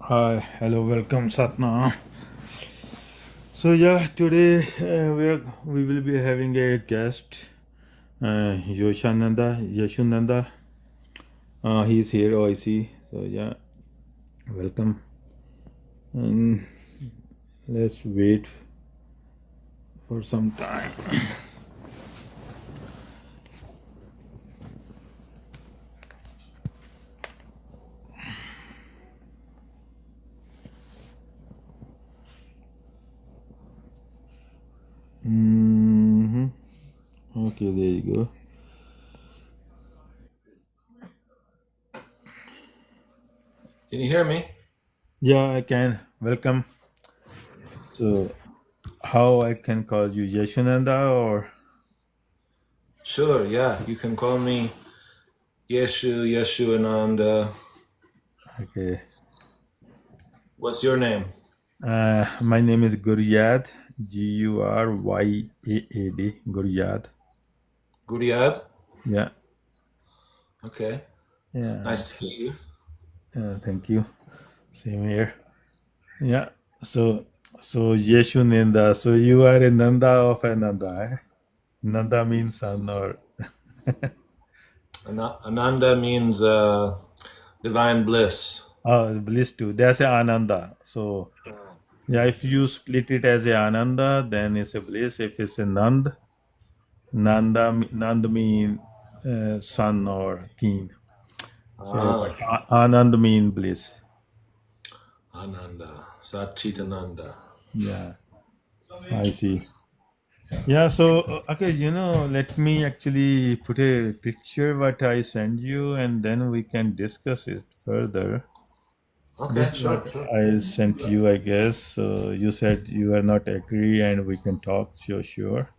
Hi, hello, welcome, Satna. So yeah, today we will be having a guest, Yeshuananda. He's here. Oh, I see. So yeah, welcome. And let's wait for some time. hmm Okay, there you go. Can you hear me? Yeah, I can. Welcome. So how I can call you Yeshuananda or Sure, yeah. You can call me Yeshuananda. okay? What's your name? My name is Guryad, Guryaad, Guryad. Guriad? Yeah, Okay. yeah. Nice to meet you. Thank you. Same here. Yeah. So, so Yeshu Nanda. So you are a Nanda of Ananda. Eh? Nanda means son or Ananda means divine bliss. bliss too. That's a Ananda. So yeah, if you split it as a Ananda, then it's a bliss. If it's a Nand mean son or king. So, Ah, but Anand mean bliss. Ananda. Satchitananda. Yeah, I see. Yeah, so okay, let me actually put a picture what I send you, and then we can discuss it further. Okay, This is what sure, sure. I sent you, I guess. So you said you are not agree, and we can talk. Sure, sure.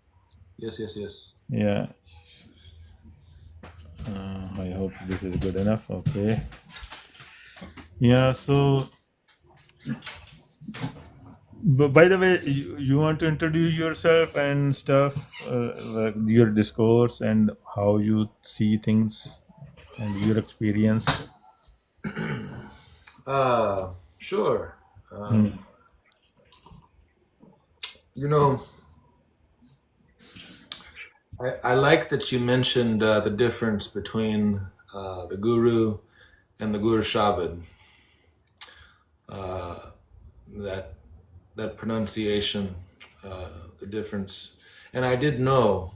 Yes, yes, yes. Yeah, I hope this is good enough. Okay. Yeah. So, but by the way, you want to introduce yourself and stuff, like your discourse and how you see things and your experience. Sure. Hmm. You know, I like that you mentioned the difference between the guru and the Guru Shabad. That that pronunciation, the difference. And I did know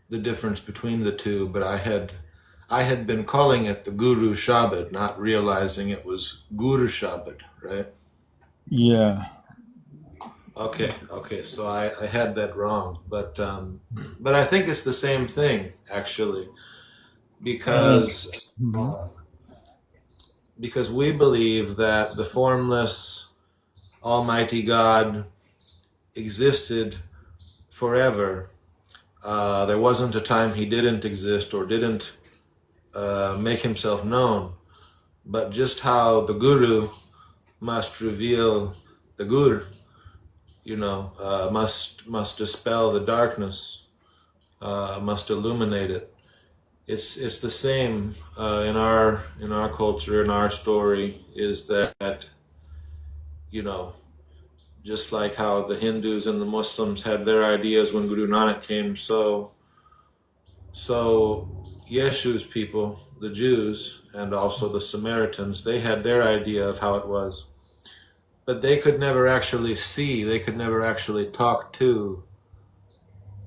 the difference between the two, but I had been calling it the Guru Shabad, not realizing it was Guru Shabad, right? Yeah. Okay, okay, so I had that wrong, but I think it's the same thing actually, Uh, because mhm. because we believe that the formless Almighty God existed forever. There wasn't a time he didn't exist or didn't make himself known, but just how the guru must reveal the gur, must dispel the darkness, must illuminate it. It's the same in our culture, in our story, is that you know just like how the Hindus and the Muslims had their ideas when Guru Nanak came, so Yeshu's people, the Jews, and also the Samaritans, they had their idea of how it was. But they could never actually see, they could never actually talk to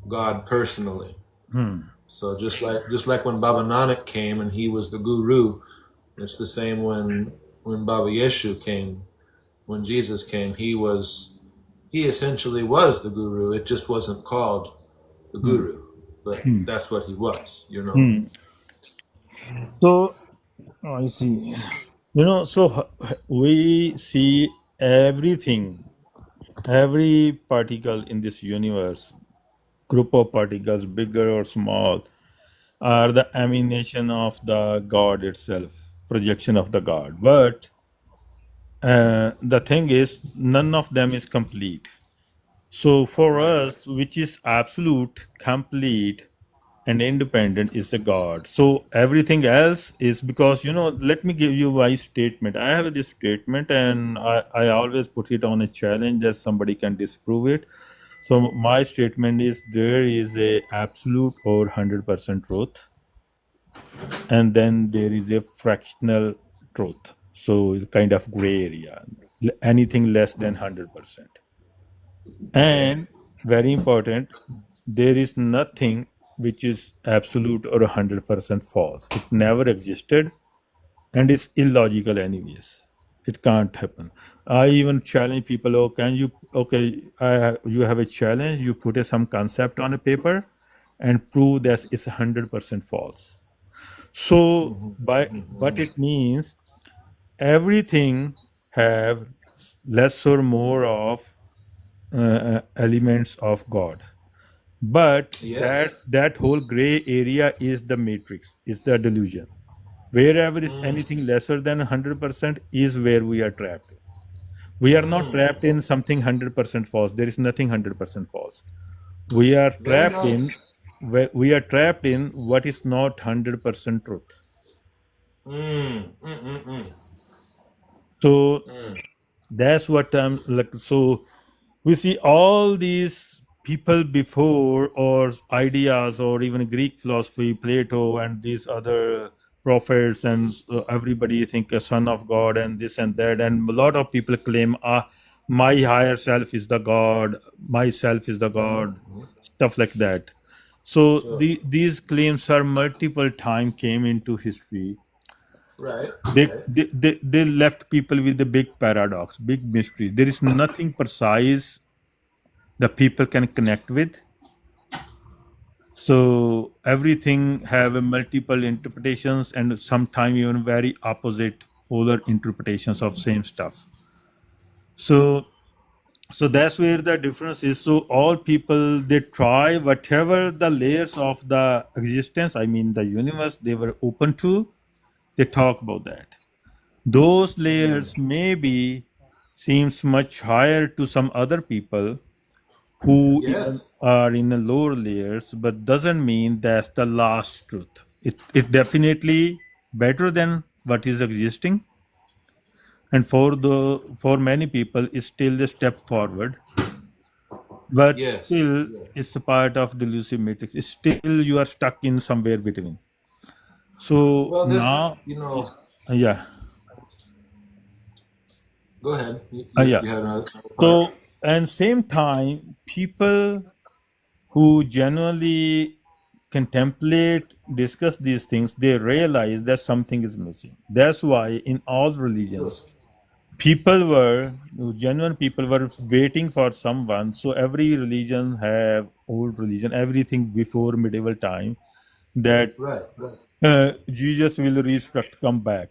God personally. Hmm. So just like when Baba Nanak came and he was the guru, it's the same when Baba Yeshu came, when Jesus came, he essentially was the guru. It just wasn't called the Hmm. guru, but Hmm. that's what he was. Hmm. So I see. So we see everything, every particle in this universe, group of particles, bigger or small, are the emanation of the God itself, projection of the God. But the thing is, none of them is complete. So for us, which is absolute, complete, and independent is the God. So everything else is because, let me give you my statement. I have this statement and I always put it on a challenge that somebody can disprove it. So my statement is there is a absolute or 100% truth, and then there is a fractional truth. So kind of gray area, anything less than 100%. Okay. And very important, there is nothing which is absolute or 100% false. It never existed and it's illogical, anyways. It can't happen. I even challenge people, oh, can you, okay, you have a challenge, you put some concept on a paper and prove that it's 100% false. So, but it means everything have less or more of elements of God. But that Yes. that whole gray area is the matrix, is the delusion. Wherever is anything lesser than 100% is where we are trapped. We are not trapped in something 100% false. There is nothing 100% false. We are Very trapped in nice. we are trapped in what is not 100% truth. Mm, mm, mm, mm, So mm. that's what I'm like. So we see all these people before, or ideas, or even Greek philosophy, Plato, and these other prophets, and everybody think a son of God, and this and that, and a lot of people claim, my higher self is the God, myself is the God, stuff like that. So Sure. these claims are multiple time came into history. Right. they, Right. they they they left people with a big paradox, big mystery. There is nothing precise the people can connect with. So everything have a multiple interpretations, and sometimes even very opposite polar interpretations of same stuff. So so that's where the difference is. So all people, they try whatever the layers of the existence, I mean the universe, they were open to, they talk about that. Those layers maybe seems much higher to some other people who even Yes. are in the lower layers, but doesn't mean that's the last truth. It definitely better than what is existing, and for many people is still a step forward, but Yes. still Yes. it's a part of delusive matrix. It's still you are stuck in somewhere between. So Well, this, now, you know, yeah, go ahead. You, yeah. you have another part? So and same time, people who genuinely contemplate, discuss these things, they realize that something is missing. That's why in all Sure. religions, people were genuine people were waiting for someone. So every religion have old religion, everything before medieval time, that Right. Right. Jesus will resurrect, come back.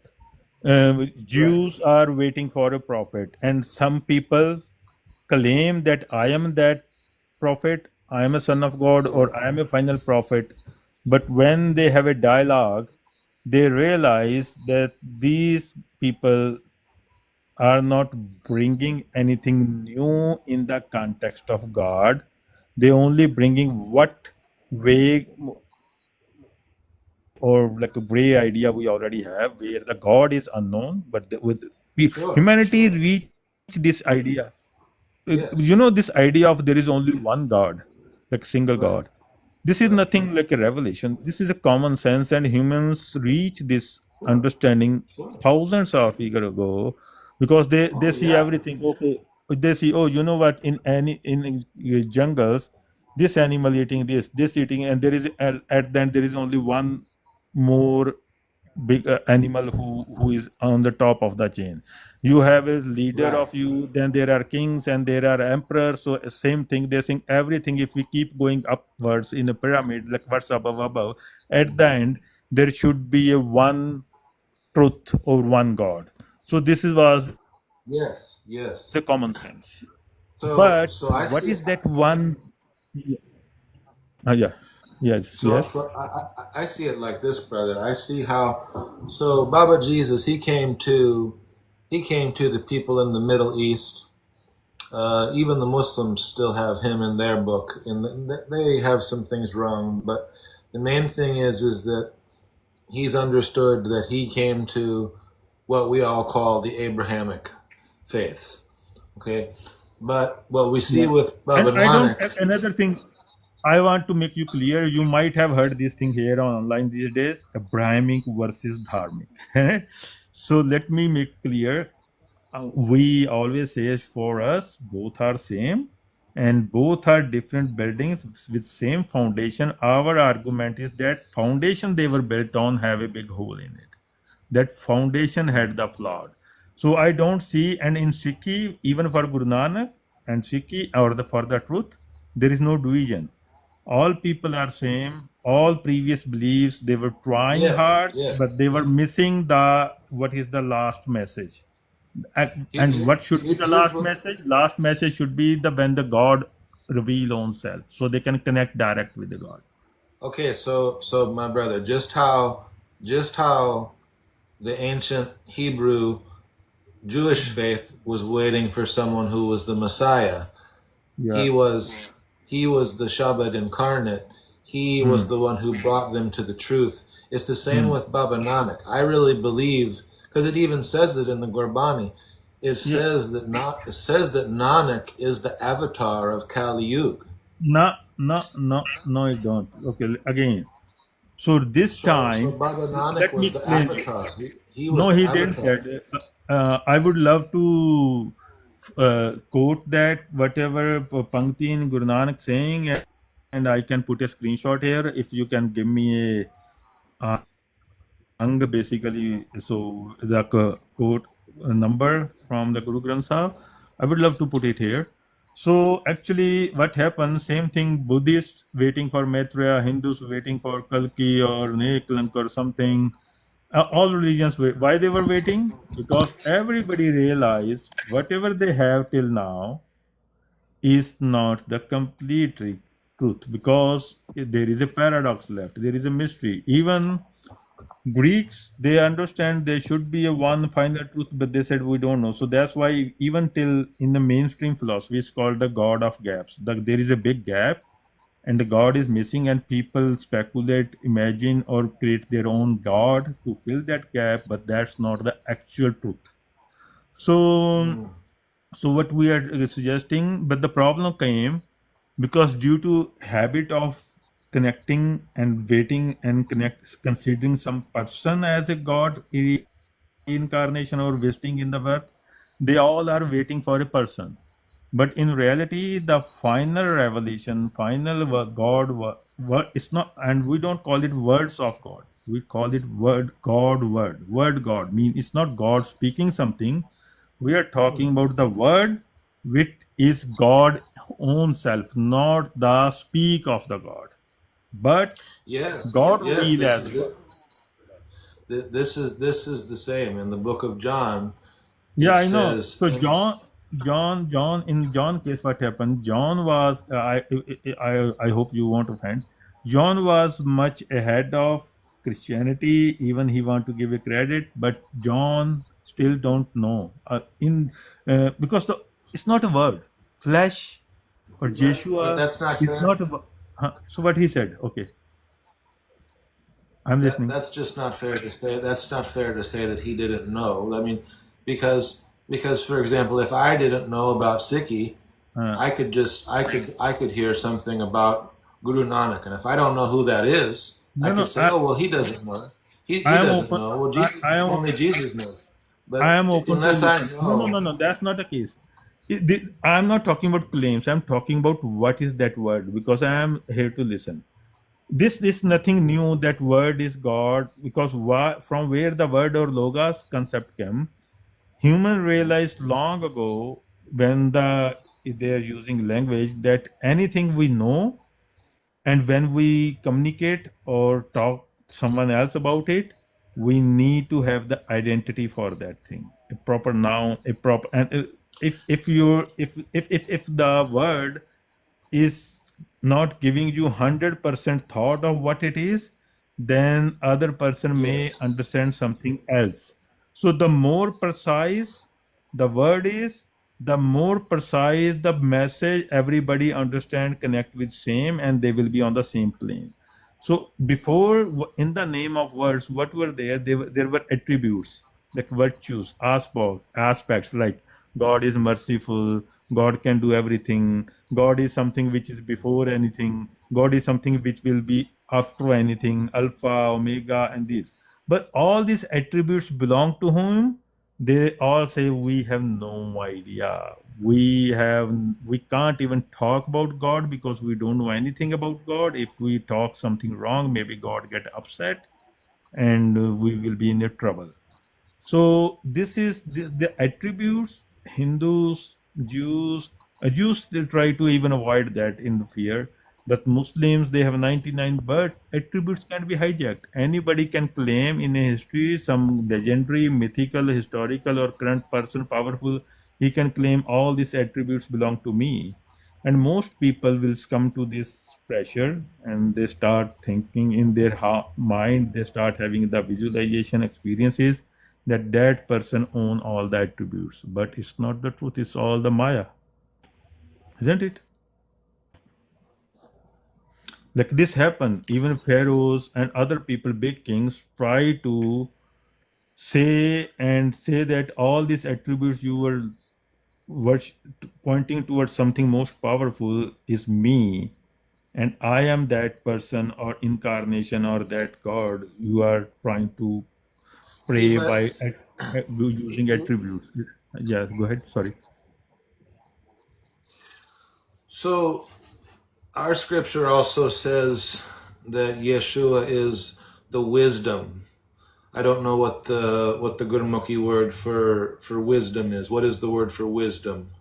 Right. Jews are waiting for a prophet, and some people claim that I am that prophet, I am a son of God, Sure. or I am a final prophet. But when they have a dialogue, they realize that these people are not bringing anything new in the context of God. They only bringing what vague or like a gray idea we already have, where the God is unknown, but Sure. humanity Sure. reach this idea. Yes. This idea of there is only one God, like single Right. God. This is Right. nothing like a revelation. This is a common sense, and humans reach this Sure. understanding Sure. thousands of years ago, because they Oh see yeah. everything. Okay, they see, oh, you know what? In jungles, this animal eating this eating, and there is at the end there is only one more big animal who is on the top of the chain. You have a leader Right. of you, then there are kings and there are emperors. So same thing, they're saying everything. If we keep going upwards in a pyramid, like what's above, at the end there should be a one truth or one God. So was Yes. the Yes. common sense. So But so I what see. is that one? Yeah, yes, So, yes. so I see it like this, brother. I see how. So Baba Jesus, he came to the people in the Middle East. Even the Muslims still have him in their book, and they have some things wrong. But The main thing is that he's understood that he came to what we all call the Abrahamic faiths. Okay, but what we see Yeah. with And Baba I don't, Nanak, another thing I want to make you clear, you might have heard this thing here on online these days, Abrahamic versus Dharmic. So let me make clear. We always say for us, both are same and both are different buildings with same foundation. Our argument is that foundation they were built on have a big hole in it. That foundation had the flawed. So I don't see, and in Sikhi, even for Guru Nanak and Sikhi or for the truth, there is no division. All people are same. All previous beliefs they were trying yes, hard, yeah. but they were missing the what is the last message. And what should be the Here's last what. message? Last message should be the when the God reveal own self, so they can connect direct with the God. Okay, so my brother, just how the ancient Hebrew Jewish faith was waiting for someone who was the Messiah. Yeah. He was he was the Shabbat incarnate. He was Hmm. the one who brought them to the truth. It's the same Hmm. with Baba Nanak. I really believe because it even says it in the Gurbani. It Yeah. says that it says that Nanak is the avatar of Kali Yuga. No, no, no, no, I don't. Okay, again. So this So time, Baba Nanak let me was the explain you. avatar. He was No, the he didn't avatar. said. I would love to quote that whatever Pankti in Guru Nanak saying, and I can put a screenshot here if you can give me a Ang basically. So the quote number from the Guru Granth Sahib, I would love to put it here. So actually, what happened? Same thing. Buddhists waiting for Maitreya, Hindus waiting for Kalki or Neklank or something. All religions wait. Why they were waiting? Because everybody realized whatever they have till now is not the complete truth. Because there is a paradox left. There is a mystery. Even Greeks, they understand there should be a one final truth, but they said we don't know. So that's why even till in the mainstream philosophy, it's called the God of gaps. There is a big gap, and the God is missing, and people speculate, imagine, or create their own God to fill that gap, but that's not the actual truth. So, Mm. so what we are suggesting, but the problem came because due to habit of connecting and waiting and connect considering some person as a god reincarnation or visiting in the birth, they all are waiting for a person. But in reality, the final revelation, final God, it's not, and we don't call it words of God. We call it word God, word God. Mean it's not God speaking something. We are talking about the word, which is God own self, not the speak of the God, but Yes, God yes. revealed as a word. This is the same in the book of John. Yeah, It I know. says, So John, in John case, what happened? John was, I hope you won't offend. John was much ahead of Christianity. Even he want to give a credit, but John still don't know. In Because it's not a word. Flesh or but Jeshua that's not is fair. not a. So what he said? Okay, I'm That listening. that's just not fair to say. That's not fair to say that he didn't know. I mean, because for example, if I didn't know about Sikhi, Uh, I could hear something about Guru Nanak, and if I don't know who that is, I no, could no, say, oh well, he doesn't know. He I am doesn't open. know. Well, Jesus, I am only Jesus knows. I But am open to unless I listen. No, no, know, no, no. That's not the case. I'm not talking about claims. I'm talking about what is that word because I am here to listen. This is nothing new. That word is God because from where the word or logos concept came, human realized long ago when they are using language that anything we know and when we communicate or talk someone else about it, we need to have the identity for that thing, a proper noun, a proper, and if you're if the word is not giving you 100% thought of what it is, then other person may yes, understand something else. So the more precise the word is, the more precise the message everybody understand connect with same and they will be on the same plane. So before, in the name of words, what were there? There were attributes like virtues, aspects like God is merciful, God can do everything, God is something which is before anything, God is something which will be after anything, Alpha, Omega, and this. But all these attributes belong to whom? They all say we have no idea. We can't even talk about God because we don't know anything about God. If we talk something wrong, maybe God get upset and we will be in a trouble. So this is the attributes. Hindus, Jews, Jews they try to even avoid that in the fear. But Muslims they have 99, but attributes can be hijacked. Anybody can claim in a history some legendary, mythical, historical, or current person powerful. He can claim all these attributes belong to me, and most people will succumb to this pressure and they start thinking in their mind. They start having the visualization experiences that that person own all the attributes, but it's not the truth. It's all the maya, isn't it? Like this happened. Even pharaohs and other people, big kings, try to say that all these attributes you were wors- pointing towards something most powerful is me, and I am that person or incarnation or that god you are trying to See, pray but by using attributes. Yeah, go ahead, sorry. so our scripture also says that Yeshua is the wisdom. I don't know what the Gurmukhi word for wisdom is. What is the word for wisdom?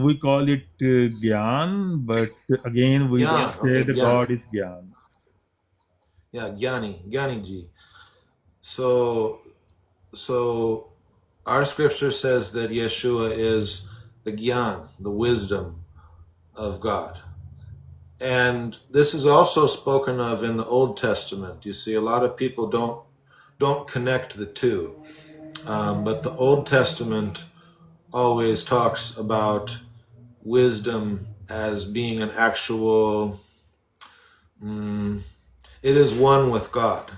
We call it Gyan, but again, we don't Gyan. say Okay, the Gyan. God is Gyan. Yeah, Gyani ji. So so our scripture says that Yeshua is the Gyan, the wisdom of God. And this is also spoken of in the Old Testament. You see, a lot of people don't connect the two. But the Old Testament always talks about wisdom as being an actual, it is one with God.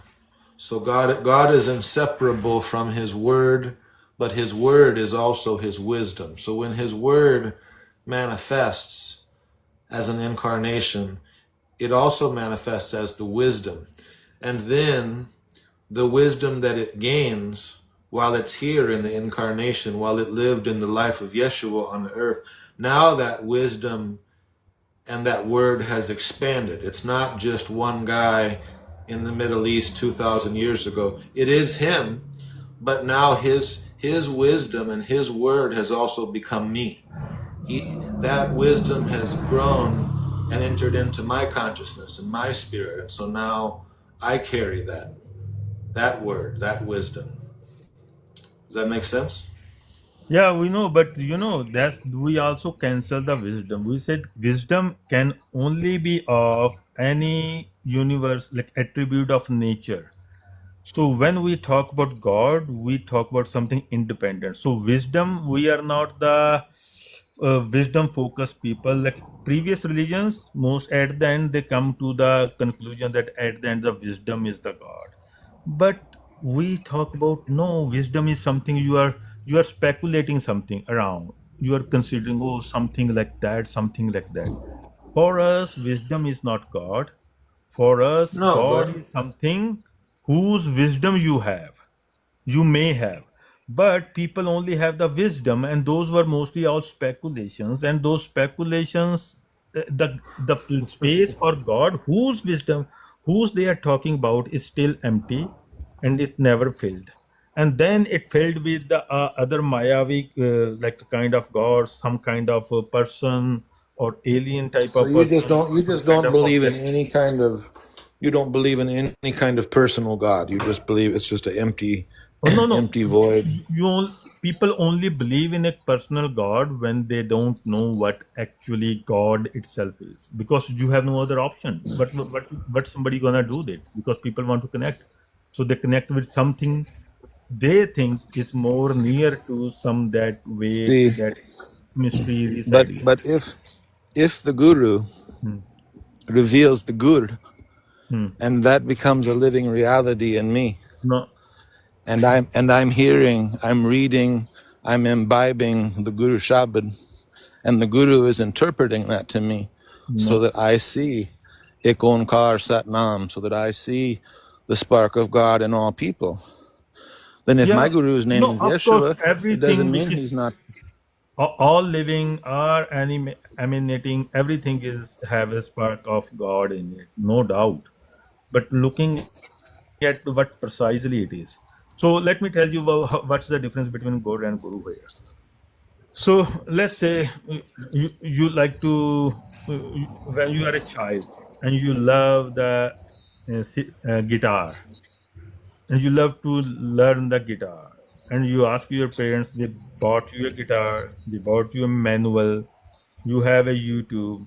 So God is inseparable from his word, but his word is also his wisdom. So when his word manifests as an incarnation, it also manifests as the wisdom. And then the wisdom that it gains while it's here in the incarnation, while it lived in the life of Yeshua on the earth, now that wisdom and that word has expanded. It's not just one guy in the Middle East 2,000 years ago. It is him, but now his wisdom and his word has also become me. That wisdom has grown and entered into my consciousness and my spirit. And so now I carry that word, that wisdom. Does that make sense? Yeah, we know, but that we also cancel the wisdom. We said wisdom can only be of any universe, like attribute of nature. So when we talk about God, we talk about something independent. So wisdom, we are not the wisdom focused people. Like previous religions, most at the end they come to the conclusion that at the end the wisdom is the God. But we talk about no, wisdom is something you are speculating something around. You are considering something like that, something like that. For us, wisdom is not God. For us, No, God but is something whose wisdom you may have, but people only have the wisdom, and those were mostly all speculations, and those speculations, the space for God whose wisdom whose they are talking about is still empty, and it never filled. And then it filled with the other mayavi, like a kind of god, some kind of a person or alien type so of you just person don't or you some just kind don't of believe in object. any kind of you don't believe in any kind of personal God. You just believe it's just an empty Oh no, no. empty void. People only believe in a personal God when they don't know what actually God itself is, because you have no other option. What somebody gonna do that? Because people want to connect, so they connect with something they think is more near to some that way See, that mystery but residing. but if the guru Hmm. reveals the gur, Hmm. and that becomes a living reality in me. No, And I'm hearing, I'm reading, I'm imbibing the Guru Shabad, and the Guru is interpreting that to me so no. that I see Ik Onkar Sat Nam, so that I see the spark of God in all people. Then if my Yeah, Guru's name no, is of course, Yeshua, it doesn't everything mean which is he's not. all living are emanating, everything is have a spark of God in it, no doubt. But looking at what precisely it is. So let me tell you what's the difference between God and Guru here. So let's say you like to when you are a child and you love the guitar and you love to learn the guitar and you ask your parents, they bought you a guitar, they bought you a manual, you have a YouTube,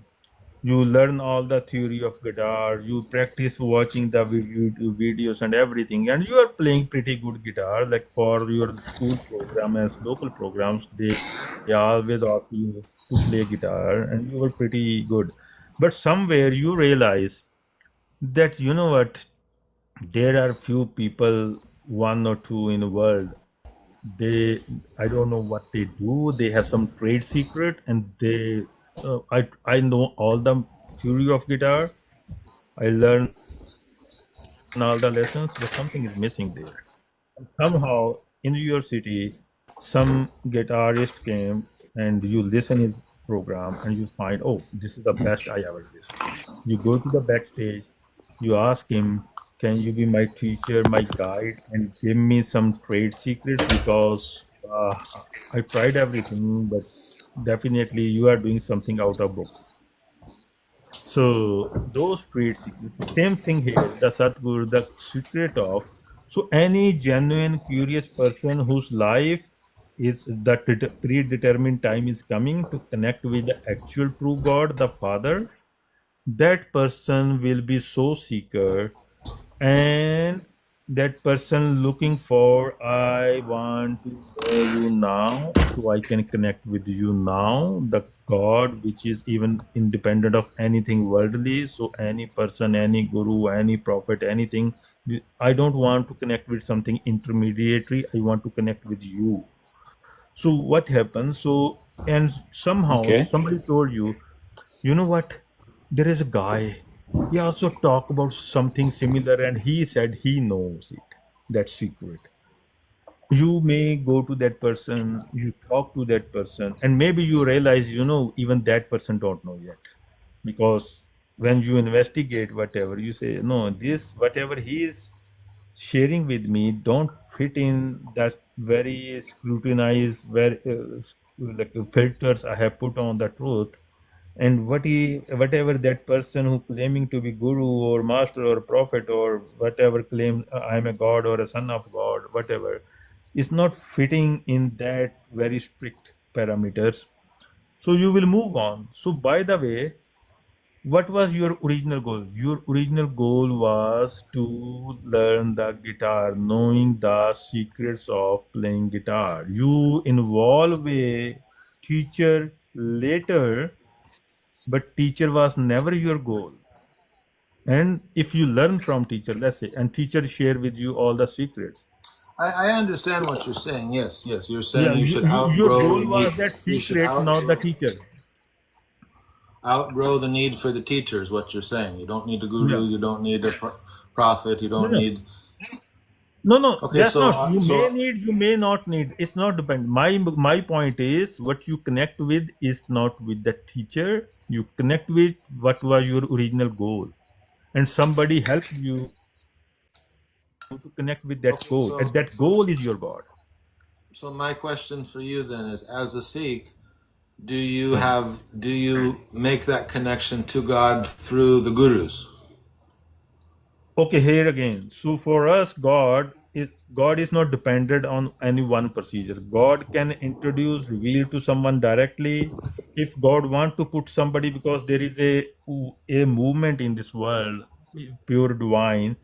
you learn all the theory of guitar, you practice watching the YouTube videos and everything, and you are playing pretty good guitar. Like for your school program and local programs, they always ask you to play guitar, and you were pretty good. But somewhere you realize that you know what, there are few people, one or two in the world. They, I don't know what they do. They have some trade secret, and I know all the theory of guitar. I learn all the lessons, but something is missing there. Somehow in your city, some guitarist came and you listen his program and you find, oh, this is the best I ever listened. You go to the backstage, you ask him, can you be my teacher, my guide, and give me some trade secrets because I tried everything, but definitely you are doing something out of books. So those trade secrets, same thing here, the Satguru, the secret of, so any genuine curious person whose life is that predetermined time is coming to connect with the actual true God, the Father, that person will be so seeker, and that person looking for, I want to know you now so I can connect with you now, the God which is even independent of anything worldly. So any person, any guru, any prophet, anything, I don't want to connect with something intermediary, I want to connect with you. So what happens, so and somehow Okay. somebody told you, you know what? There is a guy. He also talked about something similar and he said he knows it. That secret. You may go to that person, you talk to that person, and maybe you realize, even that person don't know yet. Because when you investigate whatever, you say, no, this, whatever he is sharing with me, don't fit in that very scrutinized, very like filters I have put on the truth. And whatever that person who claiming to be guru or master or prophet or whatever claim, I am a god or a son of god, whatever, is not fitting in that very strict parameters. So you will move on. So by the way, what was your original goal? Your original goal was to learn the guitar, knowing the secrets of playing guitar. You involve a teacher later, but teacher was never your goal. And if you learn from teacher, let's say, and teacher share with you all the secrets, I understand what you're saying. Yes, yes. You're yeah, saying you should your outgrow goal the was need. that You should secret, not the teacher. outgrow the need for the teacher. Is what you're saying. You don't need a Yeah, guru. You don't need a prophet. You no, don't no, need. no, Okay, that's so not, you may so need, you may not need, it's not depend. My point is, what you connect with is not with the teacher, you connect with what was your original goal, and somebody helped you to connect with that goal, and that goal is your god. okay, so my question for you then is, as a Sikh, do you make that connection to God through the gurus? Okay, here again. So for us, God is not dependent on any one procedure. God can introduce, reveal to someone directly. If God want to put somebody, because there is a movement in this world, pure divine.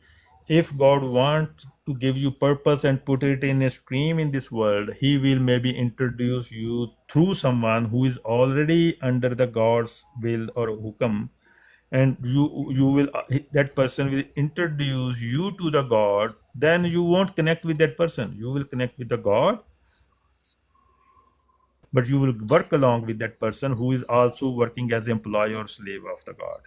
If God wants to give you purpose and put it in a stream in this world, He will maybe introduce you through someone who is already under the God's will or hukam, and you will that person will introduce you to the God, then you won't connect with that person. You will connect with the God, but you will work along with that person who is also working as employee or slave of the God.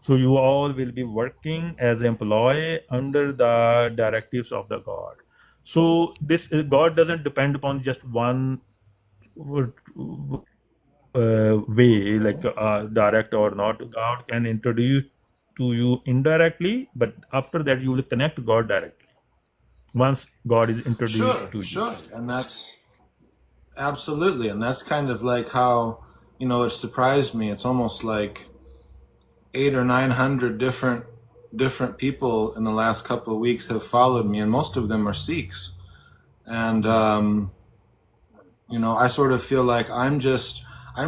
So you all will be working as employee under the directives of the God. So this God doesn't depend upon just one way, like direct or not. God can introduce to you indirectly, but after that you will connect God directly once God is introduced Sure, to you. sure. And that's absolutely. And that's kind of like how, it surprised me. It's almost like eight or 900 different people in the last couple of weeks have followed me, and most of them are Sikhs. And, I sort of feel like I'm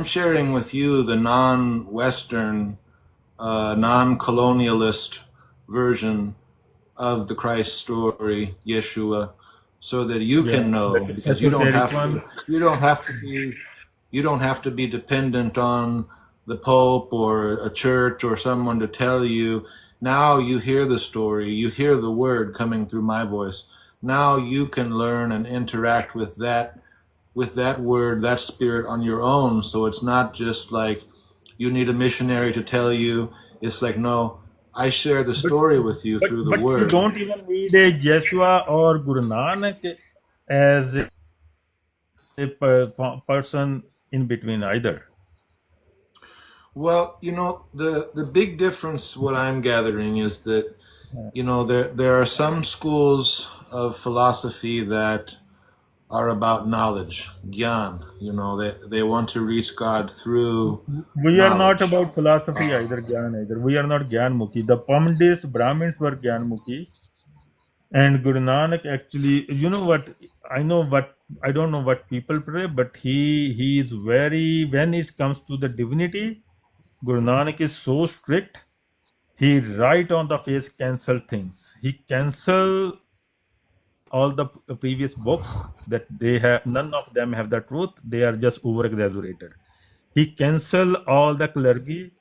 sharing with you the non-Western, non-colonialist version of the Christ story, Yeshua, so that you Yeah, can know, the because esoteric one. you don't have to be dependent on the Pope or a church or someone to tell you. Now you hear the story, you hear the word coming through my voice. Now you can learn and interact with that word, that spirit on your own. So it's not just like you need a missionary to tell you. It's like, no, I share the But story with you through the but you word. don't even need a Yeshua or Guru Nanak as a person in between either. Well, the big difference, what I'm gathering, is that, there are some schools of philosophy that are about knowledge, gyan. They want to reach God through We are not knowledge. about philosophy either, Gyan either. We are not Gyan Mukhi. The Pandits, Brahmins were Gyan Mukhi. And Guru Nanak actually, you know what? I know what I don't know what people pray, but he is very, when it comes to the divinity, Guru Nanak is so strict. He right on the face cancel things. He cancel all the previous books that they have. None of them have the truth. They are just over exaggerated. He cancel all the clergy,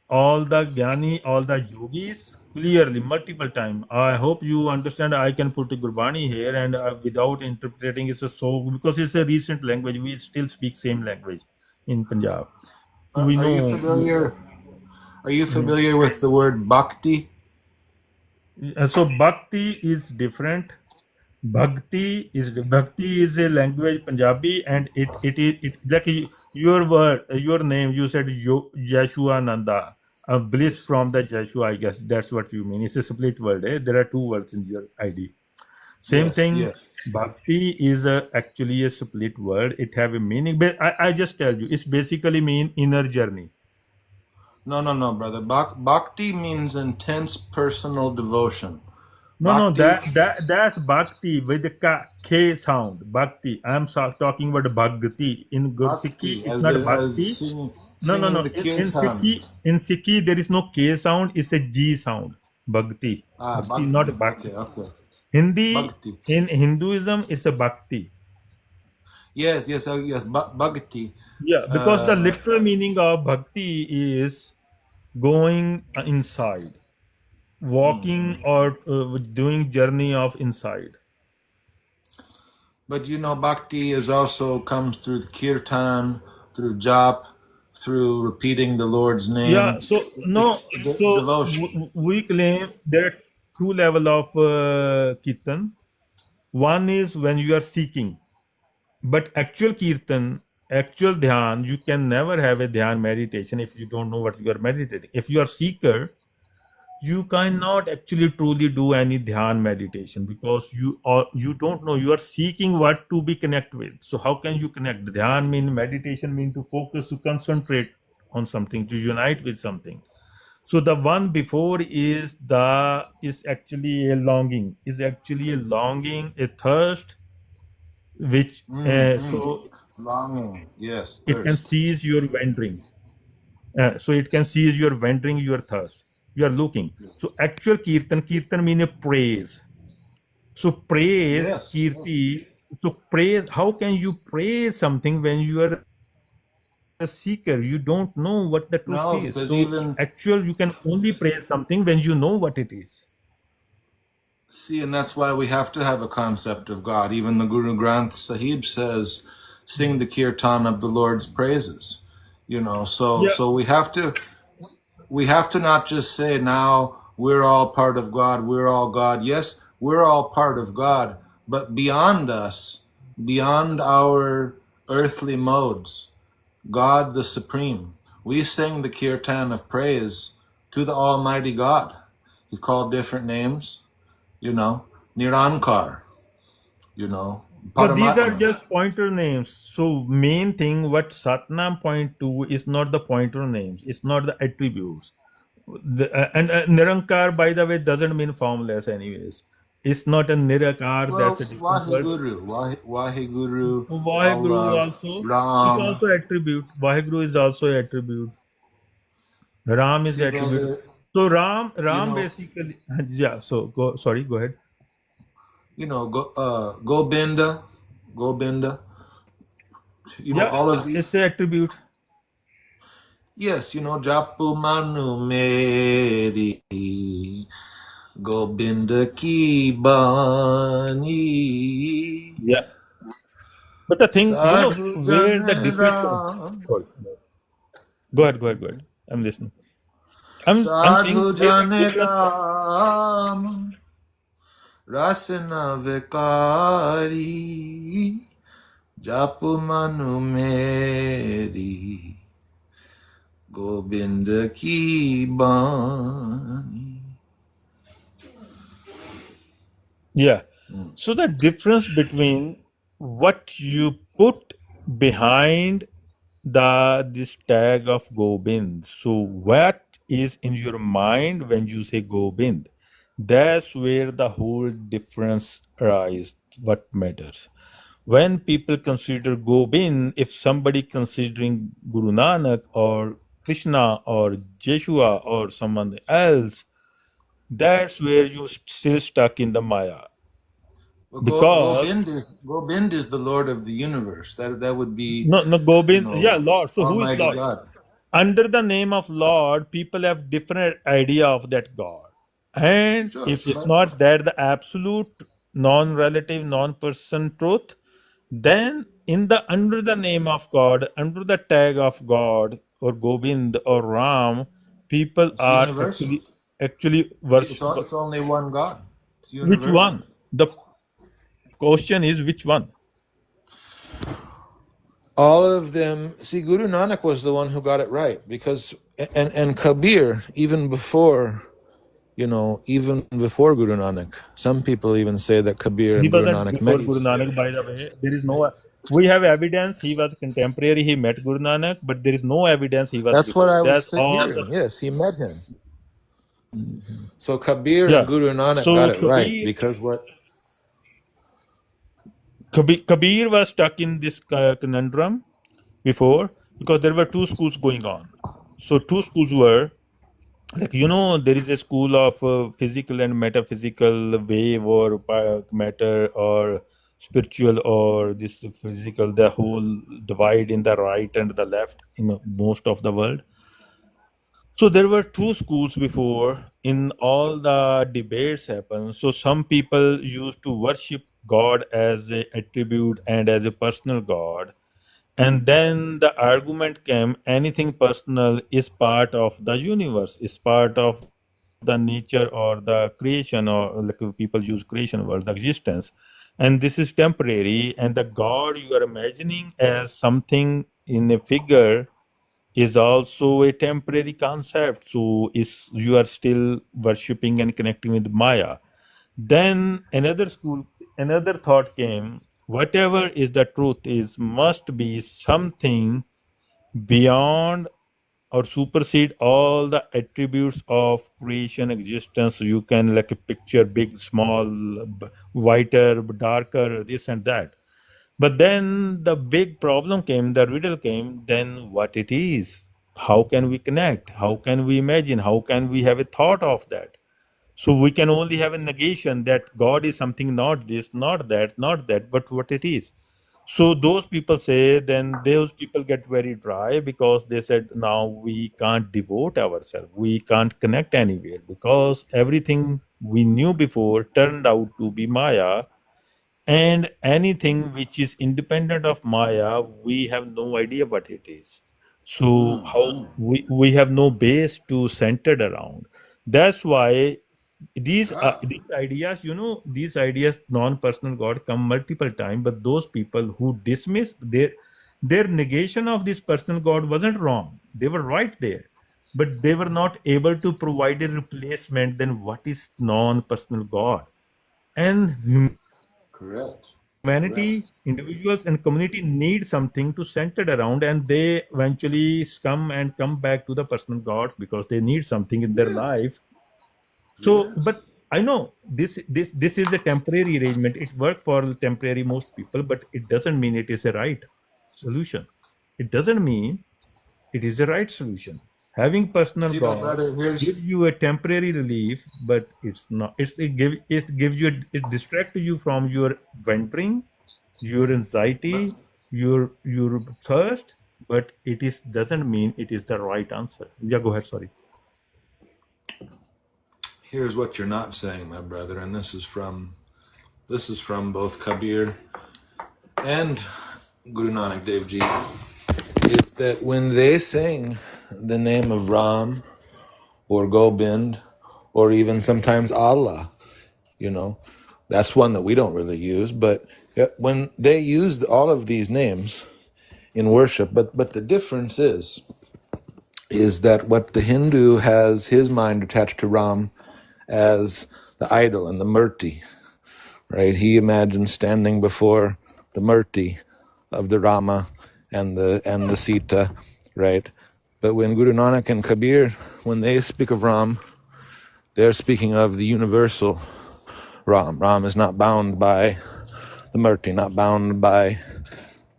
all the Jnani, all the yogis clearly multiple times. I hope you understand. I can put a Gurbani here and without interpreting it's a so because it's a recent language. We still speak same language in Punjab. So we Are you know. familiar? Are you Mhm. familiar with the word bhakti? So bhakti is different. Bhakti is a language Punjabi, and it is it like your word, your name. You said Yeshuananda, bliss from the Yeshua. I guess that's what you mean. It's a split word. There are two words in your ID. Same Yes, thing. yes. Bhakti is actually a split word. It have a meaning, but I just tell you, it's basically mean inner journey. No, no, no, brother. Bhakti means intense personal devotion. No, Bhakti. that's bhakti with the k sound. Bhakti. I'm talking about bhakti. In Gursikhi, Bhakti, it's as, not as, as bhakti. No. singing the kirtan. In Sikhi, there is no k sound. It's a g sound. Bhakti. Ah, Bhakti, bhakti. not Okay, bhakti. okay. Hindi Bhakti. in Hinduism is a bhakti. Yes, yes, yes. Bhakti. Yeah, because the Uh, literal meaning of bhakti is going inside, walking or doing journey of inside. but bhakti is also comes through the kirtan, through jap, through repeating the Lord's Yeah, name. so no, It's so devotion. we claim there are two level of kirtan. One is when you are seeking, but actual kirtan, actual dhyan, you can never have a dhyan meditation if you don't know what you are meditating. If you are seeker, you cannot actually truly do any dhyan meditation because you don't know, you are seeking what to be connect with. So how can you connect? Dhyan mean meditation mean to focus, to concentrate on something, to unite with something. So the one before is actually a longing, a thirst, which Mm-hmm. so Longing. Yes, it can thirst. seize your wandering. So it can seize your wandering, your thirst. You are looking. So actual kirtan mean a praise. So praise, Yes. kirti. So praise. How can you praise something when you are a seeker. You don't know what the truth No, is. because So even actual, you can only praise something when you know what it is. see, and that's why we have to have a concept of God. Even the Guru Granth Sahib says, "Sing the kirtan of the Lord's praises." You know, so Yeah, so we have to not just say now we're all part of God, we're all God. Yes, we're all part of God, but beyond us, beyond our earthly modes, God the Supreme. We sing the kirtan of praise to the Almighty God. He's called different names, Nirankar, you know, but these are Paramatma. just pointer names. So main thing what Satnam point to is not the pointer names. It's not the attributes. And Nirankar, by the way, doesn't mean formless anyways. It's not a Nirakar. Well, That's a different word. Waheguru, Waheguru, Vaheguru Allah, also, it's Ram. also attribute. Vaheguru is also attribute. Ram is See, attribute. brother, So Ram you basically, yeah. So go. Sorry, go ahead. Gobinda, Gobinda, Yeah, all of these. it's a attribute. Yes, Japu Manu Meri, Gobinda Ki Bani, Yeah, but the thing, Sadhu where the debate comes. Janera. Sorry. Go ahead. Go ahead. Go ahead. I'm listening. I'm saying Sadhu where the Jane difference comes. Ram Rasana Vikari Japu Manu Meri Govinda Ki Bani. Yeah. So the difference between what you put behind the this tag of Gobind. So what is in your mind when you say Gobind? That's where the whole difference arises. What matters. When people consider Gobind, if somebody considering Guru Nanak or Krishna or Jeshua or someone else, that's where you still stuck in the Maya. Well, Because Gobind is the Lord of the universe. That would be, no Gobind, yeah, Lord. So who is Almighty Lord? God. Under the name of Lord, people have different idea of that God. And Sure, if so it's that not that the absolute non-relative, non-person truth, then in the under the name of God, under the tag of God or Gobind or Ram, people it's are universal. actually It's only one God. It's which universal. one? The question is which one? All of them. See, Guru Nanak was the one who got it right because, and Kabir, even before Guru Nanak, some people even say that Kabir He and Guru wasn't Nanak met before each Guru other. Nanak, by the way. There is no. We have evidence he was contemporary. He met Guru Nanak, but there is no evidence he was That's what before. I That's was all the. hearing. Yes, he met him. So Kabir and Yeah. Guru Nanak got So it right because what? Kabir was stuck in this conundrum before because there were two schools going on. So two schools were like there is a school of physical and metaphysical wave or matter or spiritual or this physical, the whole divide in the right and the left in most of the world. So there were two schools before in all the debates happen. So some people used to worship God as a attribute and as a personal God, and then the argument came anything personal is part of the universe, is part of the nature or the creation, or like people use creation word, the existence. And this is temporary, and the God you are imagining as something in a figure is also a temporary concept. So is you are still worshipping and connecting with Maya. Then another thought came. Whatever is the truth is must be something beyond or supersede all the attributes of creation existence. You can like a picture big, small, whiter, darker, this and that. But then the big problem came, the riddle came, then what it is. How can we connect? How can we imagine? How can we have a thought of that? So we can only have a negation that God is something not this, not that, not that, but what it is. So those people say, then those people get very dry because they said, now we can't devote ourselves, we can't connect anywhere because everything we knew before turned out to be Maya, and anything which is independent of Maya, we have no idea what it is. So how we have no base to centered around. That's why these ideas, these ideas, non-personal God, come multiple times. But those people who dismiss their negation of this personal God wasn't wrong. They were right there, but they were not able to provide a replacement. Then what is non-personal God? And Correct. humanity, individuals, and community need something to center around, and they eventually come back to the personal gods because they need something in their Yes. life. So, but Yes. I know this is a temporary arrangement. It worked for the temporary most people, but it doesn't mean it is a right solution. It doesn't mean it is the right solution. Having personal See, my God brother, gives here's you a temporary relief, but it's not. It gives you it distracts you from your wandering, your my, anxiety, your thirst, but it is doesn't mean it is the right answer. Yeah, go ahead. Sorry. here's what you're not saying, my brother, and this is from both Kabir and Guru Nanak Dev Ji, is that when they sing the name of Ram or Gobind or even sometimes Allah, you know, that's one that we don't really use, but when they use all of these names in worship, but the difference is that what the Hindu has his mind attached to Ram as the idol and the murti, right? He imagines standing before the murti of the Rama and the Sita, right? But when Guru Nanak and Kabir, when they speak of Ram, they're speaking of the universal Ram. Ram is not bound by the murti, not bound by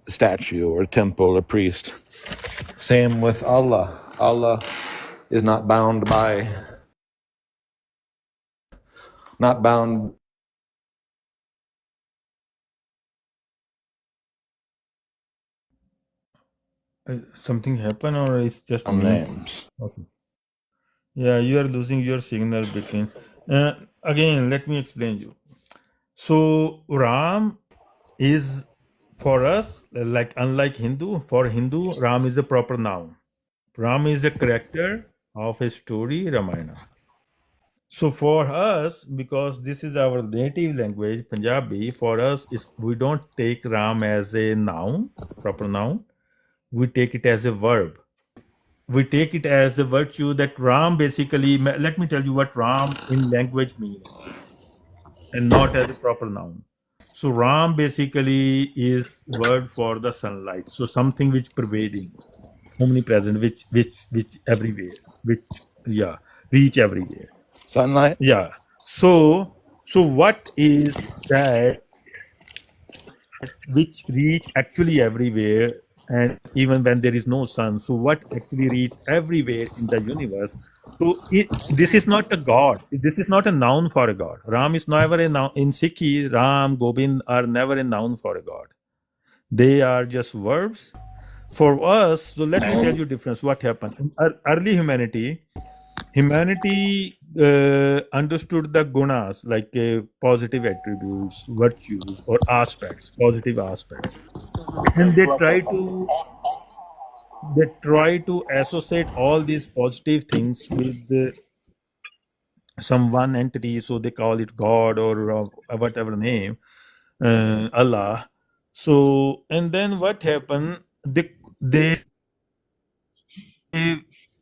a statue or a temple or priest. Same with Allah. Allah is not bound Something happen or it's just on me? names. Okay. Yeah, you are losing your signal between. Again, let me explain you. So Ram is for us like unlike Hindu. For Hindu, Ram is a proper noun. Ram is a character of a story, Ramayana. So for us, because this is our native language, Punjabi, for us is we don't take Ram as a noun, proper noun. We take it as a verb. We take it as a virtue that Ram basically. Let me tell you what Ram in language means actually, and not as a proper noun. So Ram basically is word for the sunlight. So something which pervading, omnipresent, which everywhere, which yeah, reach everywhere. Sunlight? Yeah. So what is that which reach actually everywhere, and even when there is no sun? So what actually reach everywhere in the universe? So this is not a god. This is not a noun for a god. Ram is never a noun in Sikhi. Ram, Gobind are never a noun for a god. They are just verbs for us. So let me tell you difference. What happened in early humanity? Humanity understood the gunas like positive attributes, virtues, or aspects, positive aspects, and they try to associate all these positive things with some one entity. So they call it God or whatever name, Allah. So and then what happened? They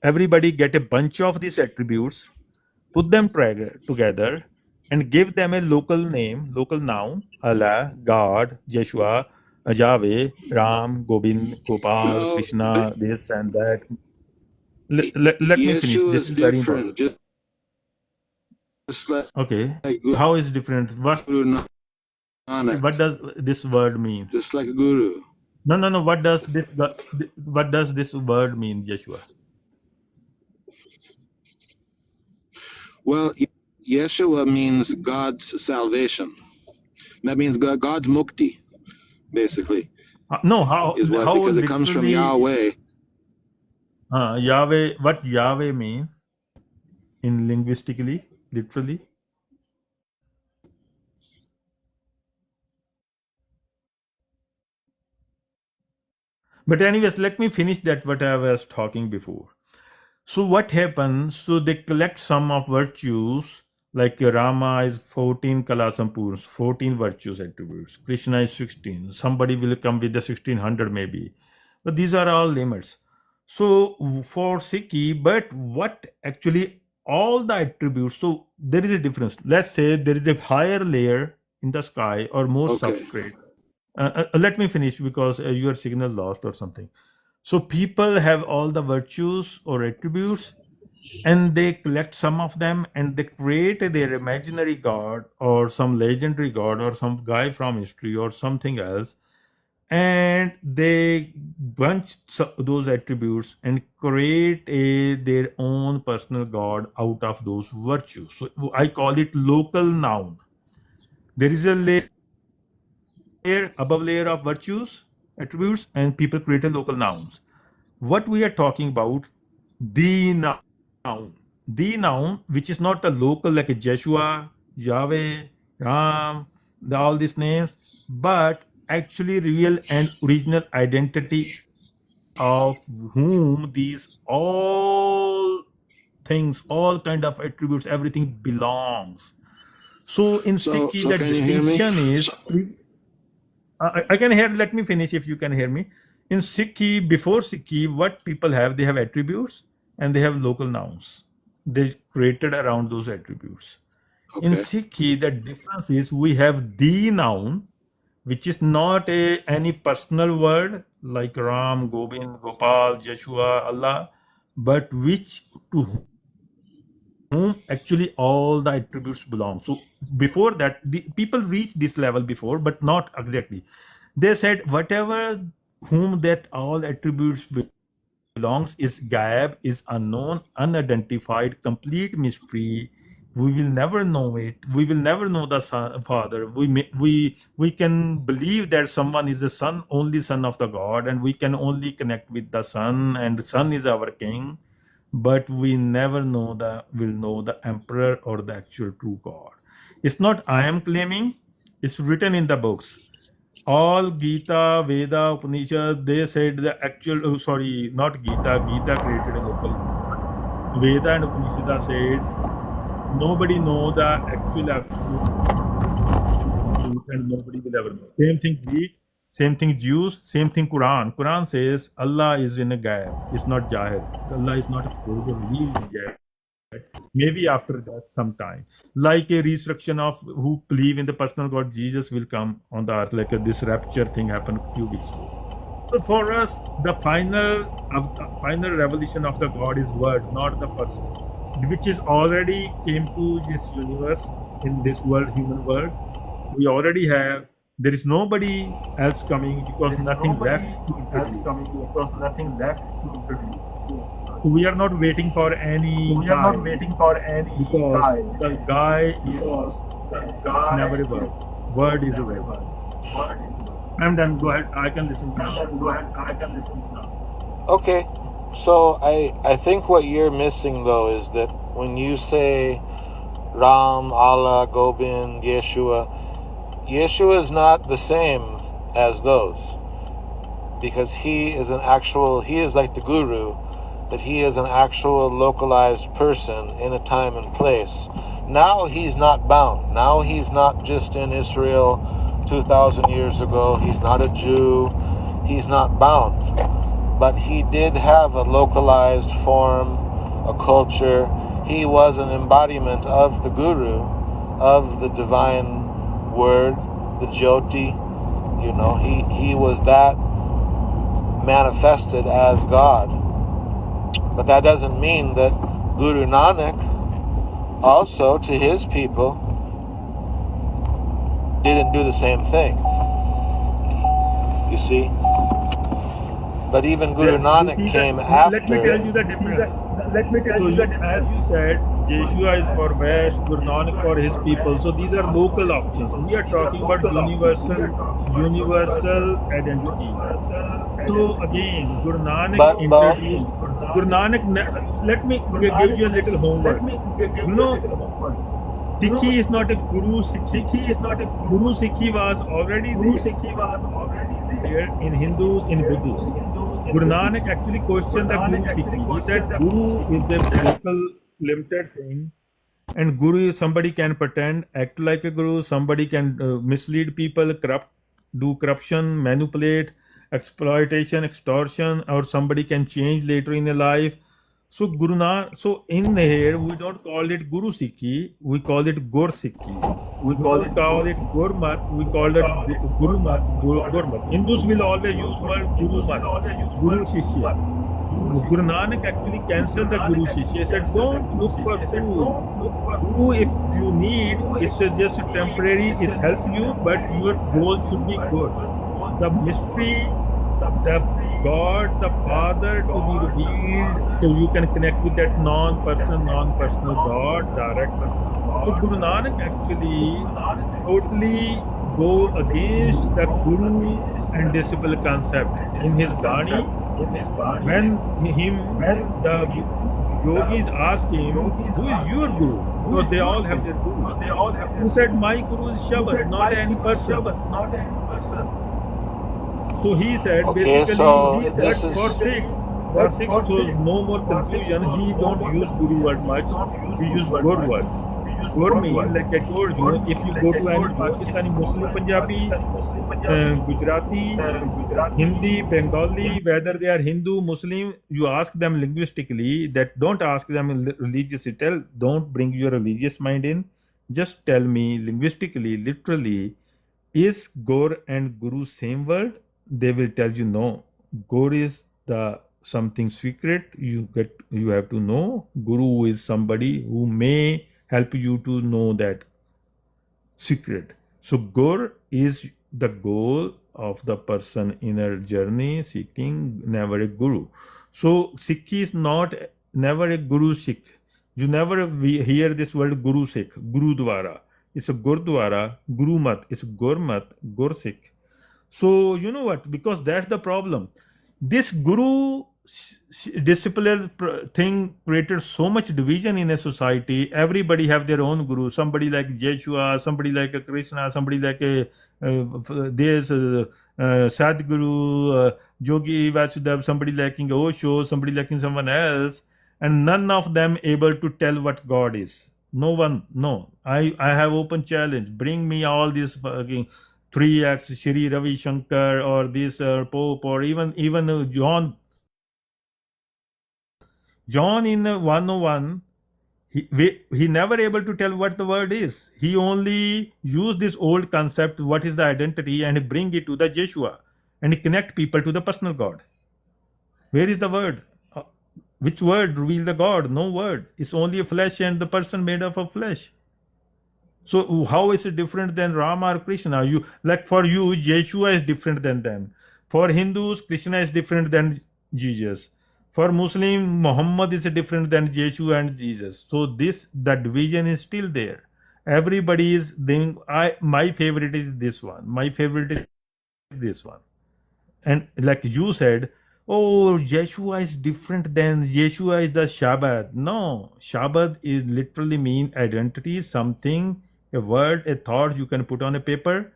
everybody get a bunch of these attributes, put them together, and give them a local name, local noun, Allah, God, Yeshua, Yahweh, Ram, Gobind, Gopal, No, Krishna, this and that. Let me finish. Yeshua This is is very important. different, just Okay. like How is different? Guru Nanak, What does this word mean? just like a guru. No, no, no. What does this word mean, Yeshua? Well, Yeshua means God's salvation. That means God's mukti, basically. No, is what? how Because it comes from literally Yahweh. Yahweh, what Yahweh mean in linguistically, literally? But anyways, let me finish that what I was talking before. So what happens? So they collect some of virtues, like Rama is 14 Kalasampurs, 14 virtues attributes. Krishna is 16. Somebody will come with the 1600 maybe. But these are all limits. So for Sikhi, but what actually all the attributes, so there is a difference. Let's say there is a higher layer in the sky or more Okay. substrate. Let me finish because your signal lost or something. So people have all the virtues or attributes and they collect some of them and they create their imaginary god or some legendary god or some guy from history or something else, and they bunch those attributes and create their own personal god out of those virtues. So I call it local noun. There is a layer above layer of virtues attributes and people create a local nouns. What we are talking about, the noun, the noun, which is not the local like a Jeshua, Yahweh, Ram, all these names, but actually real and original identity of whom these all things, all kind of attributes, everything belongs. So in Sikhi, So the can you hear me? distinction is I can hear. Let me finish if you can hear me. In Sikhi, before Sikhi, what people have, they have attributes and they have local nouns. They created around those attributes. In Okay. Sikhi, the difference is we have the noun, which is not any personal word like Ram, Gobind, Gopal, Joshua, Allah, but which to whom actually all the attributes belong. So before that, the people reached this level before, but not exactly. They said whatever whom that all attributes belongs is gaib, is unknown, unidentified, complete mystery. We will never know it. We will never know the son, father. We can believe that someone is the son, only son of the God, and we can only connect with the son, and the son is our king, but we never know the will know the emperor or the actual true God. It's not I am claiming, it's written in the books. All Gita, Veda, Upanishad, they said the actual, oh, sorry, not Gita, Gita created a local God. Veda and Upanishad said nobody know the actual absolute truth and nobody will ever know. Same thing Greek, same thing Jews, same thing Quran. Quran says Allah is in a gap. It's not Jahir. Allah is not exposed or revealed yet. Maybe after that sometime. Like a resurrection of who believe in the personal God, Jesus will come on the earth, like this rapture thing happened a few weeks ago. So for us, the final revelation of the God is word, not the person, which is already came to this universe in this world, human world. We already have. There is nobody else coming because There is nothing left nobody to else introduce. coming because nothing left to introduce. So we are not waiting for So any we are guy not waiting for any because guy the guy because the is guy never a word. Word is a never word. word. Word is word. I'm done. Go ahead. I can listen to you. Go ahead. I can listen now. Okay, so I think what you're missing though is that when you say Ram, Allah, Gobind, Yeshua, Yeshua is not the same as those, because he is like the guru, but he is an actual localized person in a time and place. Now he's not bound. Now he's not just in Israel 2,000 years ago. He's not a Jew. He's not bound. But he did have a localized form, a culture. He was an embodiment of the guru, of the divine word, the Jyoti. You know, he was that manifested as God. But that doesn't mean that Guru Nanak also to his people didn't do the same thing. You see? But even Guru You Nanak see came that. Let me after. tell you the difference. Let me tell So you the as difference. you said, Yeshua is for West, Guru Nanak for his people. So these are local options. We are talking about universal identity. So again, Guru Nanak But introduced Guru Nanak. Let me give you a little homework. You know, Sikhi is not a Guru Sikhi. Guru Sikhi was already there in Hindus, in Buddhists. Guru Nanak actually questioned the Guru Sikhi. He said Guru is a local, limited thing, and Guru is somebody can pretend, act like a Guru, somebody can mislead people, do corruption, manipulate, exploitation, extortion, or somebody can change later in a life. So so in here we don't call it Guru Sikhi, we call it Gur Sikhi. We don't call it Gurmat, we call it Guru Mat, Gurmat. Hindus will always use word Guru Mat, Guru Shishya. Guru Nanak actually cancelled the Guru Shishya. He said, don't look for Guru. Guru, if you need, it's just temporary, it helps you, but your goal should be good. The mystery, the God, the Father to be revealed, so you can connect with that non-personal God directly. So Guru Nanak actually totally go against the Guru and disciple concept. In his Bani, when the yogis ask him, who is your Guru? Because they all have their Guru. He said, my Guru is Shabad, not any person. So he said, okay, basically, so that this is for six, so no more confusion. He don't use Guru word much. He use Gur word. Gur mean, like I told you, if you go to any Pakistani Muslim Punjabi, Gujarati, Hindi, Bengali, whether they are Hindu, Muslim, you ask them linguistically. That don't ask them religiously. Don't bring your religious mind in. Just tell me linguistically, literally, is Gaur and Guru same word? They will tell you no. Gaur is the something secret you have to know. Guru is somebody who may help you to know that secret. So Gaur is the goal of the person inner journey seeking, never a guru. So Sikh is not never a guru Sikh. You never hear this word guru Sikh, Gurudwara. It's a Gurdwara, Guru Mat, it's Gurmat, Gur Sikh. So you know what? Because that's the problem. This guru disciplinary thing created so much division in a society. Everybody have their own guru. Somebody like Yeshua, somebody like a Krishna, somebody like a there's Sadhguru, Yogi Vasudev, somebody liking Osho, somebody liking someone else, and none of them able to tell what God is. No one. No. I have open challenge. Bring me all these fucking 3x Shri Ravi Shankar or this Pope or even John in 101. He never able to tell what the word is. He only used this old concept, what is the identity, and bring it to the Yeshua and connect people to the personal God. Where is the word? Which word reveal the God? No word. It's only a flesh and the person made up of flesh. So how is it different than Rama or Krishna? You like for you, Yeshua is different than them. For Hindus, Krishna is different than Jesus. For Muslim, Muhammad is different than Yeshua and Jesus. So the division is still there. Everybody is doing. My favorite is this one. My favorite is this one. And like you said, oh, Yeshua is different than Yeshua is the Shabbat. No, Shabbat is literally mean identity, something, a word, a thought you can put on a paper,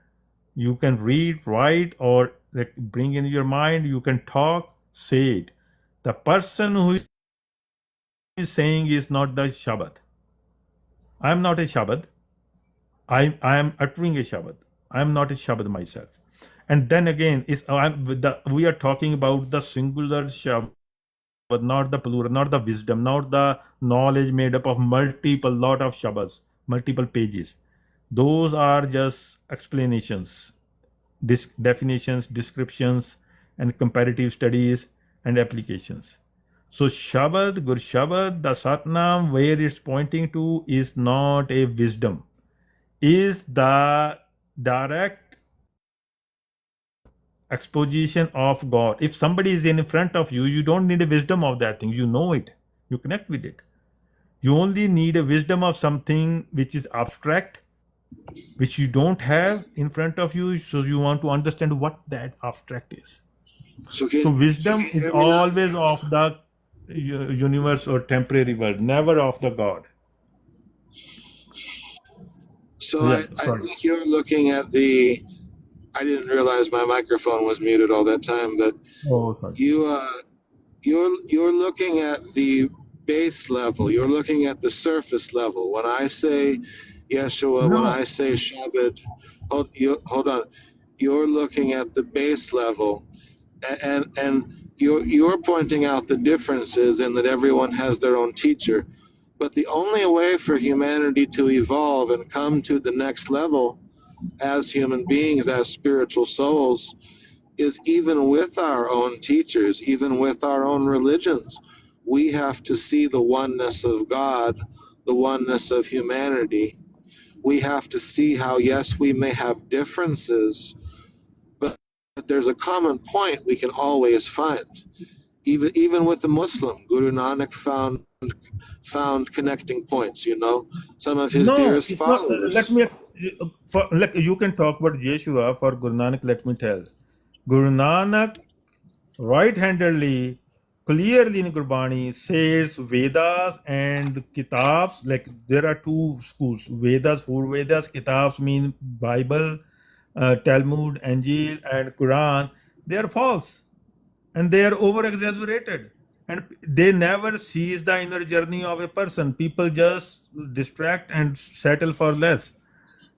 you can read, write, or like bring in your mind, you can talk, say it. The person who is saying is not the Shabbat. I am not a Shabbat. I am uttering a Shabbat. I am not a Shabbat myself. And then again, we are talking about the singular Shabbat, not the plural, not the wisdom, not the knowledge made up of lot of Shabbats, multiple pages. Those are just explanations, definitions, descriptions, and comparative studies and applications. So Shabad, Gur Shabad, the Satnam, where it's pointing to is not a wisdom, is the direct exposition of God. If somebody is in front of you, you don't need a wisdom of that thing. You know it. You connect with it. You only need a wisdom of something which is abstract, which you don't have in front of you, so you want to understand what that abstract is. So So can wisdom you is hear me now? always of the universe or temporary world, never of the God. So Yeah, I sorry. think you're looking at the. I didn't realize my microphone was muted all that time, but Oh, sorry. you you're looking at the base level. You're looking at the surface level. When I say Yeshua, when I No, say Shabbat, hold on. You're looking at the base level, and you're pointing out the differences in that everyone has their own teacher. But the only way for humanity to evolve and come to the next level as human beings, as spiritual souls, is even with our own teachers, even with our own religions. We have to see the oneness of God, the oneness of humanity. We have to see how, yes, we may have differences, but there's a common point we can always find. Even with the Muslim, Guru Nanak found connecting points. Some of his no, dearest it's not. Let followers. me, you can talk about Yeshua for Guru Nanak. Let me tell. Guru Nanak right-handedly, clearly in Gurbani says Vedas and Kitabs. Like there are two schools: Vedas, four Vedas. Kitabs mean Bible, Talmud, Injil, and Quran. They are false and they are over exaggerated, and they never sees the inner journey of a person. People just distract and settle for less.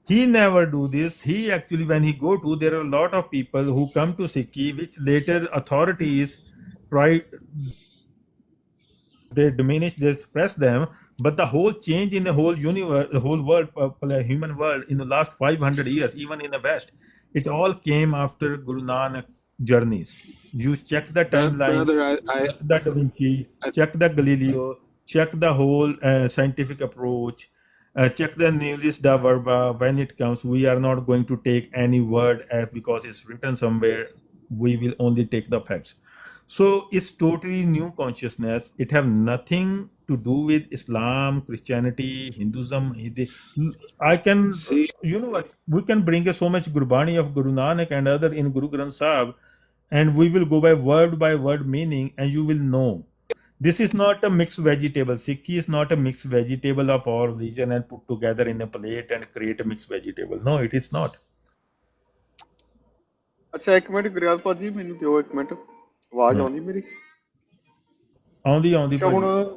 He never do this. He actually, when he go to, there are a lot of people who come to Sikhi, which later authorities try, they diminish, they suppress them. But the whole change in the whole universe, the whole world, human world, in the last 500 years, even in the West, it all came after Guru Nanak journeys. You check the timelines, Brother, check the Da Vinci, I check the Galileo, check the whole scientific approach, check the Nevis da Verba. When it comes, we are not going to take any word as because it's written somewhere. We will only take the facts. So it's totally new consciousness. It have nothing to do with Islam, Christianity, Hinduism. I can, see. you know what? We can bring so much Gurbani of Guru Nanak and other in Guru Granth Sahib, and we will go by word meaning, and you will know. This is not a mixed vegetable. Sikhi is not a mixed vegetable of all religion and put together in a plate and create a mixed vegetable. No, it is not. ਅੱਛਾ ਇੱਕ minute ਗੁਰਿਆਲ ਭਾਜੀ ਮੈਨੂੰ ਦਿਓ ਇੱਕ minute ਆਵਾਜ਼ Hmm. ਆਉਂਦੀ ਮੇਰੀ On the ਅੱਛਾ ਹੁਣ body.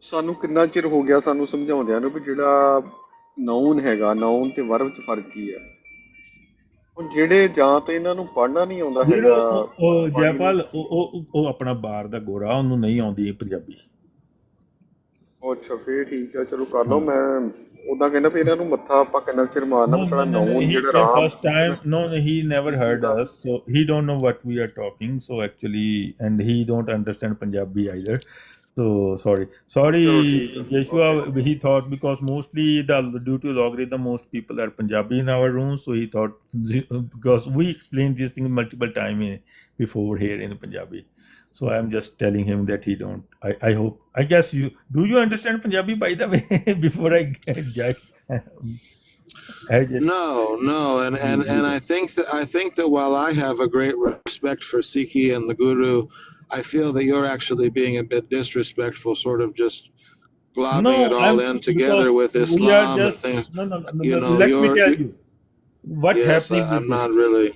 ਸਾਨੂੰ ਕਿੰਨਾ ਚਿਰ ਹੋ ਗਿਆ ਸਾਨੂੰ ਸਮਝਾਉਂਦਿਆਂ ਨੂੰ ਵੀ ਜਿਹੜਾ ਨਾਉਨ ਹੈਗਾ ਨਾਉਨ ਤੇ ਵਰਬ ਚ ਫਰਕ ਕੀ ਹੈ ਹੁਣ ਜਿਹੜੇ ਜਾਂ ਤਾਂ ਇਹਨਾਂ ਨੂੰ ਪੜ੍ਹਨਾ ਨਹੀਂ ਆਉਂਦਾ ਵੀਰ ਹੈਗਾ ਉਹ ਬਾਣੀ ਨੂੰ ਜੈਪਾਲ ਉਹ ਆਪਣਾ ਬਾਹਰ ਦਾ ਗੋਰਾ, ਉਹਨੂੰ ਨਹੀਂ ਆਉਂਦੀ ਪੰਜਾਬੀ। ਉਹ ਅੱਛਾ ਫੇਰ ਠੀਕ ਆ ਚਲੋ ਕਰ ਲਓ ਹਾਂ। ਮੈਂ ਉਦਾਂ ਕਹਿੰਦਾ ਵੀ ਇਹਨਾਂ ਨੂੰ ਮੱਥਾ ਆਪਾਂ ਕਿੰਨਾ ਚਿਰ ਮਾਰਨਾ ਵੀ ਸਾਡਾ No. ਨਾਉਨ He ਜਿਹੜਾ came Ram first time. No, he never ਤੀਜੇ heard the us, so he don't know what we are talking. So actually, and he don't understand Punjabi either. So ਚਲੋ ਠੀਕ ਆ sorry, okay Yeshua. He thought because mostly the due to logarithm, most people are Punjabi in our room. So he thought because we explained this thing multiple time before here in Punjabi. So I'm just telling him that he don't. I hope. I guess you do. You understand Punjabi, by the way? Before I judge. I just No, and I think that while I have a great respect for Sikhi and the Guru, I feel that you're actually being a bit disrespectful, sort of just globbing it no, all I'm in together because with we are Islam and just things. no. Let me tell you what Yes, happening with I'm this. not really.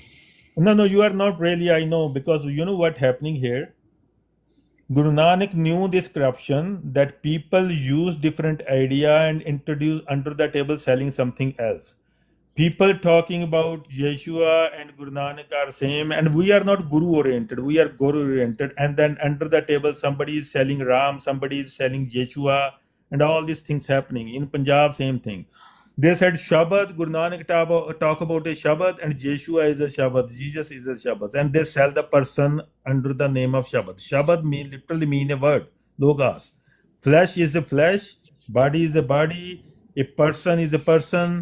No, you are not really. I know because you know what happening here. Guru Nanak knew this corruption that people use different idea and introduce under the table selling something else. People talking about Yeshua and Guru Nanak are same, and we are not Guru oriented. We are Guru oriented, and then under the table somebody is selling Ram, somebody is selling Yeshua, and all these things happening in Punjab. Same thing. They said Shabbat, Guru Nanak talk about a Shabbat, and Yeshua is a Shabbat, Jesus is a Shabbat, and they sell the person under the name of Shabbat. Shabbat literally mean a word, logos. Flesh is a flesh, body is a body, a person is a person,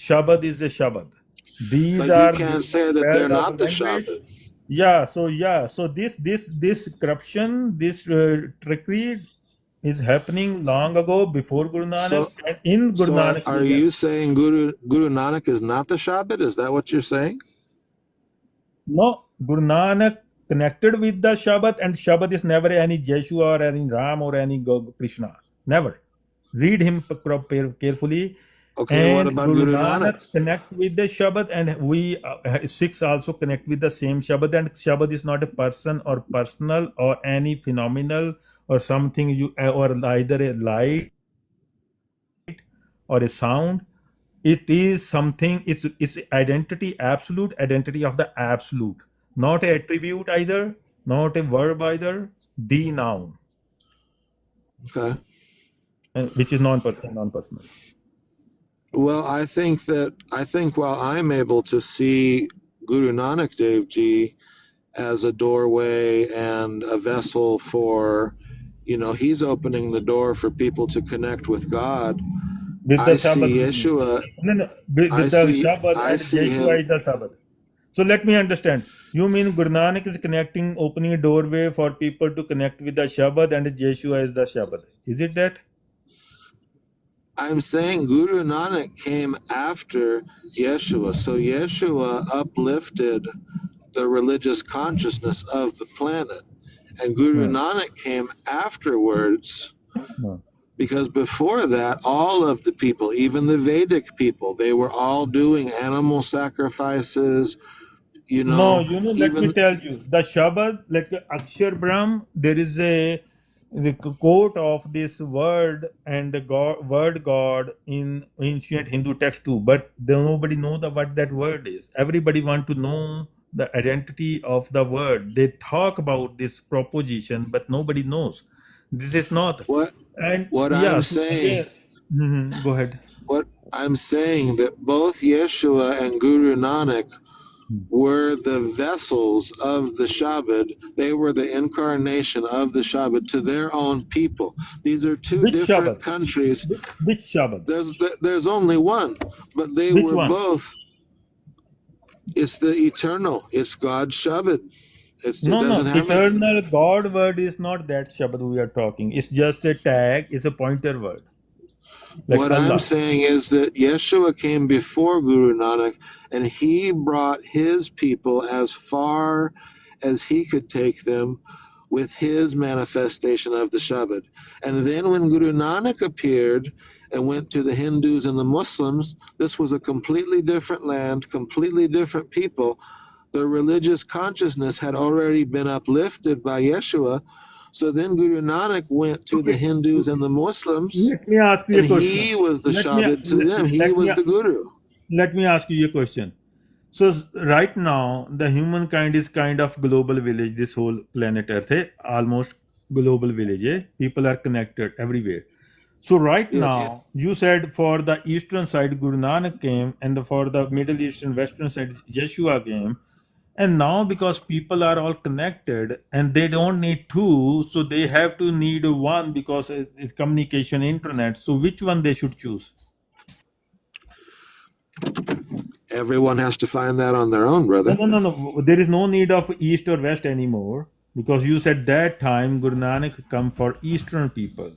Shabbat is a Shabbat. These But you are can't literal say that they're word of not the language. Shabbat. Yeah, so this corruption, this trickery is happening long ago before Guru Nanak, So, and in Guru so Nanak are period. you saying Guru Nanak is not the Shabbat? Is that what you're saying? No, Guru Nanak connected with the Shabbat, and Shabbat is never any Jeshua or any Ram or any Krishna. Never. Read him carefully. Okay, what And about Guru Guru Nanak? Nanak connect with the Shabbat, and we Sikhs also connect with the same Shabbat. And Shabbat is not a person or personal or any phenomenal or something you or either a light or a sound. It is something. It's identity, absolute identity of the absolute, not a attribute either, not a verb either. The noun, Okay. which is non-personal. Well, I think while I'm able to see Guru Nanak Dev Ji as a doorway and a vessel for, he's opening the door for people to connect with God. With the I Shabbat, see you mean? Yeshua. No, no. With the Shabbat I and see Jeshua him. is the Shabbat. So let me understand. You mean Guru Nanak is connecting, opening a doorway for people to connect with the Shabbat, and Jeshua is the Shabbat. Is it that? I'm saying Guru Nanak came after Yeshua. So Yeshua uplifted the religious consciousness of the planet. And Guru No, Nanak came afterwards no. because before that, all of the people, even the Vedic people, they were all doing animal sacrifices, No, let me even tell you, the Shabad, like Akshar Brahm, there is the quote of this word and the word God in ancient Hindu text too, but nobody know what that word is. Everybody want to know the identity of the word. They talk about this proposition, but nobody knows. This is not. what And what yeah, I'm so saying, again, go ahead. what I'm saying that both Yeshua and Guru Nanak were the vessels of the Shabbat. They were the incarnation of the Shabbat to their own people. These are two Which different Shabad? countries. Which Shabad? There's only one, but they Which were one? both. It's the eternal. It's God's Shabbat. It No, doesn't no. have it. Eternal God word is not that Shabad we are talking. It's just a tag, it's a pointer word. Like What I'm Allah. saying is that Yeshua came before Guru Nanak, and he brought his people as far as he could take them with his manifestation of the Shabbat. And then when Guru Nanak appeared and went to the Hindus and the Muslims, this was a completely different land, completely different people. The religious consciousness had already been uplifted by Yeshua. So then Guru Nanak went to the Okay. Hindus and the Muslims, Let me ask you and a question. he was the Let me Shabbat to them. He let me was the Guru. let me ask you a question. So right now, the humankind is kind of global village. This whole planet Earth, almost global village. People are connected everywhere. So right Yeah. now, you said for the eastern side, Guru Nanak came, and for the Middle East and western side, Yeshua came. And now, because people are all connected and they don't need two, so they have to need one because it's communication, internet. So which one they should choose? Everyone has to find that on their own, No, brother. no, no, no. There is no need of east or west anymore because you said that time Guru Nanak come for eastern people.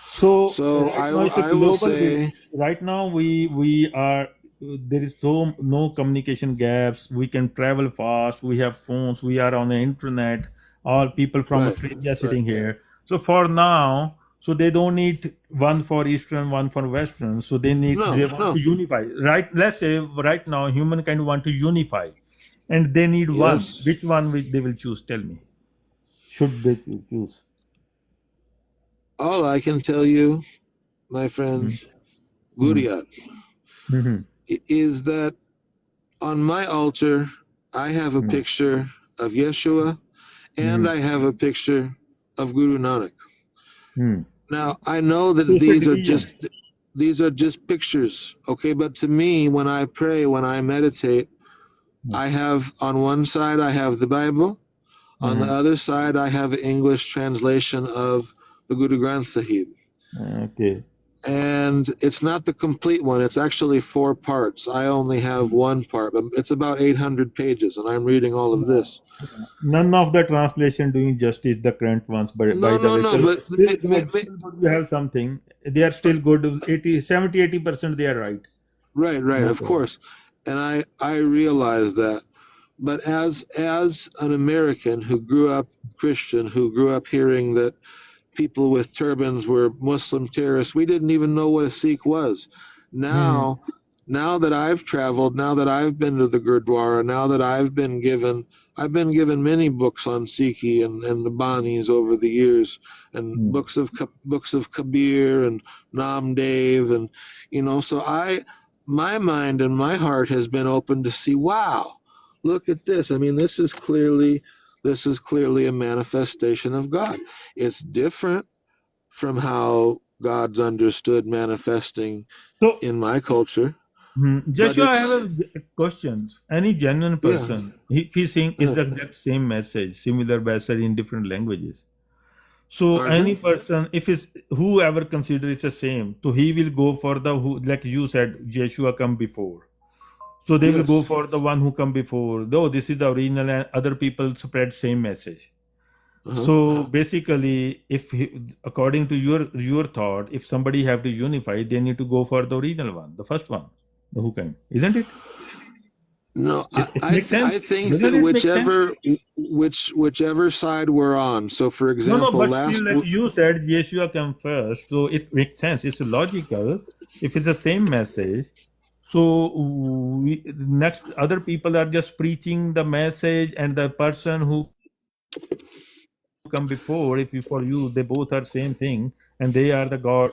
So So right now it's a I will global village. say, Right now we are there is so no communication gaps. We can travel fast. We have phones. We are on the internet. All people from right, Australia right. sitting here. So for now, so they don't need one for Eastern, one for Western. So they want No. to unify. Right? Let's say right now humankind want to unify, and they need one. Yes. Which one they will choose? Tell me. Should they choose? All I can tell you, my friend Mm-hmm. Guriat, Mm-hmm. is that on my altar, I have a picture of Yeshua and Mm-hmm. I have a picture of Guru Nanak. Mm-hmm. Now, I know that It's a division. these are just pictures, okay? But to me, when I pray, when I meditate, I have on one side I have the Bible, on the Mhm. other side I have an English translation of the Guru Granth Sahib. Okay. and it's not the complete one. It's actually 4 parts. I only have one part, but it's about 800 pages, and I'm reading all of Yeah. this. None of the translation doing justice the current ones, but by No, the no, way, no, chalo, but still good we have something. They are still good. 80% they are right. right, No of problem. course, and I realize that. But as an American who grew up Christian, who grew up hearing that people with turbans were Muslim terrorists. We didn't even know what a Sikh was. Hmm. Now, now that I've traveled, now that I've been to the Gurdwara, now that I've been given many books on Sikhi and the Banis over the years, and Hmm. books of Kabir and Namdev, and so my mind and my heart has been open to see. Wow, look at this. I mean, this is clearly a manifestation of God. It's different from how God's understood manifesting So, in my culture, but Joshua, I have it's a question. Any genuine yeah. person, if he's saying it's the exact same message, similar message in different languages. So any Pardon? person, if it's whoever considers it's the same, so he will go for the who, like you said, Yeshua come before. So they will go Yes. for the one who come before. Though this is the original, and other people spread same message. Uh-huh. So basically, according to your thought, if somebody have to unify, they need to go for the original one, the first one, the who came, isn't it? No, It makes I sense. think Doesn't that it make sense? whichever side we're on. So, for No, example, but still, like you said, Yeshua came first, so it makes sense. It's logical. If it's the same message, so next other people are just preaching the message, and the person who come before, if you for you, they both are same thing, and they are the God.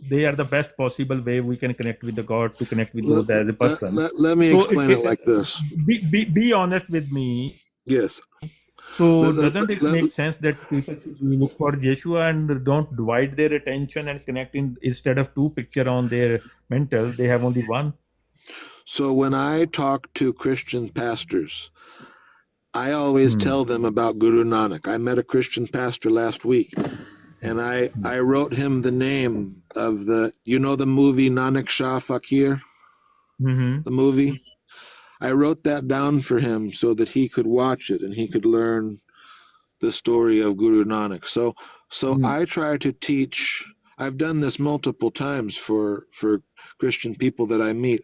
They are the best possible way we can connect with the God to connect with let, those as a person. let me So explain it like this. be honest with me. Yes. So Let, let, doesn't it let, make sense that people should look for Yeshua and don't divide their attention and connect in instead of two picture on their mental, they have only one? so when I talk to Christian pastors, I always Hmm. tell them about Guru Nanak. I met a Christian pastor last week, and I wrote him the name of the movie Nanak Shah Fakir, Mm-hmm. the movie. I wrote that down for him so that he could watch it and he could learn the story of Guru Nanak. So Hmm. I try to teach. I've done this multiple times for Christian people that I meet.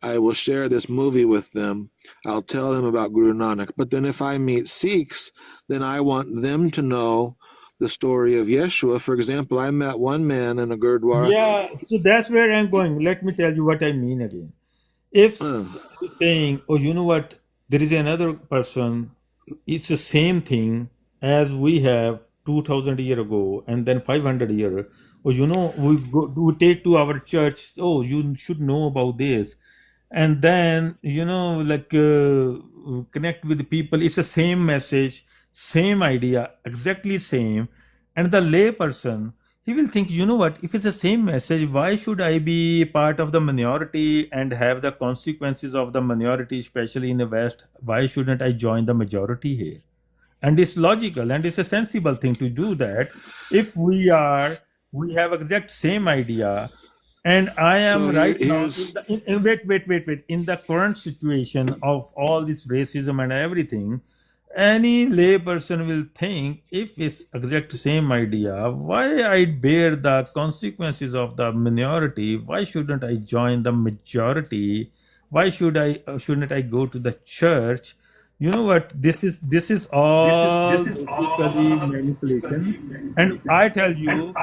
I will share this movie with them. I'll tell them about Guru Nanak. But then if I meet Sikhs, then I want them to know the story of Yeshua. For example, I met one man in a Gurdwara. Yeah, so that's where I'm going. Let me tell you what I mean again. If Uh, somebody is saying, oh, you know what, there is another person, it's the same thing as we have 2000 year ago and then 500 year. Or we take to our church, oh, you should know about this, and then connect with the people. It's the same message, same idea, exactly same. And the lay person, he will think, you know what, if it's the same message, why should I be part of the minority and have the consequences of the minority, especially in the West? Why shouldn't I join the majority here? And it's logical and it's a sensible thing to do that. If we have exact same idea, and I am so right now here's wait, in the current situation of all this racism and everything, any lay person will think, if it's exact same idea, why I bear the consequences of the minority? Why shouldn't I join the majority? Why shouldn't I go to the church? You know what, this is all basically manipulation. And I tell you,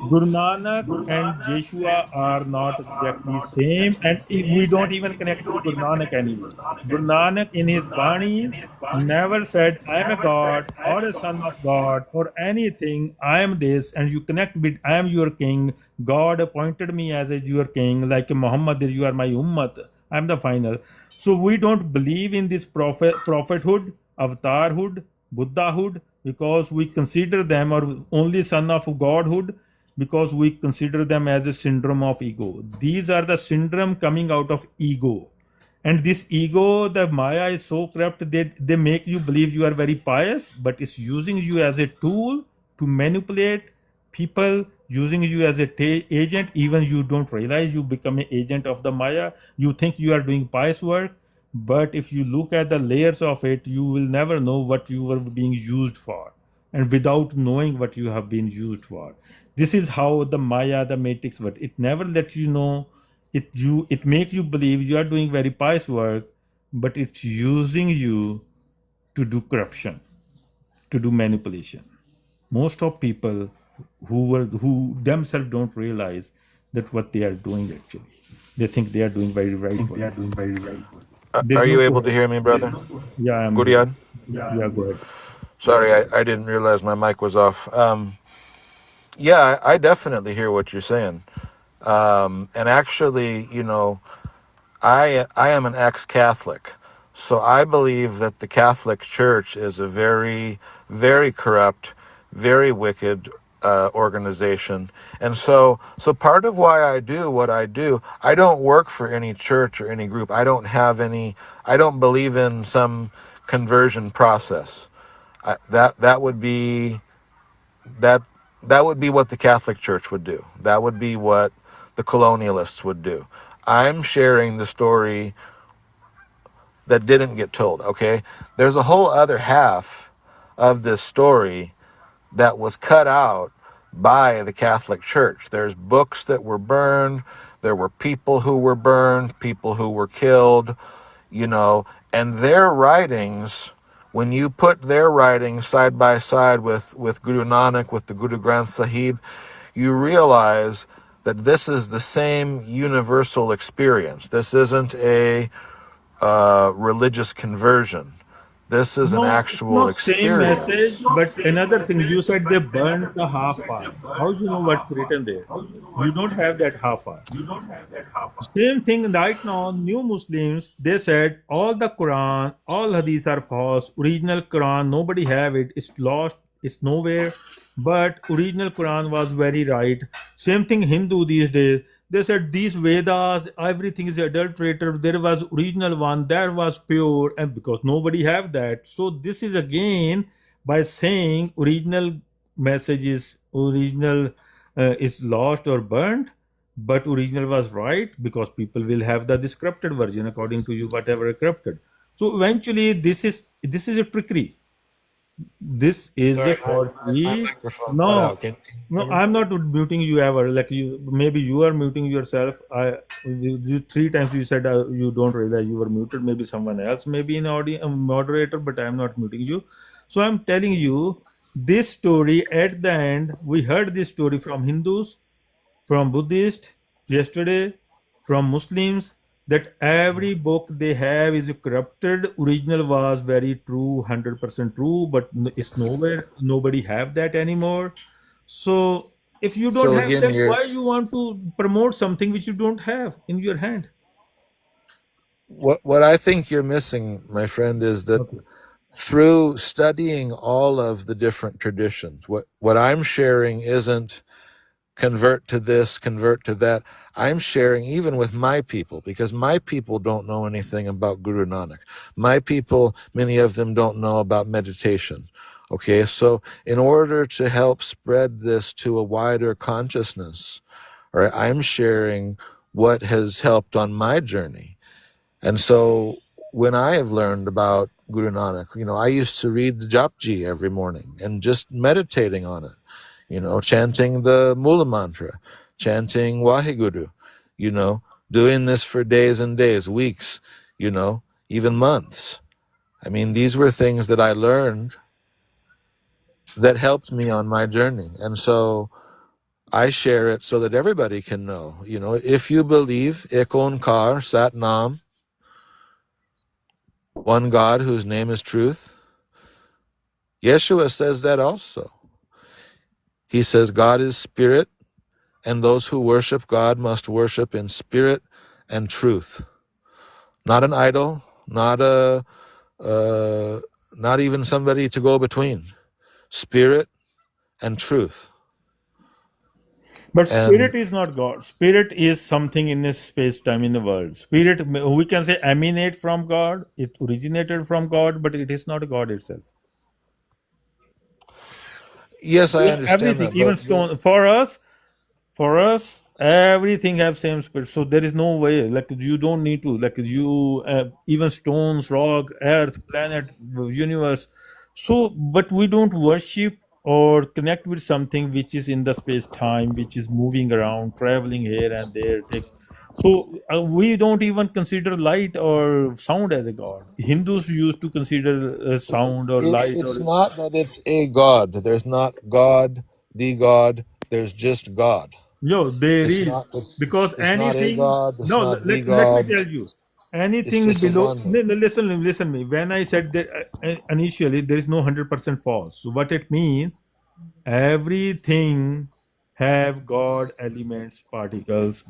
Guru Nanak and Yeshua are not exactly same, and we don't even connect with Guru Nanak anywhere. Guru Nanak in his Bani never said, I am a God or a son of God or anything. I am this, and you connect with, I am your king. God appointed me as a your king, like Muhammad, you are my ummat. I am the final. So we don't believe in this prophethood, avatarhood, Buddhahood, because we consider them or only son of godhood, because we consider them as a syndrome of ego. These are the syndrome coming out of ego. And this ego, the Maya is so corrupt that they make you believe you are very pious, but it's using you as a tool to manipulate people, using you as a agent. Even you don't realize you become an agent of the Maya. You think you are doing pious work, but if you look at the layers of it, you will never know what you were being used for, and without knowing what you have been used for. This is how the Maya, the matrix work. It never lets you know. It make you believe you are doing very pious work, but it's using you to do corruption, to do manipulation. Most of people who themselves don't realize that what they are doing actually. They think they are doing very right work. There's Are no you able to point. hear me, brother? Yeah, I'm here. Guriad? Yeah, go ahead. Sorry, I didn't realize my mic was off. Yeah, I definitely hear what you're saying. And actually, I am an ex-Catholic, so I believe that the Catholic Church is a very, very corrupt, very wicked organization. And so part of why I do what I do, I don't work for any church or any group. I don't have any. I don't believe in some conversion process. That would be that that would be what the Catholic Church would do. That would be what the colonialists would do. I'm sharing the story that didn't get told, okay? There's a whole other half of this story that was cut out by the Catholic Church. There's books that were burned, there were people who were burned, people who were killed, and their writings, when you put their writings side by side with Guru Nanak, with the Guru Granth Sahib, you realize that this is the same universal experience. This isn't a religious conversion. This is an No, it's actual not same message, experience. but another thing, you said they burned the half part. How do you know what's written there? You don't have that half part. Same thing right now, new Muslims, they said all the Quran, all hadiths are false. Original Quran, nobody have it. It's lost. It's nowhere. But original Quran was very right. Same thing Hindu these days. They said these Vedas, everything is adulterated. There was original one, that was pure, and because nobody have that. So this is again by saying original messages, original is lost or burnt, but original was right because people will have the this corrupted version according to you, whatever corrupted. So eventually this is a trickery. This is a Sorry, my forgery. microphone cut No, out. Can you no, hear me? I'm not muting you ever. Like you, maybe you are muting yourself. You three times you said you don't realize you were muted. Maybe someone else, maybe an audio moderator, but I'm not muting you. So I'm telling you this story. At the end, we heard this story from Hindus, from Buddhists yesterday, from Muslims, that every book they have is corrupted. Original was very true, 100% true, but it's nowhere. Nobody have that anymore. So if you don't So have again, that, why you want to promote something which you don't have in your hand? what I think you're missing, my friend, is that Okay. through studying all of the different traditions, what I'm sharing isn't convert to this, convert to that. I'm sharing even with my people because my people don't know anything about Guru Nanak. My people, many of them don't know about meditation. Okay, so in order to help spread this to a wider consciousness, all right, I'm sharing what has helped on my journey. And so when I have learned about Guru Nanak, I used to read the Japji every morning and just meditating on it, chanting the Mula mantra, chanting Waheguru, you know, doing this for days and days, weeks, even months. I mean, these were things that I learned that helped me on my journey. And so I share it so that everybody can know, if you believe Ek Onkar Sat Nam, one God whose name is truth. Yeshua says that also. He says God is spirit, and those who worship God must worship in spirit and truth. Not an idol, not even somebody to go between. Spirit and truth. But And spirit is not God. Spirit is something in this space time in the world. Spirit, we can say, emanate from God. It originated from God, but it is not God itself. yes, I Even understand everything, that, even but stone, for us, For us, everything have same spirit. So there is no way. Like you don't need to. Like you, even stones, rock, earth, planet, universe. So, but we don't worship or connect with something which is in the space time, which is moving around, traveling here and there. So we don't even consider light or sound as a god. Hindus used to consider sound or light It's or not that it's a God. There's not God, the God. There's just God. yo, there It's is not. because It's not a anything. God. It's No, not the let me God. tell you, It's anything just a below. oneness. No, no, listen me. When I said that initially, there is no 100% false. So what it means, everything have God elements, particles,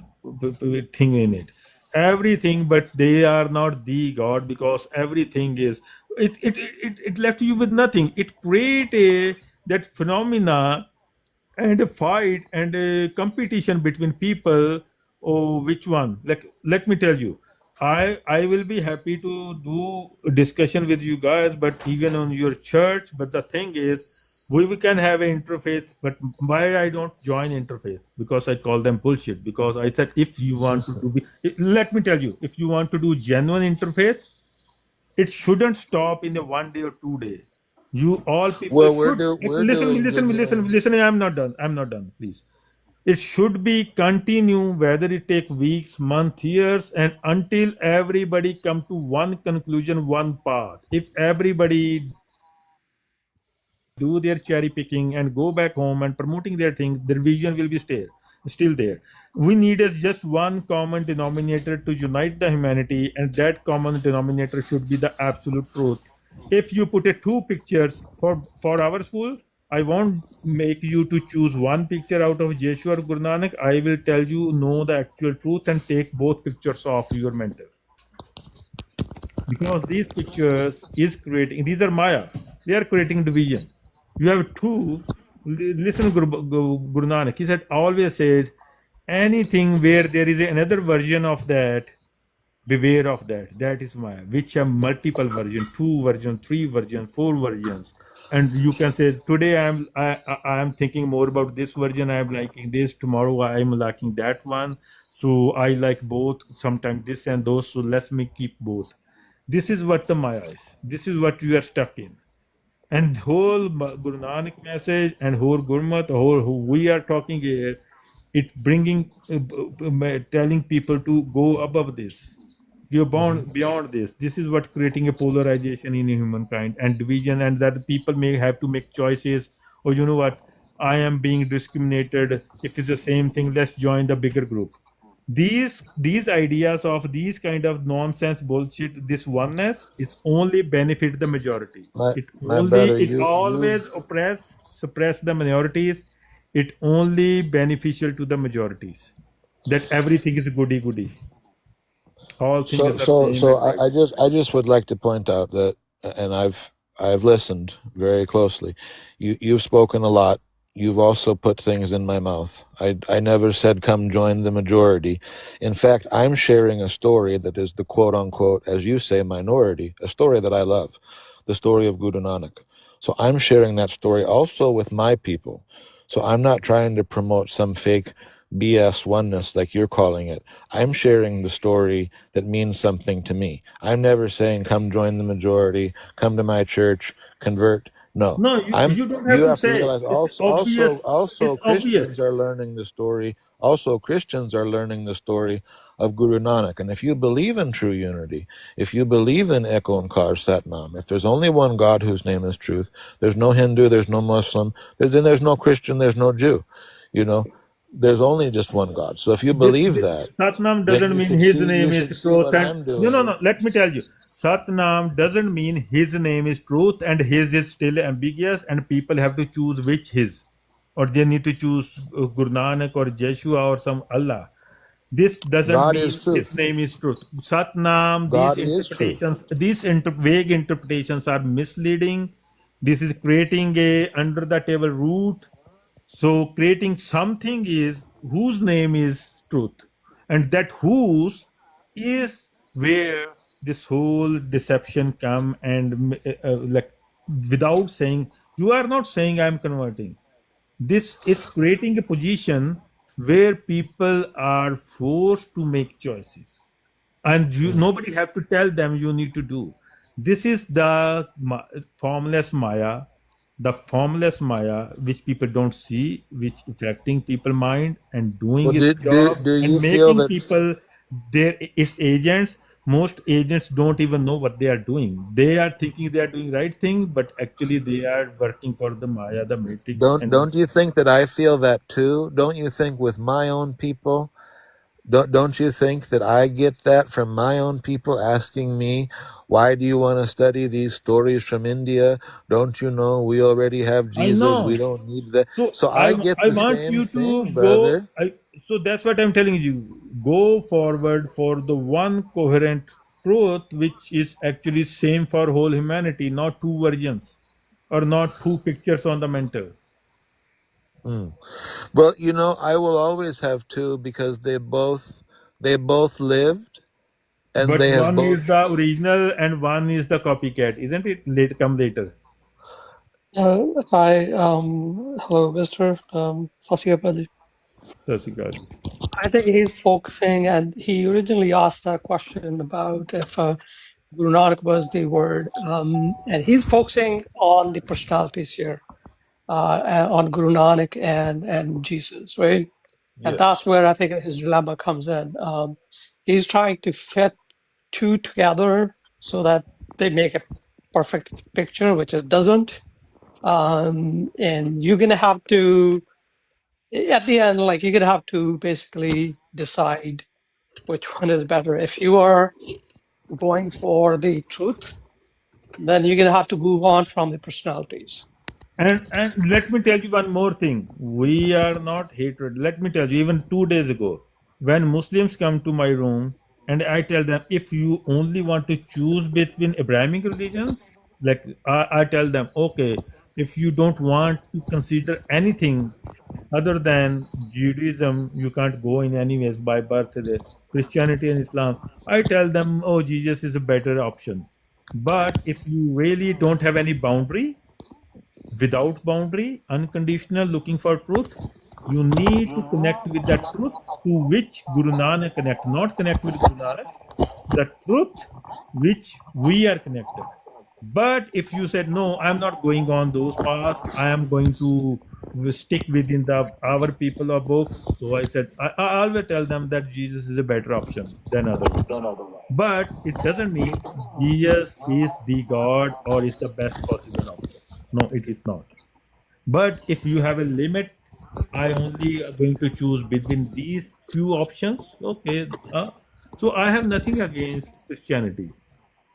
thing in it. Everything, but they are not the God because everything is. It left you with nothing. It create a that phenomena and a fight and a competition between people. Oh, which one? Like, let me tell you, I will be happy to do a discussion with you guys, but even on your church. But the thing is, we can have an interfaith, but why I don't join interfaith? Because I call them bullshit. Because I said, if you want to do let me tell you, if you want to do genuine interfaith, it shouldn't stop in a 1 day or 2 day. You all people Well, should we're listen me, doing listen me, listen genuine. me, listen me. I'm not done. I'm not done. Please. It should be continue, whether it take weeks, months, years, and until everybody come to one conclusion, one path. If everybody do their cherry picking and go back home and promoting their thing, the vision will be still there. We need is just one common denominator to unite the humanity, and that common denominator should be the absolute truth. If you put a two pictures for our school, I won't make you to choose one picture out of Jeshua or Guru Nanak. I will tell you know the actual truth and take both pictures off your mental, because these pictures is creating, these are maya, they are creating division. You have two. Listen to Guru Nanak, he said, always said, anything where there is another version of that, beware of that. That is maya, which have multiple versions, two versions, three versions, four versions. And you can say, today I am thinking more about this version, I am liking this, tomorrow I am liking that one. So I like both, sometimes this and those, so let me keep both. This is what the Maya is. This is what you are stuck in. And whole Guru Nanak message and whole Gurmat, whole who we are talking here, it bringing, telling people to go above this. Go beyond this. This is what creating a polarization in humankind and division, and that people may have to make choices. Or you know what? I am being discriminated. If it's the same thing, let's join the bigger group. These ideas of these kind of nonsense bullshit, this oneness is only benefit the majority. it My only brother, it you've always suppress the minorities. It only beneficial to the majorities, that everything is goody goody, all things are same and right. I just would like to point out that, and I've listened very closely. You've spoken a lot. You've also put things in my mouth. I never said come join the majority. In fact, I'm sharing a story that is the quote unquote, as you say, minority, a story that I love, the story of Guru Nanak. So I'm sharing that story also with my people. So I'm not trying to promote some fake BS oneness like you're calling it. I'm sharing the story that means something to me. I'm never saying come join the majority, come to my church, convert. No. No, I'm you don't have you to have to say. realize It's also obvious. also also It's obvious. Christians are learning the story. Also Christians are learning the story of Guru Nanak. And if you believe in true unity, if you believe in Ek Onkar Satnam, if there's only one God whose name is truth, there's no Hindu, there's no Muslim, then there's no Christian, there's no Jew. You know, there's only just one God. So if you believe that, Satnam then doesn't mean his you name is should see truth. what And I'm no, no, doing. no. Let me tell you, Satnam doesn't mean his name is truth, and his is still ambiguous, and people have to choose which his, or they need to choose Guru Nanak or Jeshua or some Allah. This doesn't God is mean his truth. name is truth. Satnam, these God is truth. interpretations, these vague interpretations are misleading. This is creating a under the table route. So creating something is whose name is truth, and that whose is where this whole deception come. And like, without saying, you are not saying I'm converting. This is creating a position where people are forced to make choices, and nobody have to tell them you need to do. This is the formless Maya, the formless Maya which people don't see, which affecting people mind and Well, doing its job do and you feel making that? people their its agents. Most agents don't even know what they are doing. They are thinking they are doing right thing, but actually they are working for the Maya, the matrix, and Don't you think that I feel that too? Don't you think with my own people? Don't you think that I get that from my own people asking me, why do you want to study these stories from India? Don't you know we already have I Jesus? We know. don't need that. So So I I get I the want same you to thing, go. brother. So that's what I'm telling you. Go forward for the one coherent truth, which is actually same for whole humanity, not two versions, or not two pictures on the mental. Mm. Well, I will always have two because they both lived and But they have one is both. the original and one is the copycat, isn't it? Late come later. Hi, hello, Mr. Sasiapati. Sasikal. I think he's focusing, and he originally asked that question about if Guru Nanak was the word, and he's focusing on the personalities here, on Guru Nanak and Jesus, right? And Yes. that's where I think his dilemma comes in. He's trying to fit two together so that they make a perfect picture, which it doesn't. And you're gonna have to, at the end, like you're gonna have to basically decide which one is better. If you are going for the truth, then you're gonna have to move on from the personalities. And let me tell you one more thing. We are not hatred. Let me tell you, even 2 days ago, when Muslims come to my room and I tell them, if you only want to choose between Abrahamic religions, like I tell them, okay, if you don't want to consider anything other than Judaism, you can't go in any ways by birth, the Christianity and Islam. I tell them, oh, Jesus is a better option. But if you really don't have any boundary, without boundary, unconditional, looking for truth, you need to connect with the truth to which Guru Nanak connect, not connect with Guru Nanak, the truth which we are connected. But if you said no, I'm not going on those paths, I am going to stick within the our people or books. So I said I always tell them that Jesus is a better option than otherwise. But it doesn't mean Jesus is the God or is the best possible option. No, it is not. But if you have a limit, I only are going to choose between these few options. Okay. So I have nothing against Christianity.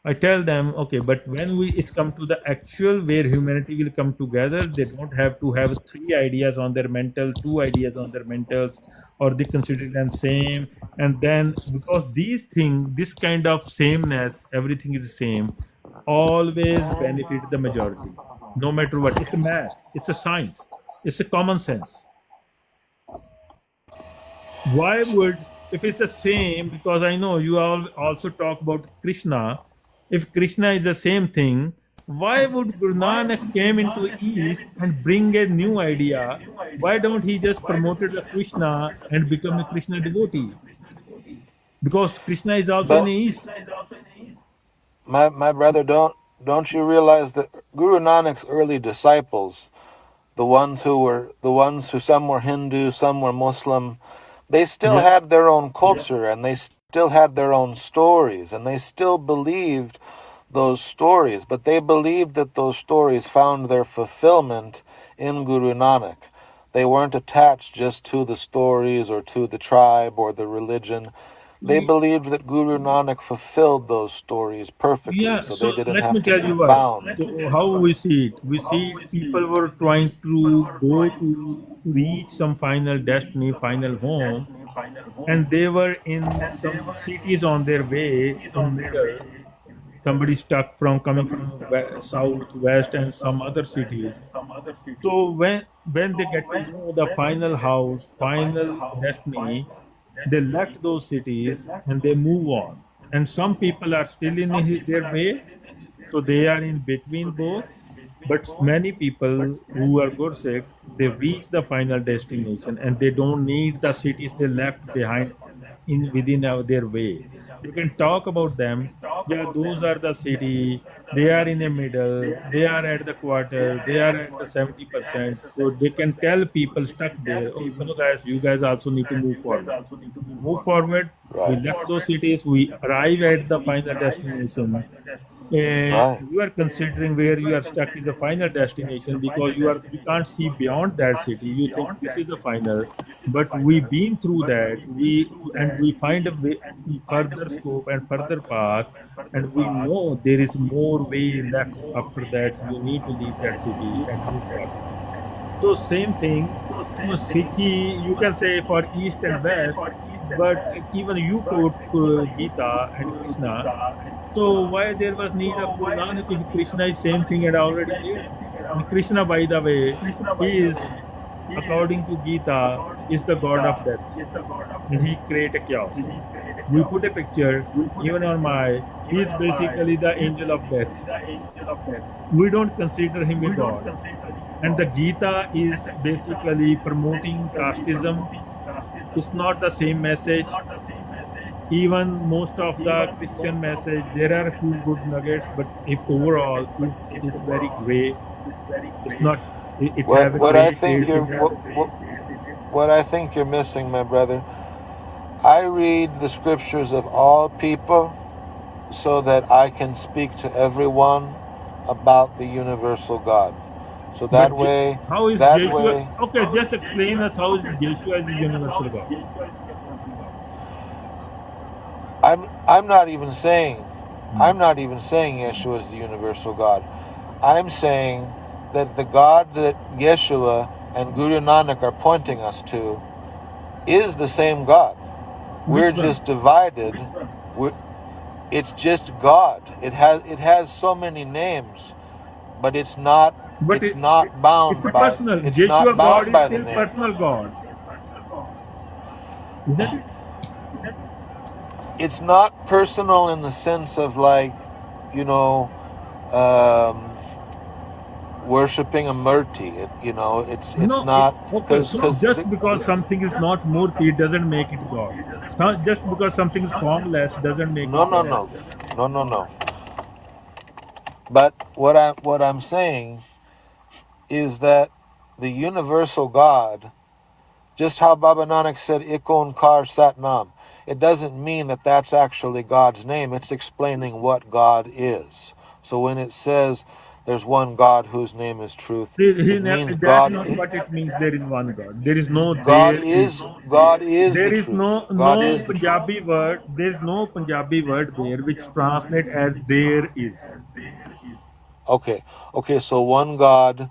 I tell them, okay, but when we it come to the actual where humanity will come together, they don't have to have three ideas on their mental, two ideas on their mentals, or they consider them same. And then because these things, this kind of sameness, everything is the same, always benefit the majority, no matter what. It's a math, it's a science, it's a common sense. Why would, if it's the same, because I know you all also talk about Krishna, if Krishna is the same thing, why would Guru Nanak came into East and bring a new idea? Why don't he just promoted the Krishna and become a Krishna devotee? Because Krishna is also in But the East. my brother, don't you realize that Guru Nanak's early disciples, the ones who some were Hindu, some were Muslim, they still Yeah. had their own culture and they still had their own stories and they still believed those stories, but they believed that those stories found their fulfillment in Guru Nanak. They weren't attached just to the stories or to the tribe or the religion. They believed that Guru Nanak fulfilled those stories perfectly, Yeah, so they so didn't let me have to tell be you what. bound. So how we see it? We see it, people were trying to go to reach some final destiny, final home, and they were in some cities on their way in middle. Somebody stuck from coming from south, west, and some other cities. So when they get to know the final house, final destiny, they left those cities and they move on. And some people are still in their way, so they are in between both. But many people who are good sick, they reach the final destination and they don't need the cities they left behind in within their way. They can talk about them. Yeah, those are the city. They are in the middle. They are at the quarter. They are at the 70%. So they can tell people stuck there. Oh, guys, you guys also need to move forward. Move forward. We Right. left those cities. We arrive at the final destination. Right. You are considering where you are stuck is the final destination because you can't see beyond that city. You think this is the final, but we've been through that. We find a way, further scope and further path, and we know there is more way left after that. You need to leave that city and move forward. So same thing. So Sikhi, you can say for East and West, but even you quote Gita and Krishna. So why there was need of Guru Nanak if Krishna is same thing and already there? And Krishna, by the way, is according to Gita is the god of death, and he create a chaos. We put a picture even on my. He is basically the angel of death. We don't consider him a god, and the Gita is basically promoting casteism. It's not the same message. Even most of the Christian message, there are a few good nuggets, but if overall is very gray, it's not. It What have a what I gray think shades you're in it. what I think you're missing, my brother. I read the scriptures of all people so that I can speak to everyone about the universal God. So But how is that Joshua? way, Okay, just explain us how is Joshua is the universal God. I'm not even saying Hmm. Yeshua is the universal God. I'm saying that the God that Yeshua and Guru Nanak are pointing us to is the same God. We're Which one? just divided. It's just God. It has so many names, but it's not But it's not bound it's a by personal. it's not Joshua God bound is by the still name. personal God, isn't it? It's not personal in the sense of like, you know, um, worshiping a murti. It's No, not okay. So because just because something is not murti doesn't make it God. Just because something is formless doesn't make no it no God. no no no no. But what I'm saying is that the universal God, just how Baba Nanak said Ikon Kar Satnam, it doesn't mean that that's actually God's name. It's explaining what God is. So when it says there's one God whose name is truth, it means That's not what it means. There is one God. There is no God there is. is God is the There is truth. God no is the truth. Punjabi word. There is no Punjabi word there which translate as there is. Okay. Okay, so one God,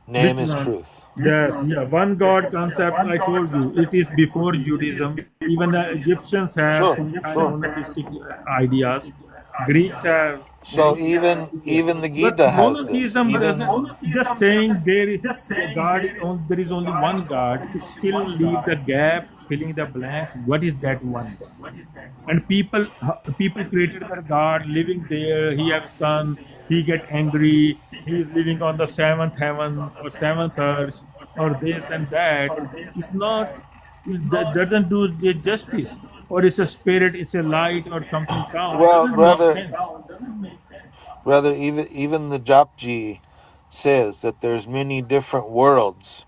name Which is one? truth. Yes, yeah. One God concept. I told you it is before Judaism. Even the Egyptians have Sure, some kind of sure. monotheistic ideas. Greeks have. So even the But Gita has this. monotheism, Even just saying there is God is on, there is only one God, it still leave the gap, filling the blanks. What is that one God? And people created their God, living there. He have son. He get angry. He is living on the seventh heaven or seventh earth or this and that. It's not. It doesn't do the justice. Or it's a spirit. It's a light or something calm. well, Doesn't make brother, sense. even the Japji says that there's many different worlds,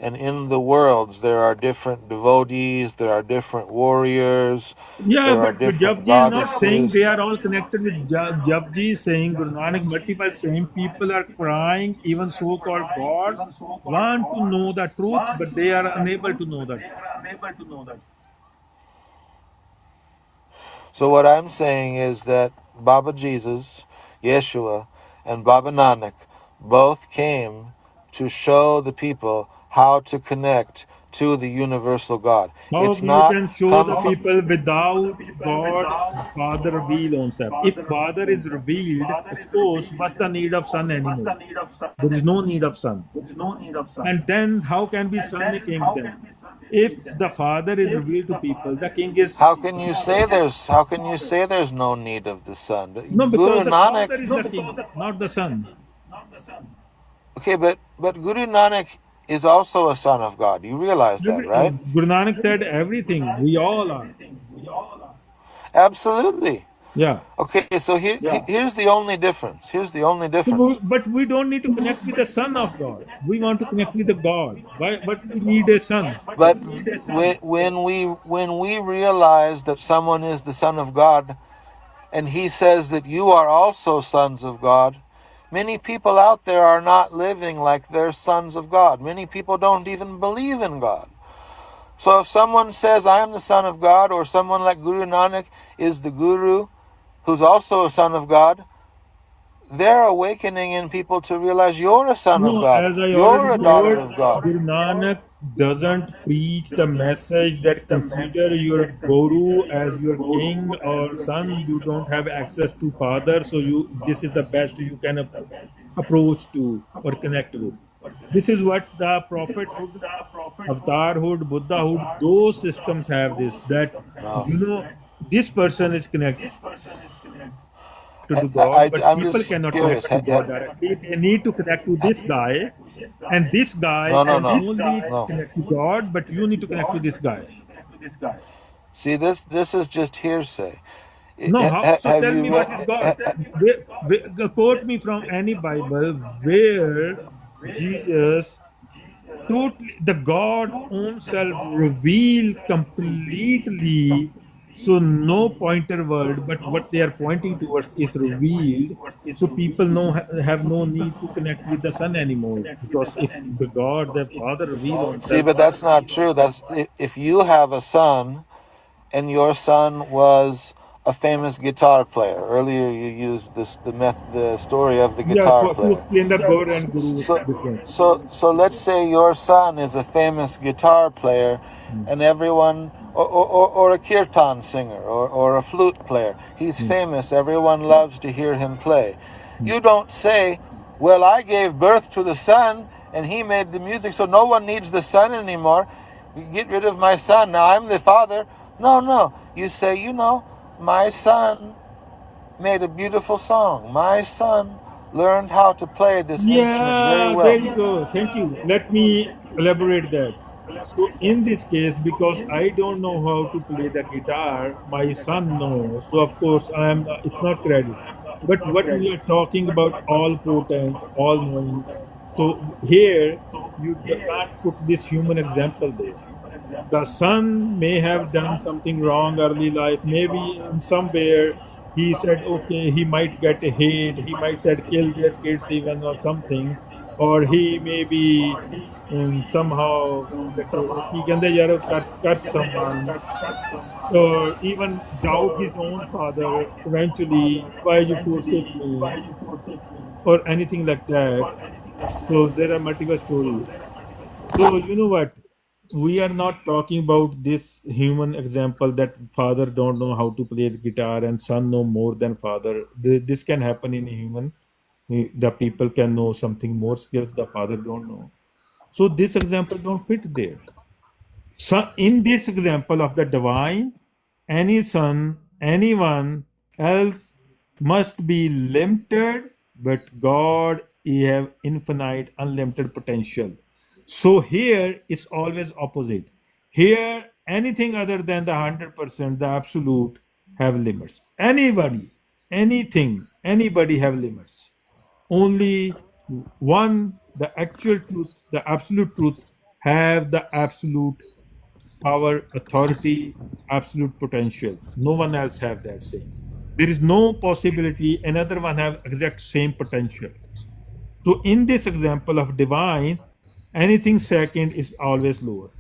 and in the worlds there are different devotees, there are different warriors, Yeah, there are but different Japji is not saying goddesses. they are all connected with Japji is saying Guru Nanak multiple saying people are crying, even so-called gods want to know the truth, but they are unable to know the truth. So what I'm saying is that Baba Jesus, Yeshua, and Baba Nanak both came to show the people how to connect to the universal God. How It's you not can show come the from people without God, Father revealed on self. If Father is revealed, exposed, what's the need of Son anymore? There is no need of Son. And then how can be Son a king then? If the Father is revealed to people, the king how is can you say there's no need of the Son? no, Guru because the Nanak Father is the king, not the Son. Okay, but Guru Nanak is also a son of God. You realize that, right? Guru Nanak said everything. We all are. Absolutely. Yeah. Okay, so here's the only difference. Here's the only difference. But we don't need to connect with the Son of God. We want to connect with the God. Why? But we need a Son. But when we realize that someone is the son of God, and he says that you are also sons of God, many people out there are not living like they're sons of God. Many people don't even believe in God. So if someone says, I am the son of God, or someone like Guru Nanak is the guru, who's also a son of God, they're awakening in people to realize you're a son of No, God. as I You're already a daughter told, of God. Guru Nanak doesn't preach the message that consider your guru as your king or son. You don't have access to father, so this is the best you can approach to or connect with. This is what the prophethood, avatarhood, Buddhahood, those systems have this, that No. this person is connected to God, but I'm people just cannot curious. connect to God directly. They need to connect to this guy, and this guy No, no, can no, only no. connect to God, but you need to connect to this guy. See, this is just hearsay. No, how? So Have tell you me what is God? Quote me from any Bible where Jesus totally the God own self revealed completely. So no pointer word, but what they are pointing towards is revealed. So people have no need to connect with the Son anymore, because if the God, the Father, reveal on See, self. but that's not true. That's if you have a son and your son was a famous guitar player. Earlier, you used the story of the Yeah, guitar to player. explain the God and Guru So, difference. let's say your son is a famous guitar player, Hmm. and everyone, or a kirtan singer, or a flute player. He's Hmm. famous. Everyone loves to hear him play. Hmm. You don't say, "Well, I gave birth to the son, and he made the music, so no one needs the son anymore. Get rid of my son. Now I'm the father." No, no. You say, my son made a beautiful song. My son learned how to play this instrument very Yeah, well. there you go. Thank you. Let me elaborate that. So in this case, because I don't know how to play the guitar, my son knows. So of course I am. It's not credit, but what we are talking about, all potent, all knowing. So here can't put this human example there. The son may have done something wrong early life. Maybe in somewhere he said, okay, he might get a hate. He might said kill their kids even or something, or he maybe somehow that he can curse someone, or even doubt his own father. Eventually, why you forsake me, or anything like that. So there are multiple stories. So you know what? We are not talking about this human example that father don't know how to play the guitar and son know more than father. This can happen in a human. The people can know something more skills the father don't know. So this example don't fit there. So in this example of the divine, any son, anyone else must be limited, but God he have infinite, unlimited potential. So here it's always opposite. Here, anything other than the 100%, the absolute, have limits. Anybody, anything, anybody have limits. Only one, the actual truth, the absolute truth, have the absolute power, authority, absolute potential. No one else have that same. There is no possibility another one have exact same potential. So in this example of divine, anything second is always lower.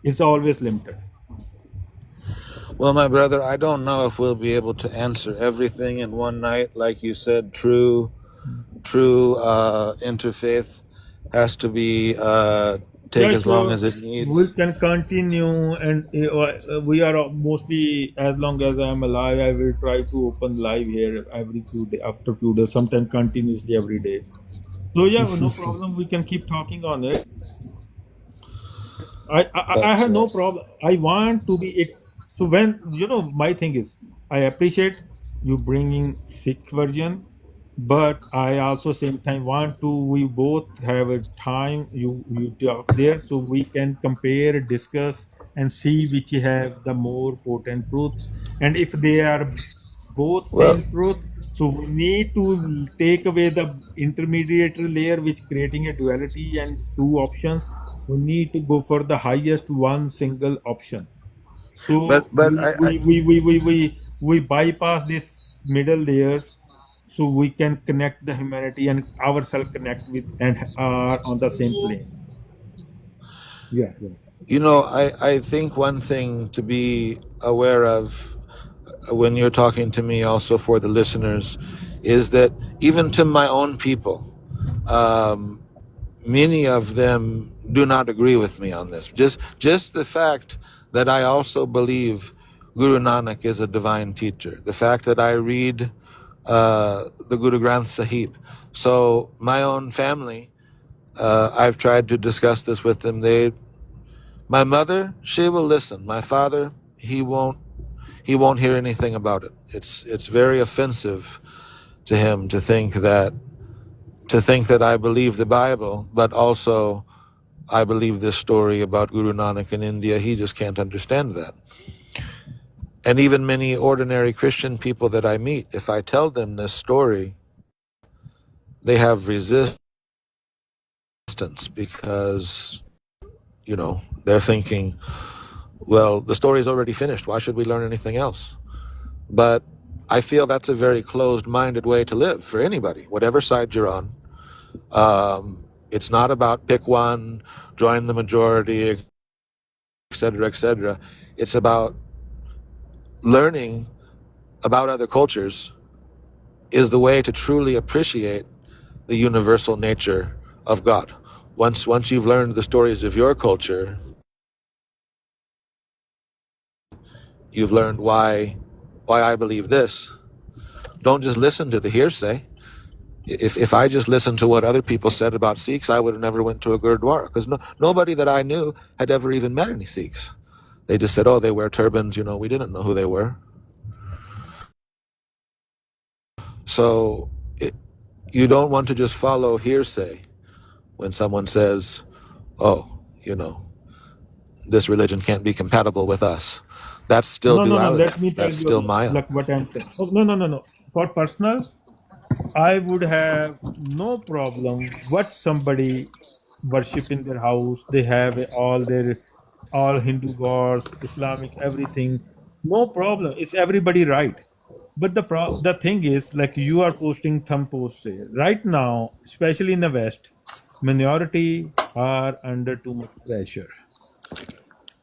It's always limited. Well, my brother, I don't know if we'll be able to answer everything in one night. Like you said, true interfaith has to be take Yeah, as long sure. as it We needs. can continue, and we are mostly, as long as I am alive, I will try to open live here every few day after few days, sometimes continuously every day. So yeah, no problem. We can keep talking on it. I But have no problem. I want to be it. So when my thing is, I appreciate you bringing Sikh version. but I also same time want to we both have a time you talk there so we can compare, discuss, and see which have the more potent truth. And if they are both Well, same truth, so we need to take away the intermediate layer which creating a duality and two options. We need to go for the highest one single option. but So but we bypass this middle layers, so we can connect the humanity and ourselves connect with and are on the same plane. Yeah, yeah. I think one thing to be aware of when you're talking to me, also for the listeners, is that even to my own people, um, many of them do not agree with me on this. Just the fact that I also believe Guru Nanak is a divine teacher, the fact that I read the Guru Granth Sahib. So my own family, I've tried to discuss this with them. My mother, she will listen. My father, he won't. He won't hear anything about it. It's very offensive to him to think that I believe the Bible, but also I believe this story about Guru Nanak in India. He just can't understand that. And even many ordinary Christian people that I meet, if I tell them this story, they have resistance because, they're thinking, well, the story is already finished. Why should we learn anything else? But I feel that's a very closed minded way to live for anybody, whatever side you're on. It's not about pick one, join the majority, etc., etc. It's about learning about other cultures is the way to truly appreciate the universal nature of God. Once you've learned the stories of your culture, you've learned why I believe this. Don't just listen to the hearsay. If I just listened to what other people said about Sikhs, I would have never went to a Gurdwara because nobody that I knew had ever even met any Sikhs. They just said, oh, they wear turbans. We didn't know who they were. So you don't want to just follow hearsay when someone says, oh, this religion can't be compatible with us. That's still No, no, no. duality. Let me tell That's you still Maya. like what I'm saying. Oh, no, no, no, no. For personal, I would have no problem what somebody worship in their house. They have all Hindu gods, Islamic everything. No problem. It's everybody right. But the thing is, like you are posting thumb posts here. Right now, especially in the West, minority are under too much pressure.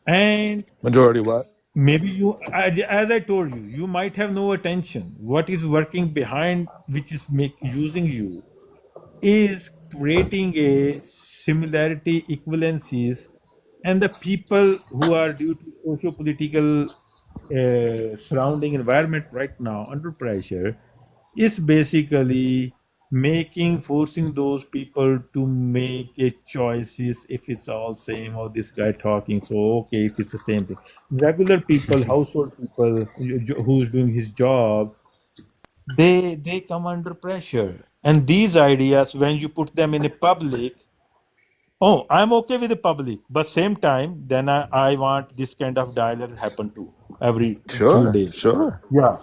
And Majority what? maybe as I told you, you might have no attention. What is working behind, which is using you, is creating a similarity equivalencies, and the people who are due to socio-political surrounding environment right now under pressure is basically forcing those people to make a choices if it's all same or this guy talking so okay if it's the same thing. Regular people, household people who's doing his job, they come under pressure, and these ideas when you put them in a public. Oh, I'm okay with the public, but same time, then I want this kind of dialogue happen too every few Sure, days. sure. Yeah,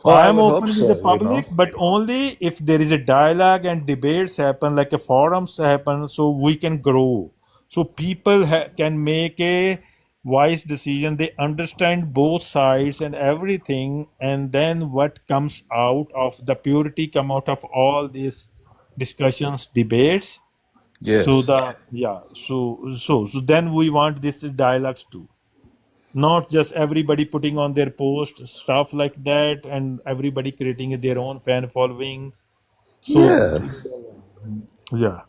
Well, I I'm would hope open with the so. public, but only if there is a dialogue and debates happen, like a forums happen, so we can grow. So people can make a wise decision. They understand both sides and everything, and then what comes out of the purity come out of all these discussions, debates. So Yes. the yeah, so then we want this dialogues too, not just everybody putting on their post stuff like that, and everybody creating their own fan following. So Yes. yeah,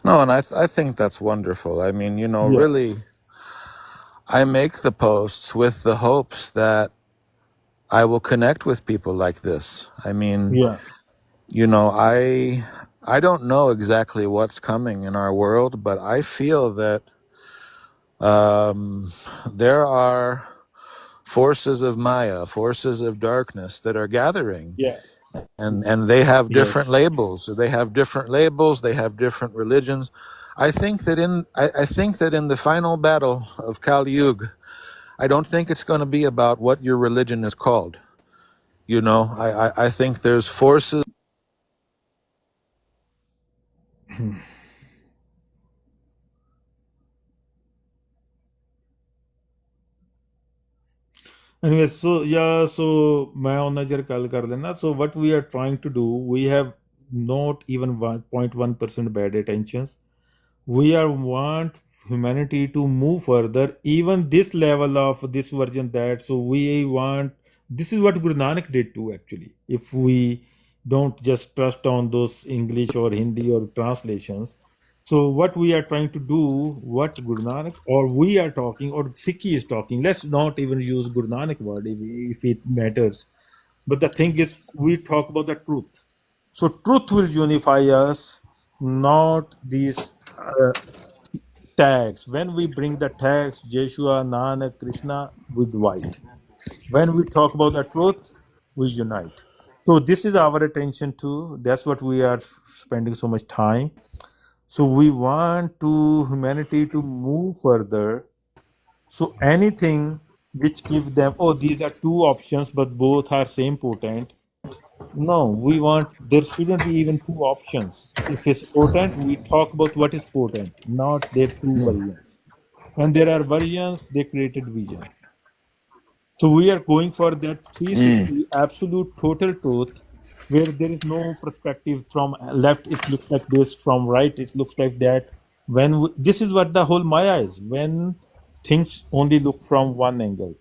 No, and I think that's wonderful. I mean, yeah, really, I make the posts with the hopes that I will connect with people like this. I mean, yeah, I don't know exactly what's coming in our world, but I feel that there are forces of Maya, forces of darkness that are gathering yeah, and they have different Yes. labels. They have different labels. They have different religions. I think that in the final battle of Kali Yuga, I don't think it's going to be about what your religion is called. You know, I think there's forces. Anyway, so yeah, so मैं on नजर कल कर लेना. So what we are trying to do, we have not even 1.1% bad intentions. We are want humanity to move further, even this level of this version that. So we want, this is what Guru Nanak did too actually. If we don't just trust on those English or Hindi or translations, so what we are trying to do, what Guru Nanak or we are talking or Sikhi is talking, let's not even use Guru Nanak word if it matters, but the thing is we talk about the truth. So truth will unify us, not these tags. When we bring the tags, Yeshua, Nanak, Krishna, we divide. When we talk about the truth, we unite. So this is our attention to. That's what we are spending so much time. So we want to humanity to move further. So anything which give them, oh, these are two options, but both are same potent. No, we want, there shouldn't be even two options. If it's potent, we talk about what is potent, not their two versions. When there are versions, they created vision. So we are going for that 360 absolute total truth where there is no perspective from left, it looks like this, from right, it looks like that. This is what the whole Maya is, when things only look from one angle.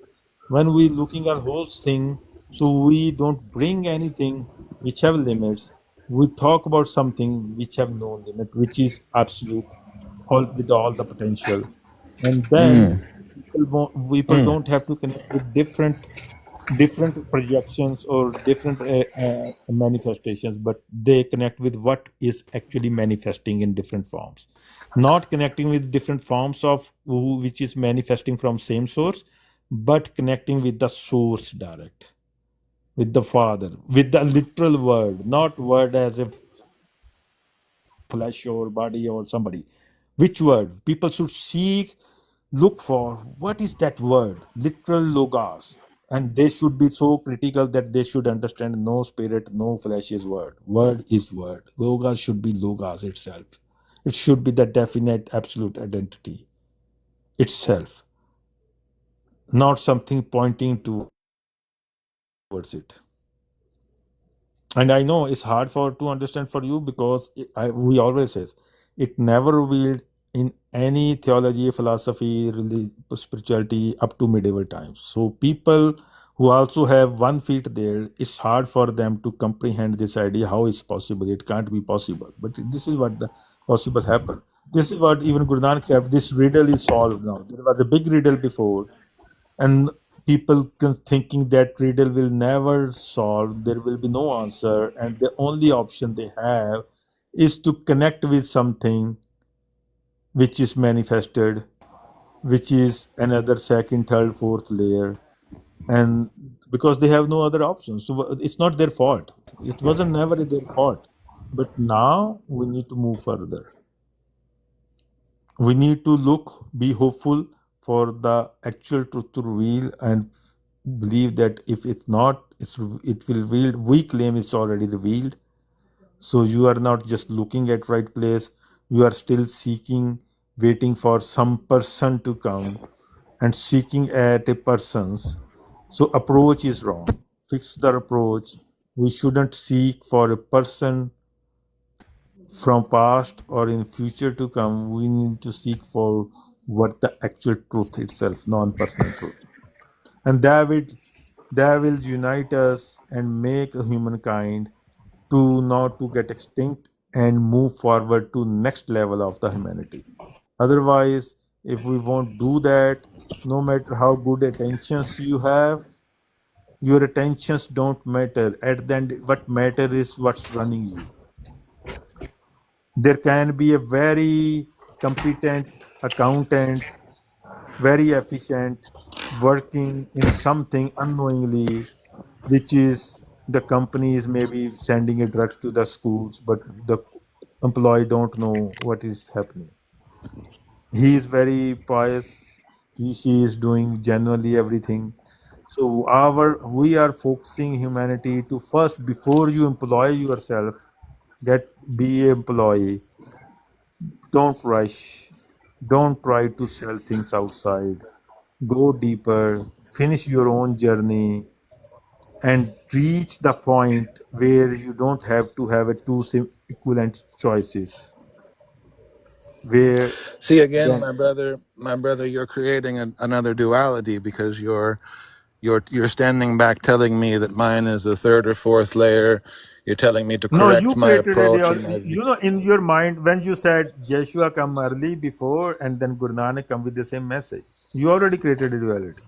When we looking at whole thing, so we don't bring anything which have limits. We talk about something which have no limit, which is absolute, all with all the potential. And then people don't have to connect with different projections or different manifestations, but they connect with what is actually manifesting in different forms, not connecting with different forms of which is manifesting from same source, but connecting with the source direct, with the father, with the literal word, not word as if flesh or body or somebody. Which word people should seek, look for, what is that word, literal logos. And they should be so critical that they should understand no spirit, no flesh is word, word is word. Logos should be logos itself. It should be the definite absolute identity itself, not something pointing towards it. And I know it's hard for to understand for you because we always says it never revealed in any theology, philosophy, spirituality up to medieval times. So people who also have 1 feet there, it's hard for them to comprehend this idea how it's possible. It can't be possible, but this is what the possible happen. This is what even Guru Nanak said. This riddle is solved now. There was a big riddle before, and people thinking that riddle will never solve, there will be no answer, and the only option they have is to connect with something which is manifested, which is another second, third, fourth layer. And because they have no other option, so it's not their fault, it wasn't never their fault, but now we need to move further. We need to look, be hopeful for the actual truth to reveal, and believe that if it's not, it will reveal. We claim it's already revealed. So you are not just looking at right place, you are still seeking, waiting for some person to come and seeking at a person's. So approach is wrong. Fix the approach. We shouldn't seek for a person from past or in future to come. We need to seek for what the actual truth itself, non-personal truth, and that will unite us and make humankind to not to get extinct and move forward to next level of the humanity. Otherwise, if we won't do that, no matter how good attentions you have, your attentions don't matter. At the end, what matter is what's running you. There can be a very competent accountant, very efficient, working in something unknowingly, which is The company is maybe sending a drugs to the schools, but the employee don't know what is happening. He is very pious. She is doing genuinely everything. So we are focusing humanity to first, before you employ yourself, get be an employee. Don't rush. Don't try to sell things outside. Go deeper. Finish your own journey and reach the point where you don't have to have a equivalent choices. Where See again, then my brother, you're creating another duality because you're standing back telling me that mine is the third or fourth layer. You're telling me to no, correct you my created a approach deal. and my view. In your mind when you said Joshua come early before and then Guru Nanak come with the same message. You already created a duality.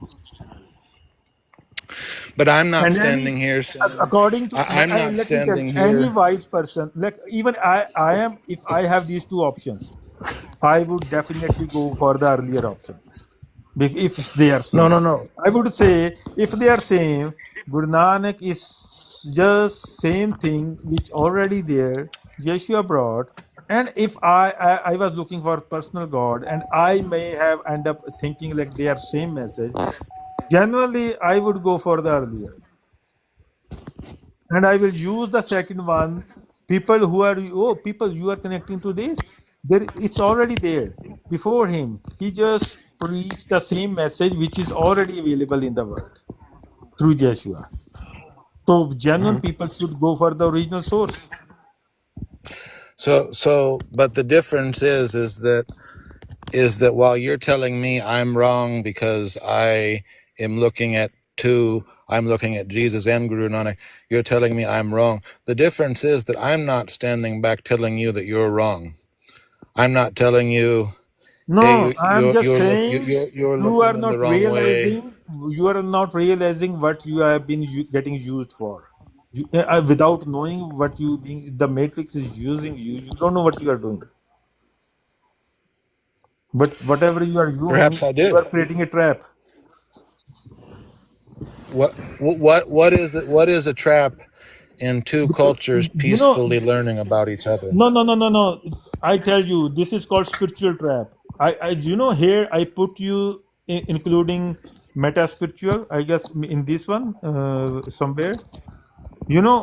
But I'm not And any, standing here saying according to, I'm not let me tell you, standing any here. wise person, like even I am, if I have these two options, I would definitely go for the earlier option. If they are No, same, no, no. I would say if they are same, Guru Nanak is just same thing which already there, Yeshua brought. And if I was looking for personal God and I may have end up thinking like they are same message, generally I would go for the earlier. And I will use the second one. People who are, oh, people you are connecting to this, there it's already there before him. He just preached the same message which is already available in the world through Joshua. So genuine people should go for the original source. But the difference is that while you're telling me I'm wrong because I am looking at I'm looking at Jesus and Guru Nanak, you're telling me I'm wrong. The difference is that I'm not standing back telling you that you're wrong. I'm not telling you, hey, No, I'm just saying you're you are looking in the not wrong way. realizing what you have been getting used for. Without knowing what you being the matrix is using you, you don't know what you are doing. But whatever you are Perhaps doing, I you do. are creating a trap. What is it? What is a trap in two Because, cultures you know, peacefully learning about each other? no. I tell you, this is called spiritual trap. Here I put you including meta spiritual. I guess in this one somewhere.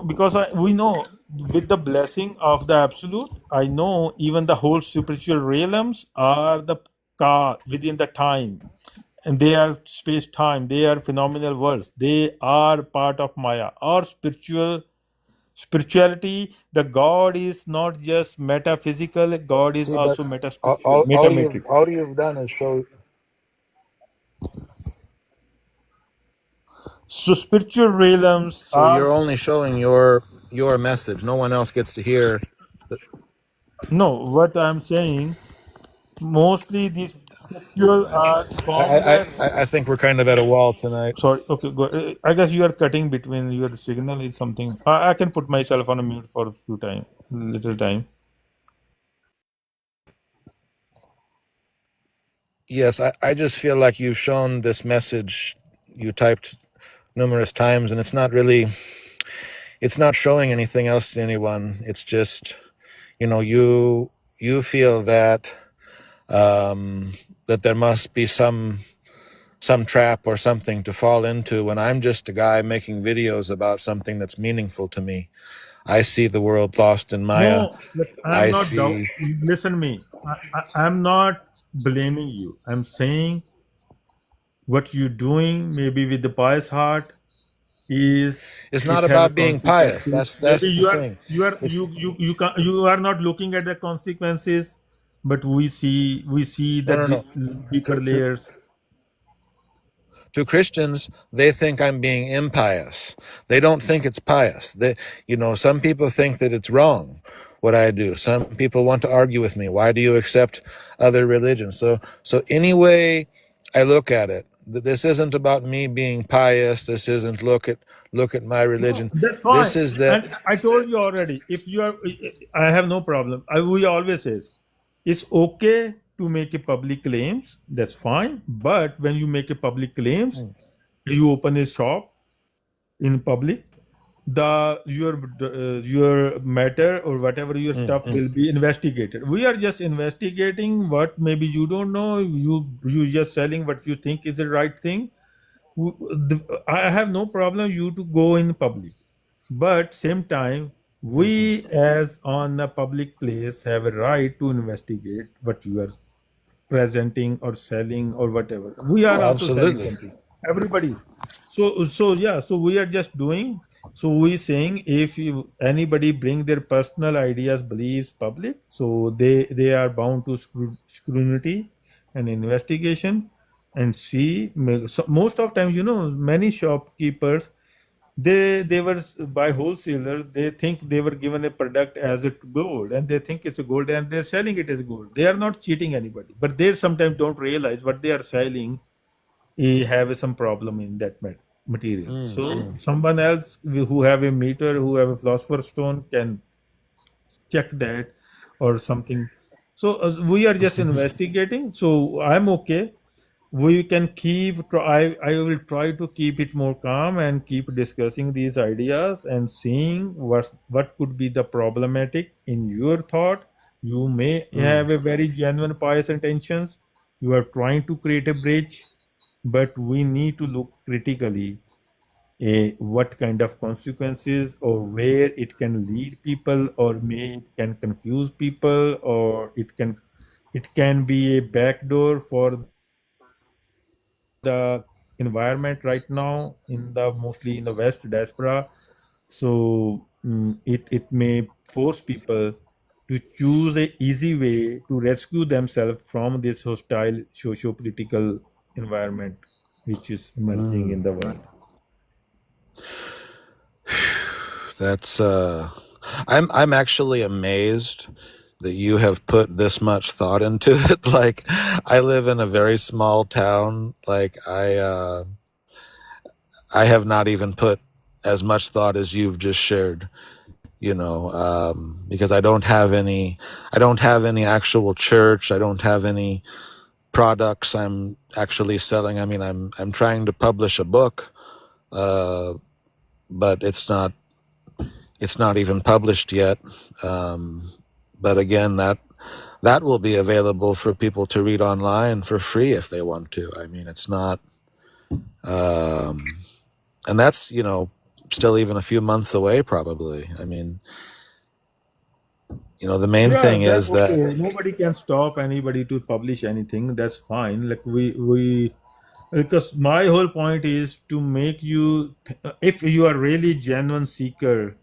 Because we know with the blessing of the absolute, I know even the whole spiritual realms are the within the time, and they are space time. They are phenomenal worlds. They are part of Maya or spirituality. The God is not just metaphysical. God is See, but also meta spiritual, meta matrix. all you've done is show. So spiritual realms So are you're only showing your message. No one else gets to hear. no. What I'm saying, mostly these spiritual are formless. I think we're kind of at a wall tonight. Sorry. Okay. Go. I guess you are cutting between your signal is something. I can put myself on a mute for a few time, little time. Yes, I just feel like you've shown this message you typed numerous times, and it's not showing anything else to anyone. It's just, you feel that that there must be some trap or something to fall into when I'm just a guy making videos about something that's meaningful to me. I see the world lost in Maya. No, look, I'm I not doubt. see. Listen me. I'm not blaming you. I'm saying what you're doing, maybe with the pious heart, is It's it not has a about being pious. consequences. Maybe That's the thing. It's you are not looking at the consequences, but we see no, the no, no. deeper To layers. to Christians, they think I'm being impious. They don't think it's pious. Some people think that it's wrong what I do. Some people want to argue with me. Why do you accept other religions? So anyway, I look at it. This isn't about me being pious. This isn't look at my No, religion. that's This fine. is that. And I told you already, if you are, I have no problem. We always says it's okay to make a public claims. That's fine. But when you make a public claims, you open a shop in public. your matter or whatever your Mm, stuff mm. will be investigated. We are just investigating what maybe you don't know. You just selling what you think is the right thing. I have no problem you to go in public, but same time we as on a public place have a right to investigate what you are presenting or selling or whatever. We are Oh, also selling absolutely. something. Everybody. So yeah. So we are just doing. So we saying if you, anybody bring their personal ideas, beliefs public, so they are bound to scrutiny and investigation and see. So most of times, many shopkeepers they were by wholesaler, they think they were given a product as a gold and they think it's a gold and they're selling it as gold. They are not cheating anybody, but they sometimes don't realize what they are selling have some problem in that material. Mm, So mm. someone else who have a meter, who have a philosopher's stone can check that or something. So we are just investigating, so I'm okay. We can I will try to keep it more calm and keep discussing these ideas and seeing what could be the problematic in your thought. You may have a very genuine pious intentions. You are trying to create a bridge, but we need to look critically what kind of consequences or where it can lead people or may it can confuse people or it can be a backdoor for the environment right now in the mostly in the west diaspora. So it may force people to choose a easy way to rescue themselves from this hostile socio-political environment which is emerging in the world. That's I'm actually amazed that you have put this much thought into it. Like, I live in a very small town. Like, I have not even put as much thought as you've just shared, because I don't have any actual church. I don't have any products I'm actually selling. I mean, I'm trying to publish a book, but it's not even published yet. But again, that will be available for people to read online for free if they want to. I mean, it's not, and that's still even a few months away, probably. I mean, the main Yeah, thing that's is that. okay. Nobody can stop anybody to publish anything. That's fine. Like we because my whole point is to make you if you are really genuine seeker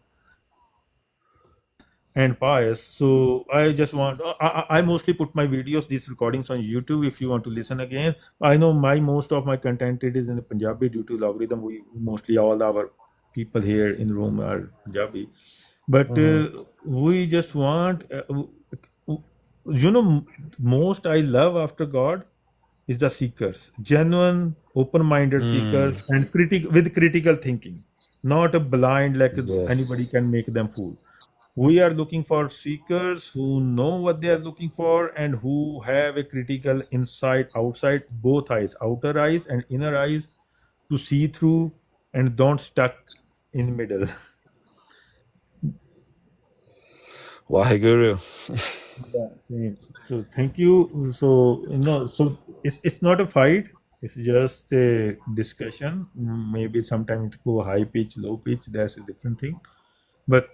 and pious. So I just want I mostly put my videos, these recordings on YouTube if you want to listen again. I know my most of my content it is in Punjabi due to the algorithm. We mostly all our people here in room are Punjabi, but Mhm. we just want most I love after God is the seekers, genuine, open-minded Mm, seekers, and with critical thinking, not a blind like yes. anybody can make them fool. We are looking for seekers who know what they are looking for and who have a critical insight outside both eyes, outer eyes and inner eyes, to see through and don't stuck in middle. Waheguru. Yeah, same. So thank you. So so it's not a fight. It's just a discussion. Maybe sometimes it go high pitch, low pitch. That's a different thing. But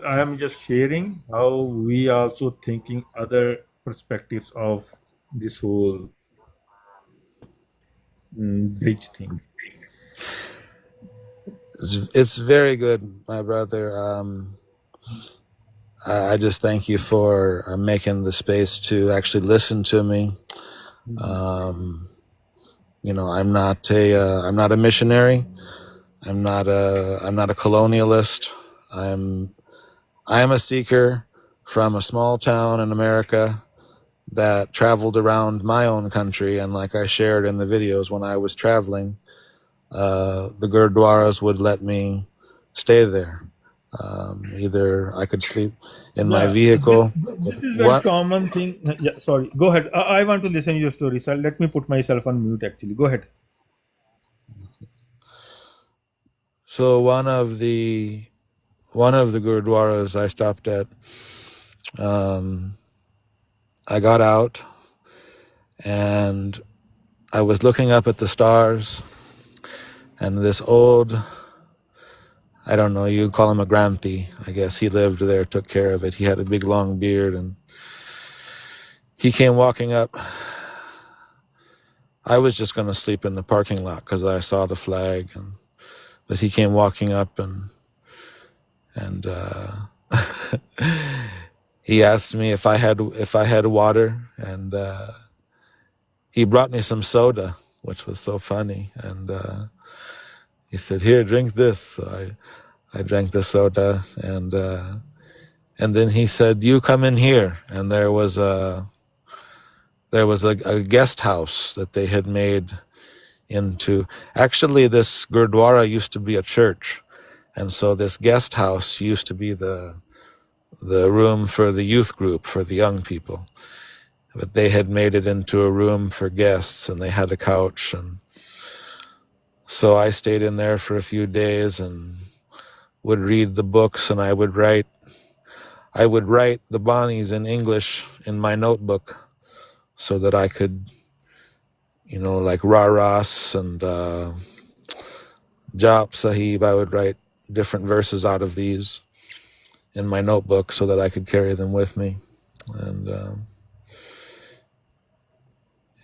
I am just sharing how we also thinking other perspectives of this whole bridge thing. It's very good, my brother. I just thank you for making the space to actually listen to me. Mhm. Um, I'm not a missionary. I'm not a colonialist. I'm I am a seeker from a small town in America that traveled around my own country, and like I shared in the videos, when I was traveling, the Gurdwaras would let me stay there. Either I could sleep in my Yeah, this, vehicle. this is very What? common thing. Yeah, sorry. Go ahead. I want to listen to your story. So let me put myself on mute. Actually, go ahead. So one of the gurdwaras I stopped at, I got out and I was looking up at the stars, and this old, I don't know, you call him a granthi, I guess, he lived there, took care of it. He had a big long beard, and he came walking up. I was just going to sleep in the parking lot because I saw the flag, but he came walking up, and he asked me if I had water, and he brought me some soda, which was so funny, and he said, "Here, drink this." So I drank the soda, and then he said, "You come in here," and there was a guest house that they had made into. Actually, this gurdwara used to be a church, and so this guest house used to be the room for the youth group, for the young people. But they had made it into a room for guests, and they had a couch, and so I stayed in there for a few days and would read the books, and I would write the Banis in English in my notebook so that I could, like Raras and Jap Sahib, I would write different verses out of these in my notebook so that I could carry them with me. And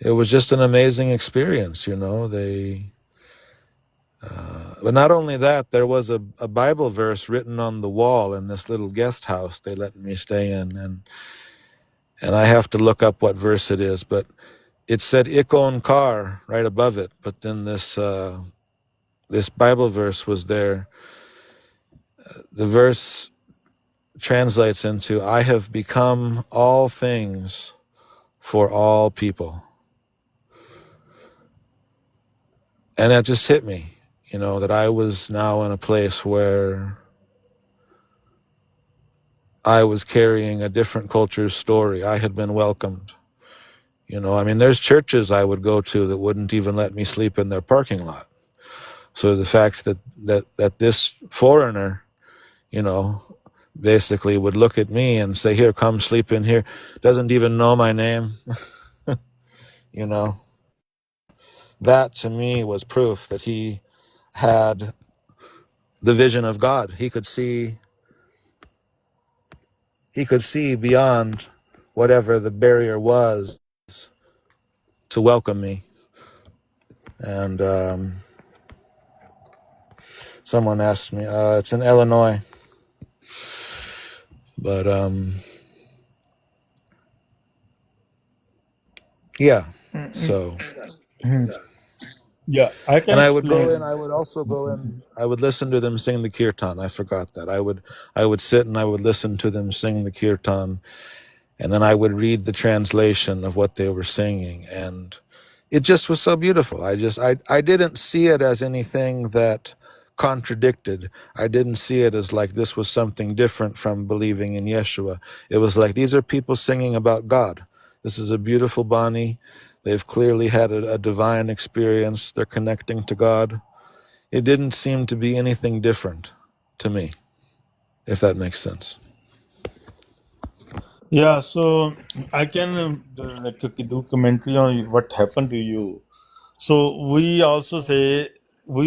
it was just an amazing experience, but not only that, there was a Bible verse written on the wall in this little guest house they let me stay in, and I have to look up what verse it is, but it said Ikon Kar right above it, but then this Bible verse was there. The verse translates into, "I have become all things for all people." And that just hit me, that I was now in a place where I was carrying a different culture's story. I had been welcomed. There's churches I would go to that wouldn't even let me sleep in their parking lot. So the fact that this foreigner, you know, basically would look at me and say, "Here, come sleep in here," doesn't even know my name, you know, that to me was proof that he had the vision of God. He could see beyond whatever the barrier was to welcome me. And someone asked me, it's in Illinois, but yeah. So, Yeah, I can and I would go in. explain. I would also go in. I would listen to them sing the kirtan. I forgot that. I would sit and I would listen to them sing the kirtan, and then I would read the translation of what they were singing, and it just was so beautiful. I didn't see it as anything that contradicted. I didn't see it as like this was something different from believing in Yeshua. It was like, these are people singing about God. This is a beautiful Bani. They've clearly had a divine experience. They're connecting to God. It didn't seem to be anything different to me, if that makes sense. Yeah, so I can do commentary on what happened to you. So we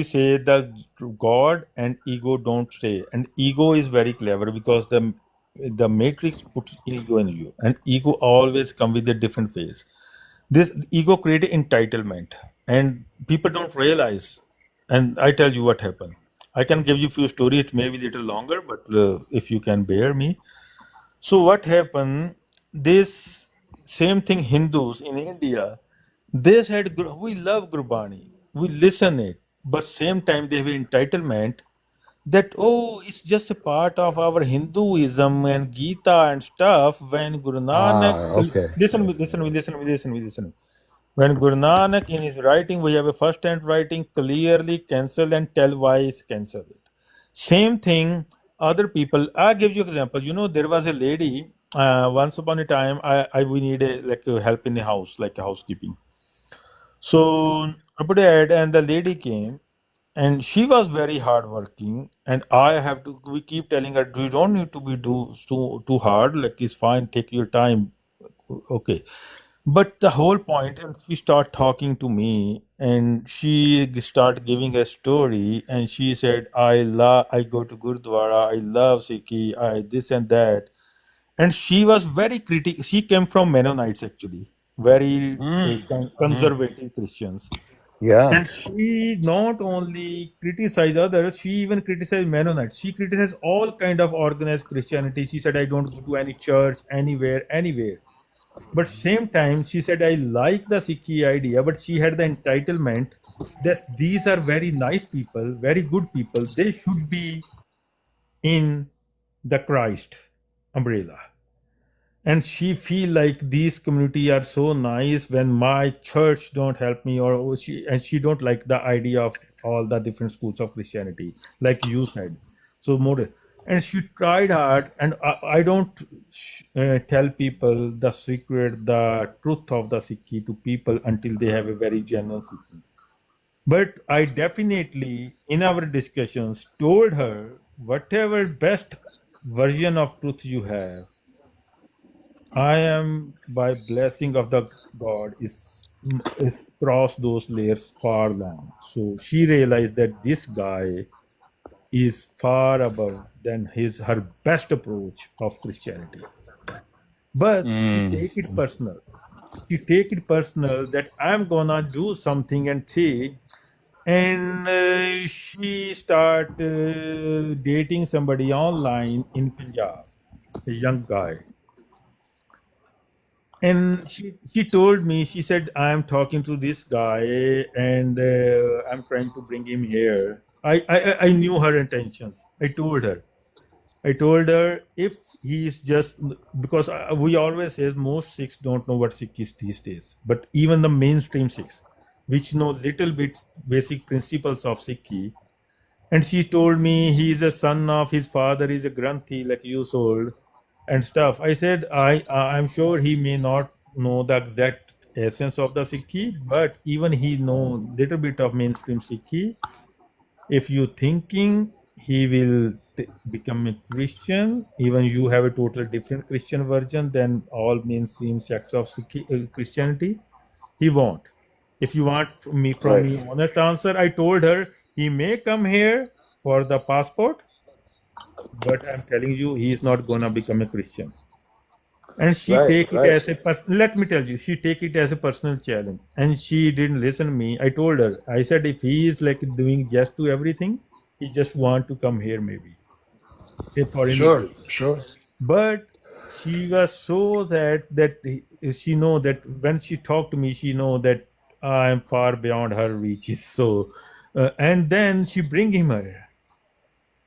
say that God and ego don't stay, and ego is very clever because the matrix puts ego in you, and ego always come with a different phase. This ego creates entitlement, and people don't realize. And I tell you what happened. I can give you few stories. It may be little longer, but if you can bear me. So what happened? This same thing Hindus in India, they said we love Gurbani, we listen it, but same time they have entitlement that it's just a part of our Hinduism and Gita and stuff. When Guru Nanak, Okay. listen. When Guru Nanak in his writing, we have a first hand writing clearly cancel and tell why is cancel it. Same thing, other people. I give you example. There was a lady. Once upon a time, I we need a help in the house, like a housekeeping. So I put an ad, and the lady came, and she was very hardworking. And I have to. We keep telling her, you don't need to be do too hard. Like it's fine. Take your time. Okay. But the whole point, and she start talking to me, and she start giving a story, and she said, I go to Gurdwara, I love Sikhi, I this and that." And she was very critical. She came from Mennonites actually, very Mm. conservative Christians. Yeah. And she not only criticized others, she even criticized Mennonites. She criticized all kind of organized Christianity. She said, "I don't go to any church anywhere." But same time, she said, "I like the Sikhi idea," but she had the entitlement that these are very nice people, very good people. They should be in the Christ umbrella. And she feel like these community are so nice when my church don't help me, or she don't like the idea of all the different schools of Christianity, like you said. So more, and she tried hard. And I don't tell people the secret, the truth of the Sikhi to people until they have a very genuine Sikhi. But I definitely in our discussions told her, whatever best version of truth you have, I am by blessing of the God is cross those layers far long. So she realized that this guy is far above than his her best approach of Christianity. But she take it personal. She take it personal that I'm gonna do something and see. And she start dating somebody online in Punjab, a young guy. And she told me, she said, "I'm talking to this guy, and I'm trying to bring him here." I knew her intentions. I told her if he is just, because we always say most Sikhs don't know what Sikh is these days, but even the mainstream Sikhs, which know little bit basic principles of Sikhi. And she told me he is a son of his father is a Granthi, like you sold and stuff. I said, I'm sure he may not know the exact essence of the Sikhi, but even he know little bit of mainstream Sikhi. If you thinking he will become a Christian, even you have a total different Christian version than all mainstream sects of Sikhi, Christianity, he won't. If you want from Right. me honest answer, I told her he may come here for the passport, but I'm telling you, he is not gonna become a Christian. And she Right. take it Right. as a let me tell you, she take it as a personal challenge, and she didn't listen to me. I told her, I said, if he is like doing yes to everything, he just want to come here maybe, say for Sure. immigration. Sure. But she was so that she know that when she talked to me, she know that I'm far beyond her reaches. So and then she bring him her,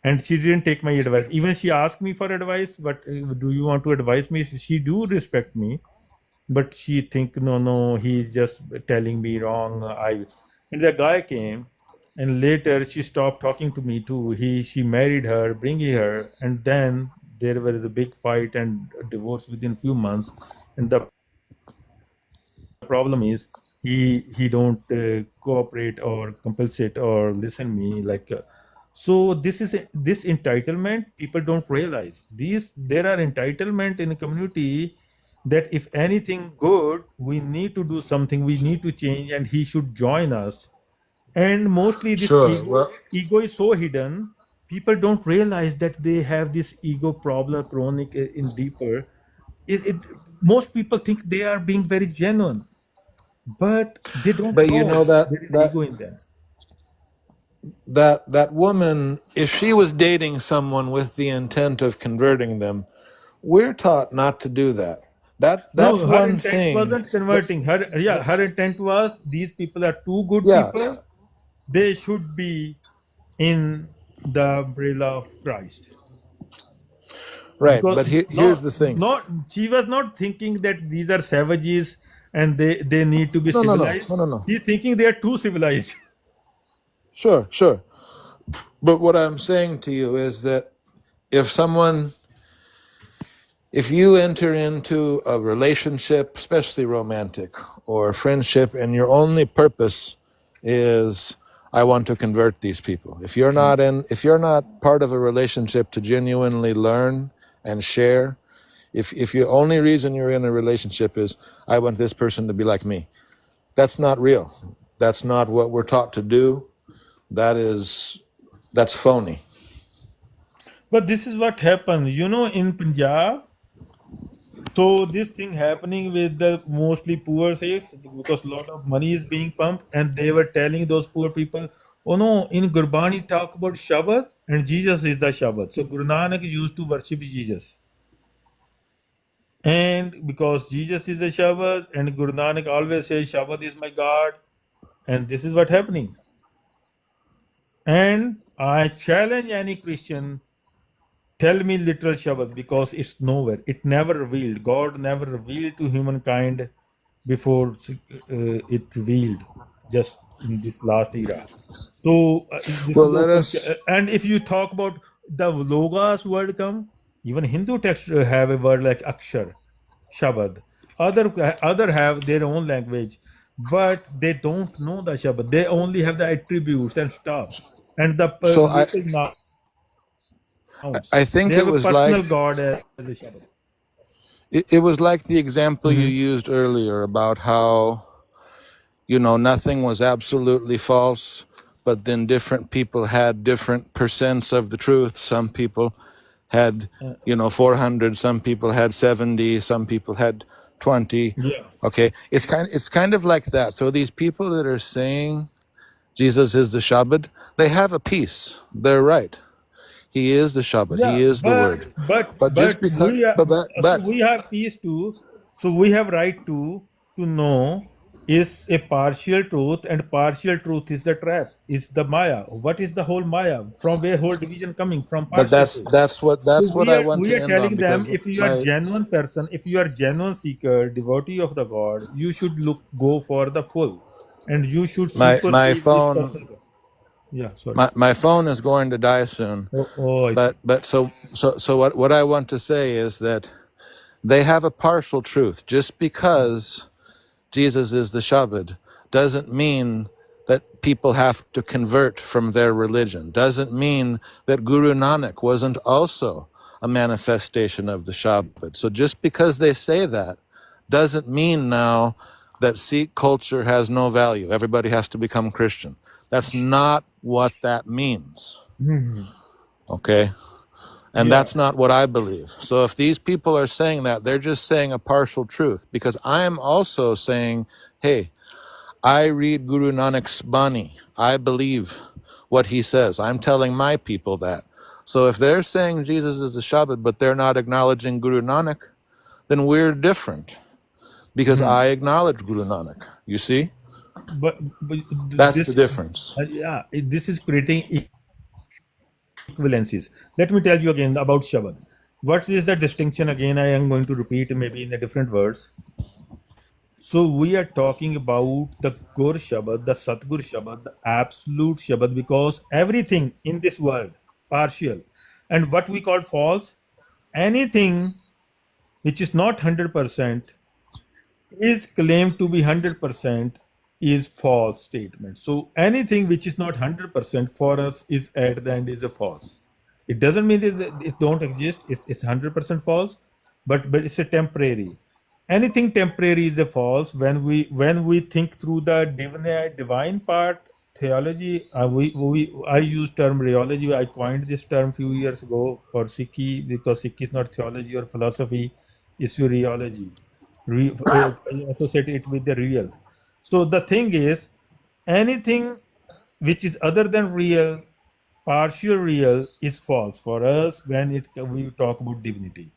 and she didn't take my advice. Even she asked me for advice, but do you want to advise me? She do respect me, but she think, no, he's just telling me wrong. And the guy came, and later she stopped talking to me too. She married her, bringing her, and then there was a big fight and a divorce within few months. And the problem is he don't cooperate or compensate or listen me like. So this entitlement people don't realize. These there are entitlement in a community that if anything good, we need to do something, we need to change, and he should join us. And mostly this Sure. ego Well, ego is so hidden. People don't realize that they have this ego problem chronic in deeper. Most people think they are being very genuine, but they don't but you know know that there is that ego in them. that woman, if she was dating someone with the intent of converting them, we're taught not to do that. That's No, her one intent thing. wasn't That, converting. Her intent was these people are too good yeah. people. They should be in the umbrella of Christ. Right. Because But here's not the thing. not she was not thinking that these are savages and they need to be No. No. No. civilized. No. No. No. She's thinking they are too civilized. Sure. Sure. But what I'm saying to you is that if someone, if you enter into a relationship, especially romantic or friendship, and your only purpose is, I want to convert these people. If you're not part of a relationship to genuinely learn and share, if your only reason you're in a relationship is I want this person to be like me, that's not real. That's not what we're taught to do. That's phony. But this is what happened, in Punjab. So this thing happening with the mostly poor Sikhs because a lot of money is being pumped, and they were telling those poor people, "Oh no, in Gurbani talk about Shabad, and Jesus is the Shabad." So Guru Nanak used to worship Jesus, and because Jesus is the Shabad, and Guru Nanak always says Shabad is my God, and this is what happening. And I challenge any Christian. Tell me literal Shabad because it's nowhere. It never revealed. God never revealed to humankind before it revealed just in this last era. So this Well, is let open. us. And if you talk about the Logos word come, even Hindu texts have a word like Akshar, Shabad. Other have their own language, but they don't know the Shabad. They only have the attributes and stuff and the So local nouns. I They think have it a was personal like God as a Shabad. it was like the example you Mhm. used earlier about how nothing was absolutely false, but then different people had different percents of the truth. Some people had, Uh, 400, some people had 70, some people had 20. yeah, Okay. It's kind of like that. So these people that are saying Jesus is the Shabbat, they have a piece. They're right. He is the Shabbat. yeah, He is the word. But just but because, we are so but we have peace too. So we have right to know is a partial truth, and partial truth is the trap. Is the Maya? What is the whole Maya? From where whole division coming from? but Partial that's truth. that's what So that's what I want we to are end on telling them because if you are my genuine person, if you are genuine seeker, devotee of the God, you should go for the full, and you should my supersede this phone personal God. Yeah, sorry. my phone is going to die soon. Oh, I see. But what I want to say is that they have a partial truth. Just because Jesus is the Shabbat doesn't mean that people have to convert from their religion. Doesn't mean that Guru Nanak wasn't also a manifestation of the Shabbat. So just because they say that doesn't mean now that Sikh culture has no value. Everybody has to become Christian. That's not what that means. Mhm. Okay? And Yeah. that's not what I believe. So if these people are saying that, they're just saying a partial truth. Because I am also saying, hey, I read Guru Nanak's Bani. I believe what he says. I'm telling my people that. So if they're saying Jesus is the Shabbat, but they're not acknowledging Guru Nanak, then we're different. Because Mhm. I acknowledge Guru Nanak. You see? But That's the this, difference. yeah, this is creating equivalencies. Let me tell you again about Shabad. What is the distinction again? I am going to repeat maybe in a different words. So we are talking about the Gur Shabad, the Satgur Shabad, the absolute Shabad, because everything in this world, partial, and what we call false, anything which is not 100% is claimed to be 100% is false statement. So anything which is not 100% for us is at the end is a false. It doesn't mean that it don't exist. It's 100% false, but it's a temporary. Anything temporary is a false. When we think through the divine part theology, we I use term rheology. I coined this term few years ago for Sikhi because Sikhi is not theology or philosophy, it's rheology associate it with the real. So the thing is, anything which is other than real, partial real, is false for us when we talk about divinity.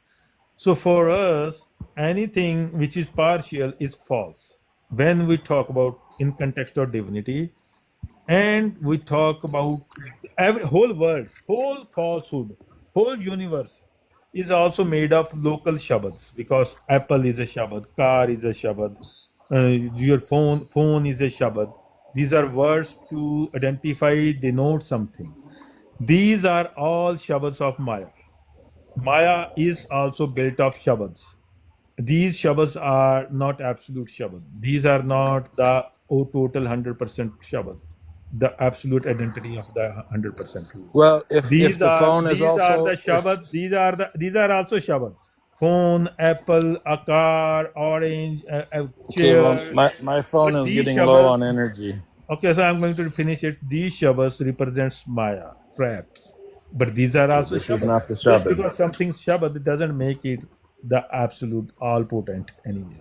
So for us, anything which is partial is false when we talk about in context of divinity, and we talk about every whole world, whole falsehood, whole universe is also made of local shabads because apple is a shabad, car is a shabad, your phone is a shabad. These are words to identify, denote something. These are all shabads of Maya. Maya is also built of shabads. These shabads are not absolute shabad. These are not the total 100% shabad. the absolute identity of the 100% truth. Well, if These the are phone is these are also the Shabbat. These are also Shabbat. Phone, apple, a car, orange, a okay, well, chair. my phone But is these getting low on Shabbats, energy. okay, so I'm going to finish it. These Shabbats represents Maya, traps. But these are Okay, also this is Shabbat. not the Just Shabbat. because something's Shabbat, it doesn't make it the absolute all potent anyways.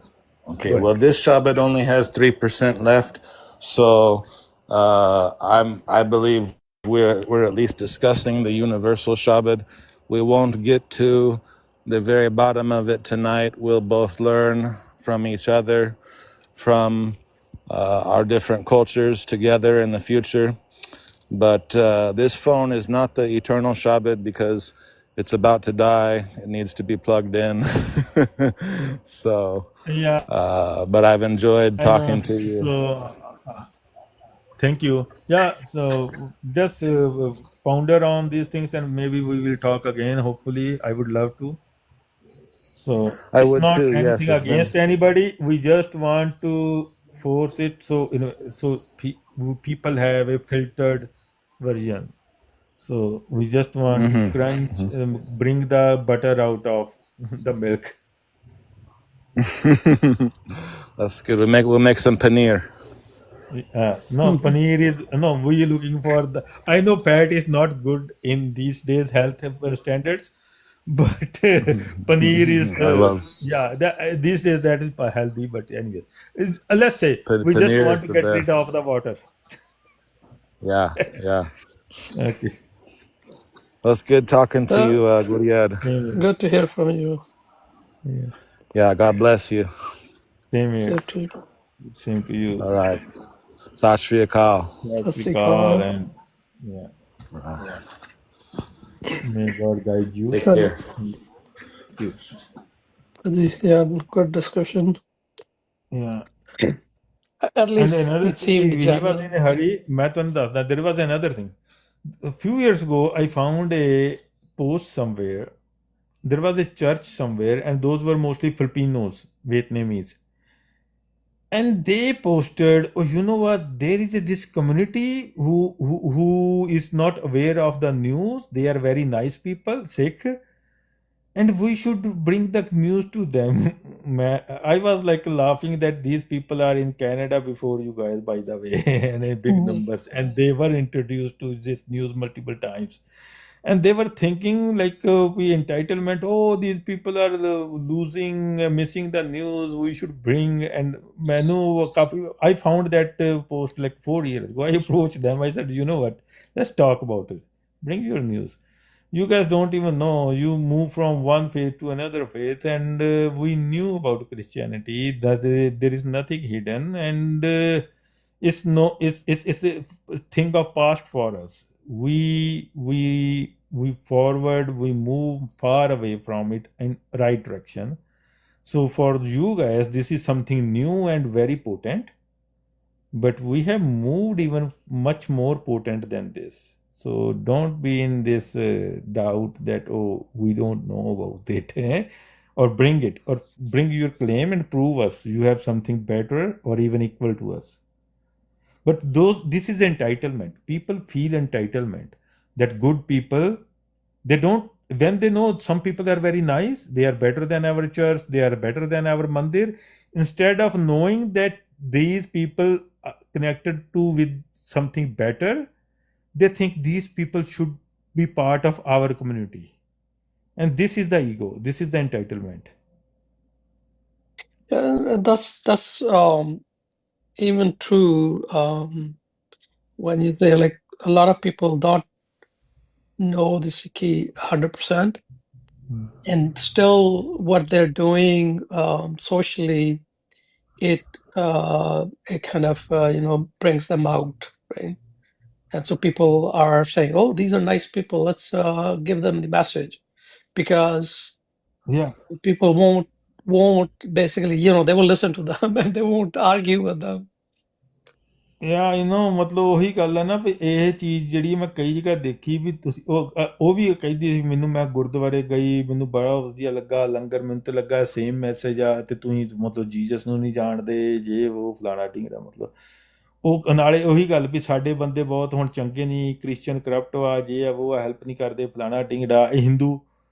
Okay, Go ahead. well, this Shabbat only has 3% left, so I believe we're at least discussing the universal Shabbat. We won't get to the very bottom of it tonight. We'll both learn from each other, from our different cultures together in the future. But this phone is not the eternal Shabbat because it's about to die. It needs to be plugged in. So, Yeah, but I've enjoyed I know. talking to you. So thank you. Yeah, so just ponder on these things and maybe we will talk again. Hopefully, I would love to. So I it's would not too. Yes, anything it's been. against anybody. We just want to force it so people have a filtered version. So we just want to crunch, bring the butter out of the milk. That's good. We'll make some paneer. No, paneer is no. We are looking for the. I know fat is not good in these days health standards, but paneer is I love yeah. These days that is healthy, but anyways, let's say we just paneer. want Is to the get rid best. of the water. Yeah, yeah. Okay, Well, it's good talking to you, Guriad. same here. Good to hear from you. Yeah. Yeah, God bless you. Same here. Same to you. Same to you. All right. Sat Shri Akal. Sat Sri Akal, Satsrikal. and yeah, may God guide you. Take care. Thank you. Yeah, good discussion. Yeah. At And least another it thing, seemed he was genuine. in a hurry. मैं ਤੁਹਾਨੂੰ ਦੱਸਦਾ, there was another thing. A few years ago, I found a post somewhere. There was a church somewhere, and those were mostly Filipinos, Vietnamese. And they posted, oh, you know what? There is this community who is not aware of the news. They are very nice people, Sikh, and we should bring the news to them. I was like laughing that these people are in Canada before you guys, by the way, and in big Mhm. numbers, and they were introduced to this news multiple times, and they were thinking like we entitlement. Oh, these people are losing, missing the news. We should bring and manu a copy. I found that post like 4 years ago. I approached them. I said, you know what? Let's talk about it. Bring your news. You guys don't even know. You move from one faith to another faith, and we knew about Christianity that there is nothing hidden, and it's no, it's a thing of past for us. We forward, we move far away from it in right direction. So for you guys, this is something new and very potent, but we have moved even much more potent than this. So don't be in this doubt that, oh, we don't know about it, or bring it, or bring your claim and prove us you have something better or even equal to us. But this is entitlement. People feel entitlement, that good people, they don't, when they know some people are very nice, they are better than our church, they are better than our mandir, instead of knowing that these people are connected to with something better, they think these people should be part of our community. And this is the ego, this is the entitlement. And that's even true when you say like a lot of people don't know the Sikhi 100%, and still what they're doing socially, it kind of brings them out, right? And so people are saying, "Oh, these are nice people. Let's give them the message," because Yeah. people won't basically, they will listen to them and they won't argue with them. ਯਾ ਮਤਲਬ ਉਹੀ ਗੱਲ ਹੈ ਨਾ ਵੀ ਇਹ ਚੀਜ਼ ਜਿਹੜੀ ਮੈਂ ਕਈ ਜਗ੍ਹਾ ਦੇਖੀ ਵੀ ਤੁਸੀਂ ਉਹ ਵੀ ਕਹਿੰਦੀ ਸੀ ਮੈਨੂੰ, ਮੈਂ ਗੁਰਦੁਆਰੇ ਗਈ, ਮੈਨੂੰ ਬੜਾ ਵਧੀਆ ਲੱਗਾ ਲੰਗਰ, ਮੈਨੂੰ ਤਾਂ ਲੱਗਾ ਸੇਮ ਮੈਸੇਜ ਆ ਤੇ ਤੁਸੀਂ ਮਤਲਬ ਜੀਸਸ ਨੂੰ ਨਹੀਂ ਜਾਣਦੇ, ਜੇ ਉਹ ਫਲਾਣਾ ਢੀਂਗਰਾ, ਮਤਲਬ ਉਹ ਨਾਲੇ ਉਹੀ ਗੱਲ ਵੀ ਸਾਡੇ ਬੰਦੇ ਬਹੁਤ ਹੁਣ ਚੰਗੇ ਨਹੀਂ, ਕ੍ਰਿਸਚਨ ਕਰਪਟ ਆ, ਜੇ ਆ ਉਹ ਆ, ਹੈਲਪ ਨਹੀਂ ਕਰਦੇ, ਫਲਾਣਾ ਢਿੰਗੜਾ। ਇਹ ਹਿੰਦੂ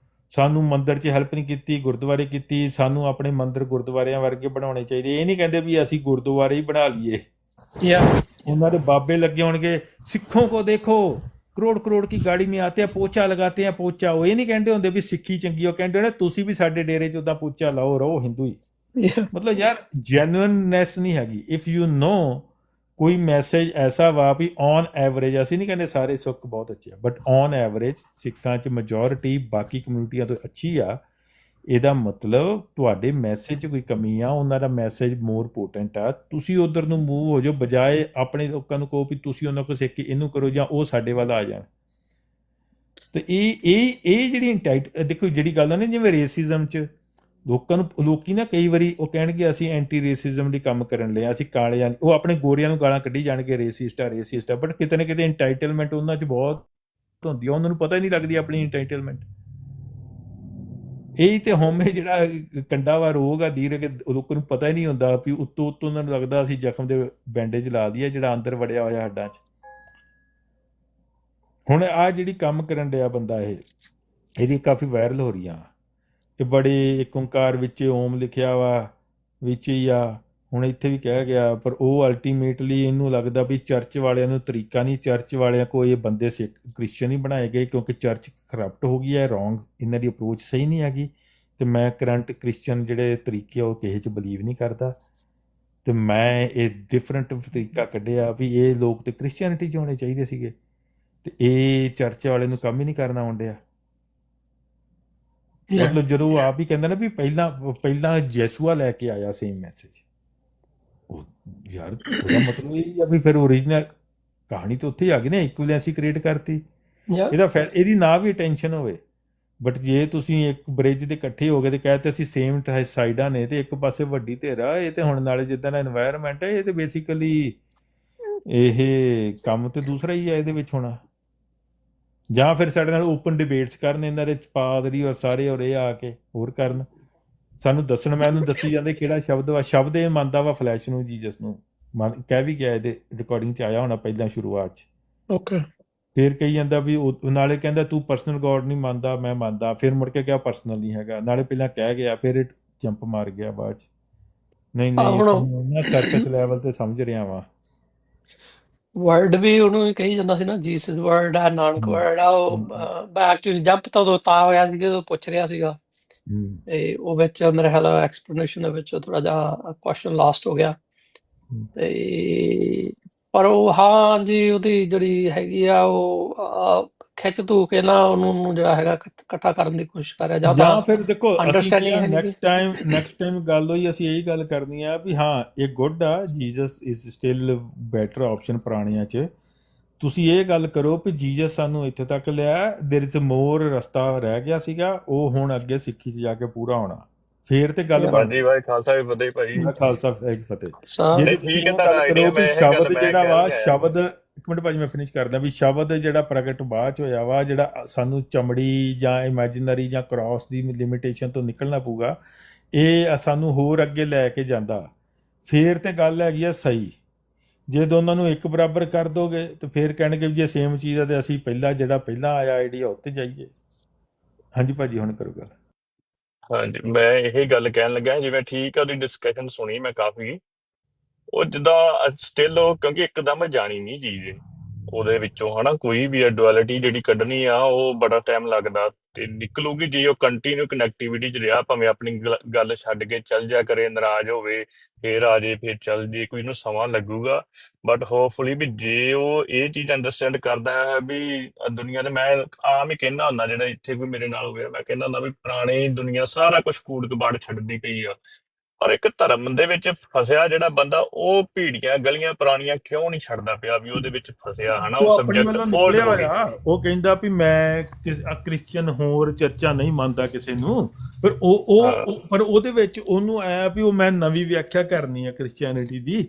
ਸਾਨੂੰ ਮੰਦਿਰ 'ਚ ਹੈਲਪ ਨਹੀਂ ਕੀਤੀ, ਗੁਰਦੁਆਰੇ ਕੀਤੀ। ਸਾਨੂੰ ਆਪਣੇ ਮੰਦਿਰ ਗੁਰਦੁਆਰਿਆਂ ਵਰਗੇ ਬਣਾਉਣੇ ਚਾਹੀਦੇ। ਇਹ ਨਹੀਂ ਕਹਿੰਦੇ ਵੀ ਅਸੀਂ ਗੁਰਦੁਆਰੇ ਹੀ ਬਣਾ ਲਈਏ। Yeah. ਉਹਨਾਂ ਦੇ ਬਾਬੇ ਲੱਗੇ ਹੋਣਗੇ, ਸਿੱਖੋं को देखो ਕਰੋੜ ਕਰੋੜ ਕੀ ਗਾੜੀ ਮੇ ਆਤੇ ਆ, ਪੋਚਾ ਲਗਾਤੇ ਆ ਪੋਚਾ। ਉਹ ਇਹ ਨਹੀਂ ਕਹਿੰਦੇ ਹੁੰਦੇ ਵੀ ਸਿੱਖੀ ਚੰਗੀ, ਉਹ ਕਹਿੰਦੇ ਨੇ ਤੁਸੀਂ ਵੀ ਸਾਡੇ ਡੇਰੇ 'ਚ ਉੱਦਾਂ ਪੋਚਾ ਲਾਓ, ਰਹੋ ਹਿੰਦੂ ਹੀ। Yeah. ਮਤਲਬ ਯਾਰ ਜੈਨੂਇਨਨੈਸ ਨਹੀਂ ਹੈਗੀ। ਇਫ ਯੂ ਨੋ ਕੋਈ ਮੈਸੇਜ ਐਸਾ ਵਾ ਵੀ ਔਨ ਐਵਰੇਜ, ਅਸੀਂ ਨਹੀਂ ਕਹਿੰਦੇ ਸਾਰੇ ਸਿੱਖ ਬਹੁਤ ਅੱਛੇ ਆ, ਬਟ ਔਨ ਐਵਰੇਜ ਸਿੱਖਾਂ 'ਚ ਮੈਜੋਰਿਟੀ ਬਾਕੀ ਕਮਿਊਨਿਟੀਆਂ ਤੋਂ ਅੱਛੀ ਆ। ਇਹਦਾ ਮਤਲਬ ਤੁਹਾਡੇ ਮੈਸੇਜ 'ਚ ਕੋਈ ਕਮੀ ਆ, ਉਹਨਾਂ ਦਾ ਮੈਸੇਜ ਮੋਰ ਇੰਪੋਰਟੈਂਟ ਆ। ਤੁਸੀਂ ਉਧਰ ਨੂੰ ਮੂਵ ਹੋ ਜਾਓ, ਬਜਾਏ ਆਪਣੇ ਲੋਕਾਂ ਨੂੰ ਕਹੋ ਵੀ ਤੁਸੀਂ ਉਹਨਾਂ ਕੋਲ ਸਿੱਖ ਕੇ ਇਹਨੂੰ ਕਰੋ ਜਾਂ ਉਹ ਸਾਡੇ ਵੱਲ ਆ ਜਾਣ। ਤੇ ਇਹ ਜਿਹੜੀ ਦੇਖੋ ਜਿਹੜੀ ਗੱਲ ਆ ਨਾ, ਜਿਵੇਂ ਰੇਸਿਜ਼ਮ 'ਚ ਲੋਕੀ ਨਾ ਕਈ ਵਾਰੀ ਉਹ ਕਹਿਣਗੇ ਅਸੀਂ ਐਂਟੀ ਰੇਸਿਜ਼ਮ ਦੀ ਕੰਮ ਕਰਨ ਲਿਆ, ਅਸੀਂ ਕਾਲਿਆਂ, ਉਹ ਆਪਣੇ ਗੋਰਿਆਂ ਨੂੰ ਗਾਲਾਂ ਕੱਢੀ ਜਾਣਗੇ ਰੇਸਿਸਟ ਆ। ਬਟ ਕਿਤੇ ਨਾ ਕਿਤੇ ਇੰਟਾਈਟਲਮੈਂਟ ਉਹਨਾਂ 'ਚ ਬਹੁਤ ਹੁੰਦੀ ਆ, ਉਹਨਾਂ ਨੂੰ ਪਤਾ ਹੀ ਨਹੀਂ ਲੱਗਦੀ ਆਪਣੀ ਇੰਟਾਈਟਲਮੈਂਟ। ਇਹ ਤੇ ਹੋਮੇ ਜਿਹੜਾ ਕੰਡਾ ਵਾ ਰੋਗ ਆ ਦੀਰ ਕੇ ਲੋਕਾਂ ਨੂੰ ਪਤਾ ਹੀ ਨਹੀਂ ਹੁੰਦਾ ਵੀ ਉੱਤੋਂ ਉਹਨਾਂ ਨੂੰ ਲੱਗਦਾ ਅਸੀਂ ਜ਼ਖਮ ਦੇ ਬੈਂਡੇਜ ਲਾ ਦਈਏ ਜਿਹੜਾ ਅੰਦਰ ਵੜਿਆ ਹੋਇਆ ਹੱਡਾਂ 'ਚ। ਹੁਣ ਆ ਜਿਹੜੀ ਕੰਮ ਕਰਨ ਡਿਆ ਬੰਦਾ, ਇਹਦੀ ਕਾਫੀ ਵਾਇਰਲ ਹੋ ਰਹੀਆਂ। ਇਹ ਬੜੇ ਇੱਕ ਓਂਕਾਰ ਵਿੱਚ ਓਮ ਲਿਖਿਆ ਵਾ ਵਿੱਚ ਹੀ ਆ, ਹੁਣ ਇੱਥੇ ਵੀ ਕਹਿ ਗਿਆ। ਪਰ ਉਹ ਅਲਟੀਮੇਟਲੀ ਇਹਨੂੰ ਲੱਗਦਾ ਵੀ ਚਰਚ ਵਾਲਿਆਂ ਨੂੰ ਤਰੀਕਾ ਨਹੀਂ, ਚਰਚ ਵਾਲਿਆਂ ਕੋਲ ਇਹ ਬੰਦੇ ਸਿੱਖ ਕ੍ਰਿਸਚਨ ਹੀ ਬਣਾਏ ਗਏ ਕਿਉਂਕਿ ਚਰਚ ਕਰਪਟ ਹੋ ਗਈ ਹੈ, ਰੋਂਗ, ਇਹਨਾਂ ਦੀ ਅਪਰੋਚ ਸਹੀ ਨਹੀਂ ਹੈਗੀ। ਅਤੇ ਮੈਂ ਕਰੰਟ ਕ੍ਰਿਸਚਨ ਜਿਹੜੇ ਤਰੀਕੇ ਆ ਉਹ ਕਿਸੇ 'ਚ ਬਲੀਵ ਨਹੀਂ ਕਰਦਾ। ਅਤੇ ਮੈਂ ਇਹ ਡਿਫਰੈਂਟ ਤਰੀਕਾ ਕੱਢਿਆ ਵੀ ਇਹ ਲੋਕ ਤਾਂ ਕ੍ਰਿਸਚੈਨਿਟੀ 'ਚ ਹੋਣੇ ਚਾਹੀਦੇ ਸੀਗੇ, ਅਤੇ ਇਹ ਚਰਚ ਵਾਲੇ ਨੂੰ ਕੰਮ ਹੀ ਨਹੀਂ ਕਰਨਾ ਆਉਂਦਿਆ। Yeah. ਮਤਲਬ ਜਦੋਂ ਉਹ ਆਪ ਹੀ ਕਹਿੰਦਾ ਨਾ ਵੀ ਪਹਿਲਾਂ ਯੈਸ਼ੂਆ ਲੈ ਕੇ ਆਇਆ ਸੇਮ ਮੈਸੇਜ, ਉਹ ਯਾਰ ਉਹਦਾ ਮਤਲਬ ਇਹ ਆ ਵੀ ਫਿਰ ਓਰੀਜਨਲ ਕਹਾਣੀ ਤਾਂ ਉੱਥੇ ਹੀ ਆ ਗਈ ਨਾ, ਇਕੁਇਲੈਂਸੀ ਕ੍ਰੀਏਟ ਕਰਤੀ। Yeah. ਇਹਦੀ ਨਾ ਵੀ ਟੈਨਸ਼ਨ ਹੋਵੇ, ਬਟ ਜੇ ਤੁਸੀਂ ਇੱਕ ਬ੍ਰਿਜ ਦੇ ਇਕੱਠੇ ਹੋ ਗਏ ਤੇ ਕਹਿ ਤੇ ਅਸੀਂ ਸੇਮ ਸਾਈਡਾਂ ਨੇ ਤੇ ਇੱਕ ਪਾਸੇ ਵੱਡੀ ਧਿਰਾ, ਇਹ ਤੇ ਹੁਣ ਨਾਲੇ ਜਿੱਦਾਂ ਦਾ ਇਨਵਾਇਰਮੈਂਟ ਹੈ, ਇਹ ਤੇ ਬੇਸਿਕਲੀ ਇਹ ਕੰਮ ਤੇ ਦੂਸਰਾ ਹੀ ਹੈ ਇਹਦੇ ਵਿੱਚ ਹੋਣਾ। ਜਾਂ ਫਿਰ ਸਾਡੇ ਨਾਲ ਓਪਨ ਡਿਬੇਟਸ ਕਰਨ ਇਹਨਾਂ ਦੇ ਪਾਦਰੀ ਔਰ ਸਾਰੇ ਔਰ ਇਹ ਆ ਕੇ ਹੋਰ ਕਰਨ, ਸਾਨੂੰ ਦੱਸਣ। ਮੈਂ ਉਹਨੂੰ ਦੱਸੀ ਜਾਂਦੇ ਕਿਹੜਾ ਸ਼ਬਦ ਵਾ, ਸ਼ਬਦ ਇਹ ਮੰਨਦਾ ਵਾ ਫਲੈਸ਼ ਨੂੰ, ਜੀਸਸ ਨੂੰ ਕਹਿ ਵੀ ਗਿਆ, ਇਹਦੇ ਰਿਕਾਰਡਿੰਗ 'ਚ ਆਇਆ ਹੋਣਾ ਪਹਿਲਾਂ ਸ਼ੁਰੂਆਤ 'ਚ। Okay. ਫਿਰ ਕਹੀ ਜਾਂਦਾ ਵੀ ਉਹ ਨਾਲੇ ਕਹਿੰਦਾ ਤੂੰ ਪਰਸਨਲ ਗੋਡ ਨਹੀਂ ਮੰਨਦਾ, ਮੈਂ ਮੰਨਦਾ। ਫਿਰ ਮੁੜ ਕੇ ਕਿਹਾ ਪਰਸਨਲ ਨਹੀਂ ਹੈਗਾ, ਨਾਲੇ ਪਹਿਲਾਂ ਕਹਿ ਗਿਆ ਫਿਰ ਇਹ ਜੰਪ ਮਾਰ ਗਿਆ ਬਾਅਦ 'ਚ। ਨਹੀਂ ਨਾ ਸਰਫੇਸ ਲੈਵਲ ਤੇ ਸਮਝ ਰਿਹਾ ਵਾਂ। ਵਰਡ ਵੀ ਉਹਨੂੰ ਹੀ ਕਹੀ ਜਾਂਦਾ ਸੀ ਨਾ, ਜੀਸਸ ਵਰਡ ਆ, ਨਾਨਕ ਵਰਡ ਆ। ਉਹ ਬੈਕ ਚ ਜੰਪ ਤਾਂ ਉਦੋਂ ਤਾਂ ਹੋਇਆ ਸੀ ਜਦੋਂ ਪੁੱਛ ਰਿਹਾ ਸੀਗਾ, ਤੇ ਉਹ ਵਿੱਚ ਮੇਰੇ ਖਿਆਲ ਐਕਸਪਲੇਨੇਸ਼ਨ ਦੇ ਵਿੱਚ ਥੋੜਾ ਜਿਹਾ ਕੁਐਸਚਨ ਲਾਸਟ ਹੋ ਗਿਆ। ਤੇ ਪਰ ਉਹ ਹਾਂਜੀ ਉਹਦੀ ਜਿਹੜੀ ਹੈਗੀ ਆ ਉਹ ਖਿੱਚ ਧੂ ਕੇ ਨਾ ਉਹਨੂੰ ਜਿਹੜਾ ਹੈਗਾ ਇਕੱਠਾ ਕਰਨ ਦੀ ਕੋਸ਼ਿਸ਼ ਕਰ ਰਿਹਾ, ਜਾਂ ਫਿਰ ਦੇਖੋ ਅੰਡਰਸਟੈਂਡਿੰਗ ਹੈ ਨੈਕਸਟ ਟਾਈਮ ਗੱਲ ਹੋਈ ਅਸੀਂ ਇਹੀ ਗੱਲ ਕਰਨੀ ਆ ਵੀ ਹਾਂ ਇਹ ਗੁੱਡ ਆ, Jesus is still better option ਪੁਰਾਣਿਆਂ 'ਚ। ਤੁਸੀਂ ਇਹ ਗੱਲ ਕਰੋ ਵੀ ਜੀਸਸ ਸਾਨੂੰ ਇੱਥੇ ਤੱਕ ਲਿਆ, ਦੇਰ ਇਜ਼ ਮੋਰ ਰਸਤਾ ਰਹਿ ਗਿਆ ਸੀਗਾ, ਉਹ ਹੁਣ ਅੱਗੇ ਸਿੱਖੀ 'ਚ ਜਾ ਕੇ ਪੂਰਾ ਹੋਣਾ, ਫੇਰ ਤੇ ਗੱਲ ਹਾਂਜੀ ਭਾਈ, ਖਾਲਸਾ ਵੀ ਫਤਿਹ ਭਾਈ। ਖਾਲਸਾ ਫਤਿਹ। ਨਹੀਂ ਠੀਕ ਹੈ ਤੁਹਾਡਾ ਆਈਡੀਆ, ਮੈਂ ਇਹ ਗੱਲ ਸ਼ਬਦ ਜਿਹੜਾ ਵਾ, ਸ਼ਬਦ ਇੱਕ ਮਿੰਟ ਭਾਜੀ ਮੈਂ ਫਿਨਿਸ਼ ਕਰਦਾ ਵੀ ਸ਼ਬਦ ਜਿਹੜਾ ਪ੍ਰਗਟ ਬਾਅਦ 'ਚ ਹੋਇਆ ਵਾ, ਜਿਹੜਾ ਸਾਨੂੰ ਚਮੜੀ ਜਾਂ ਇਮੈਜਨਰੀ ਜਾਂ ਕ੍ਰਾਸ ਦੀ ਲਿਮਿਟੇਸ਼ਨ ਤੋਂ ਨਿਕਲਣਾ ਪਊਗਾ, ਇਹ ਸਾਨੂੰ ਹੋਰ ਅੱਗੇ ਲੈ ਕੇ ਜਾਂਦਾ। ਫੇਰ ਤੇ ਗੱਲ ਹੈਗੀ ਆ ਸਹੀ। ਜੇ ਦੋਨਾਂ ਨੂੰ ਇੱਕ ਬਰਾਬਰ ਕਰ ਦੋਗੇ ਤੇ ਫਿਰ ਕਹਿਣਗੇ ਵੀ ਜੇ ਸੇਮ ਚੀਜ਼ ਆ ਤੇ ਅਸੀਂ ਜਿਹੜਾ ਪਹਿਲਾਂ ਆਇਆ ਆਈਡੀਆ ਉੱਤੇ ਜਾਈਏ। ਹਾਂਜੀ ਭਾਜੀ ਹੁਣ ਕਰੋ ਗੱਲ। ਹਾਂਜੀ, ਮੈਂ ਇਹ ਗੱਲ ਕਹਿਣ ਲੱਗਾ, ਜਿਵੇਂ ਠੀਕ ਆ ਉਹਦੀ ਡਿਸਕਸ਼ਨ ਸੁਣੀ ਮੈਂ ਕਾਫੀ, ਉਹ ਜਿੱਦਾਂ ਸਟਿਲ ਉਹ ਕਿਉਂਕਿ ਇੱਕਦਮ ਜਾਣੀ ਨਹੀਂ ਚੀਜ਼ ਉਹਦੇ ਵਿੱਚੋਂ, ਹਨਾ, ਕੋਈ ਵੀ ਡੁਅਲਿਟੀ ਜਿਹੜੀ ਕੱਢਣੀ ਆ ਉਹ ਬੜਾ ਟਾਈਮ ਲੱਗਦਾ ਤੇ ਨਿਕਲੂਗੀ ਜੇ ਉਹ ਕੰਟੀਨਿਊ ਕਨੈਕਟੀਵਿਟੀ 'ਚ ਰਿਹਾ, ਭਾਵੇਂ ਆਪਣੀ ਗੱਲ ਛੱਡ ਕੇ ਚੱਲ ਜਾ ਕਰੇ, ਨਾਰਾਜ਼ ਹੋਵੇ ਫੇਰ ਆ ਜੇ, ਫੇਰ ਚੱਲ ਜੇ, ਕੋਈ ਨੂੰ ਸਮਾਂ ਲੱਗੂਗਾ। ਬਟ ਹੋਪਫੁਲੀ ਵੀ ਜੇ ਉਹ ਇਹ ਚੀਜ਼ ਅੰਡਰਸਟੈਂਡ ਕਰਦਾ ਹੈ ਵੀ ਦੁਨੀਆ ਦੇ, ਮੈਂ ਆਮ ਹੀ ਕਹਿੰਦਾ ਹੁੰਦਾ, ਜਿਹੜਾ ਇੱਥੇ ਕੋਈ ਮੇਰੇ ਨਾਲ ਹੋਵੇ, ਮੈਂ ਕਹਿੰਦਾ ਹੁੰਦਾ ਵੀ ਪੁਰਾਣੀ ਦੁਨੀਆ ਸਾਰਾ ਕੁਛ ਕੂੜ ਕਬਾੜ ਛੱਡਦੀ ਪਈ ਆ, ਪਰ ਇੱਕ ਧਰਮ ਦੇ ਵਿੱਚ ਫਸਿਆ ਜਿਹੜਾ ਬੰਦਾ ਉਹ ਭੀੜੀਆਂ ਗਲੀਆਂ ਪੁਰਾਣੀਆਂ ਕਿਉਂ ਨਹੀਂ ਛੱਡਦਾ ਪਿਆ ਵੀ ਉਹਦੇ ਵਿੱਚ ਫਸਿਆ, ਹਨਾ, ਉਹ ਸਬਜੈਕਟ ਓਲਡ ਹੋ ਗਿਆ। ਉਹ ਕਹਿੰਦਾ ਵੀ ਮੈਂ ਕ੍ਰਿਸਚਨ ਹੋਰ ਚਰਚਾ ਨਹੀਂ ਮੰਨਦਾ ਕਿਸੇ ਨੂੰ, ਪਰ ਪਰ ਉਹਦੇ ਵਿੱਚ ਉਹਨੂੰ ਆਇਆ ਵੀ ਉਹ ਮੈਂ ਨਵੀਂ ਵਿਆਖਿਆ ਕਰਨੀ ਆ ਕ੍ਰਿਸਚੈਨਿਟੀ ਦੀ,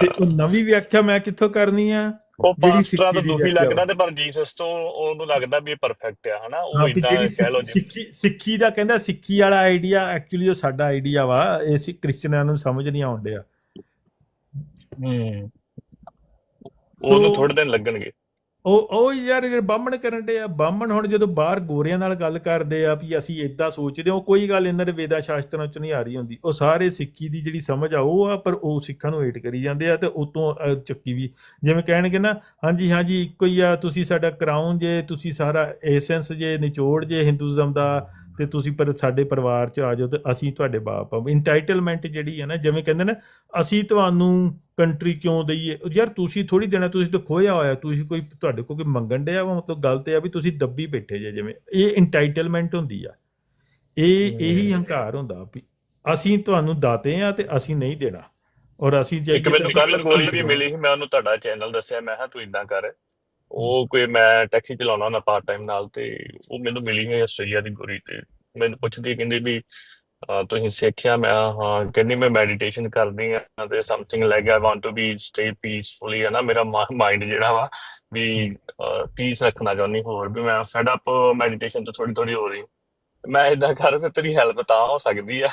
ਤੇ ਉਹ ਨਵੀਂ ਵਿਆਖਿਆ ਮੈਂ ਕਿੱਥੋਂ ਕਰਨੀ ਆ, ਉਹ ਪਾਸਟਰਾਂ ਤੋਂ ਦੁਖੀ ਲੱਗਦਾ ਤੇ ਪਰ ਜੀਸਸ ਤੋਂ ਉਹਨੂੰ ਲੱਗਦਾ ਵੀ ਇਹ ਪਰਫੈਕਟ ਆ, ਹਨਾ, ਉਹ ਇਦਾਂ ਕਹਿ ਲਓ। ਸਿੱਖੀ ਦਾ ਕਹਿੰਦਾ ਸਿੱਖੀ ਵਾਲਾ ਆਈਡੀਆ ਐਕਚੁਅਲੀ ਉਹ ਸਾਡਾ ਆਈਡੀਆ ਵਾ, ਇਹ ਕ੍ਰਿਸਚਨਾਂ ਨੂੰ ਸਮਝ ਨਹੀਂ ਆਉਣ ਡਿਆ। ਸੋ ਉਹਨੂੰ ਥੋੜੇ ਦਿਨ ਲੱਗਣਗੇ। ਉਹ ਯਾਰ ਜਿਹੜੇ ਬਾਹਮਣ ਕਰਨ ਦੇ ਆ, ਬਾਹਮਣ ਹੁਣ ਜਦੋਂ ਬਾਹਰ ਗੋਰਿਆਂ ਨਾਲ ਗੱਲ ਕਰਦੇ ਆ ਵੀ ਅਸੀਂ ਇਦਾਂ ਸੋਚਦੇ ਹਾਂ, ਉਹ ਕੋਈ ਗੱਲ ਇਹਨਾਂ ਦੇ ਵੇਦਾ ਸ਼ਾਸਤਰਾਂ ਚ ਨਹੀਂ ਆ ਰਹੀ ਹੁੰਦੀ। ਉਹ ਸਾਰੇ ਸਿੱਖੀ ਦੀ ਜਿਹੜੀ ਸਮਝ ਆ ਉਹ ਆ, ਪਰ ਉਹ ਸਿੱਖਾਂ ਨੂੰ ਵੇਟ ਕਰੀ ਜਾਂਦੇ ਆ ਤੇ ਉਤੋਂ ਚੱਕੀ ਵੀ ਜਿਵੇਂ ਕਹਿਣਗੇ ਨਾ, ਹਾਂਜੀ ਹਾਂਜੀ ਇੱਕੋ ਹੀ ਆ, ਤੁਸੀਂ ਸਾਡਾ ਕਰਾਊਨ ਜੇ, ਤੁਸੀਂ ਸਾਰਾ ਐਸੈਂਸ ਜੇ, ਨਿਚੋੜ ਜੇ ਹਿੰਦੂਜ਼ਮ ਦਾ, ਤੇ ਤੁਸੀਂ ਪਰ ਸਾਡੇ ਪਰਿਵਾਰ ਚ ਆ ਜਾਓ ਤੇ ਅਸੀਂ ਤੁਹਾਡੇ ਬਾਪ ਆ। ਇੰਟਾਈਟਲਮੈਂਟ ਜਿਹੜੀ ਆ ਨਾ, ਜਿਵੇਂ ਕਹਿੰਦੇ ਨਾ ਅਸੀਂ ਤੁਹਾਨੂੰ ਕੰਟਰੀ ਕਿਉਂ ਦਈਏ, ਯਾਰ ਤੁਸੀਂ ਥੋੜੀ ਦੇਣਾ, ਤੁਸੀਂ ਤਾਂ ਖੋਇਆ ਹੋਇਆ, ਤੁਸੀਂ ਕੋਈ ਤੁਹਾਡੇ ਕੋਲ ਕੋਈ ਮੰਗਣ ਡਿਆ ਵਾ, ਮਤਲਬ ਗੱਲ ਤੇ ਆ ਵੀ ਤੁਸੀਂ ਦੱਬੀ ਬੈਠੇ ਜੇ। ਜਿਵੇਂ ਇਹ ਇੰਟਾਈਟਲਮੈਂਟ ਹੁੰਦੀ ਆ, ਇਹੀ ਹੰਕਾਰ ਹੁੰਦਾ ਵੀ ਅਸੀਂ ਤੁਹਾਨੂੰ ਦਾਤੇ ਆ ਤੇ ਅਸੀਂ ਨਹੀਂ ਦੇਣਾ, ਔਰ ਅਸੀਂ ਇੱਕ ਜਾਈਏ ਮੈਨੂੰ ਕੱਲ ਗੋਰੀ ਵੀ ਤਾਂ ਮਿਲੀ ਸੀ, ਮੈਂ ਉਹਨੂੰ ਤੁਹਾਡਾ ਚੈਨਲ ਦੱਸਿਆ, ਮੈਂ ਕਿਹਾ ਤੂੰ ਇਦਾਂ ਕਰ। ਉਹ ਕੋਈ, ਮੈਂ ਟੈਕਸੀ ਚਲਾਉਣਾ ਹੁੰਦਾ ਪਾਰਟ ਟਾਈਮ ਨਾਲ, ਤੇ ਉਹ ਮੈਨੂੰ ਮਿਲੀ ਹੈ ਆਸਟ੍ਰੇਲੀਆ ਦੀ ਗੋਰੀ, ਤੇ ਮੈਨੂੰ ਪੁੱਛਦੀ ਕਹਿੰਦੀ ਵੀ ਤੁਸੀਂ ਸਿੱਖਿਆ? ਮੈਂ ਕਿਹਾ, ਹਾਂ। ਕਹਿੰਦੀ ਮੈਂ ਮੈਡੀਟੇਸ਼ਨ ਕਰਦੀ ਆ ਤੇ something like I want to be stay peacefully, ਹੈ ਨਾ, ਮੇਰਾ ਮਾਈਂਡ ਜਿਹੜਾ ਵਾ ਵੀ ਪੀਸ ਰੱਖਣਾ ਚਾਹੁੰਦੀ, ਹੋਰ ਵੀ ਮੈਂ ਫੈਡ ਅਪ ਮੈਡੀਟੇਸ਼ਨ ਤੋਂ ਥੋੜੀ ਥੋੜੀ ਹੋ ਰਹੀ। ਮੈਂ ਇਦਾਂ ਕਰ, ਫਿਰ ਤੇਰੀ ਹੈਲਪ ਤਾਂ ਹੋ ਸਕਦੀ ਆ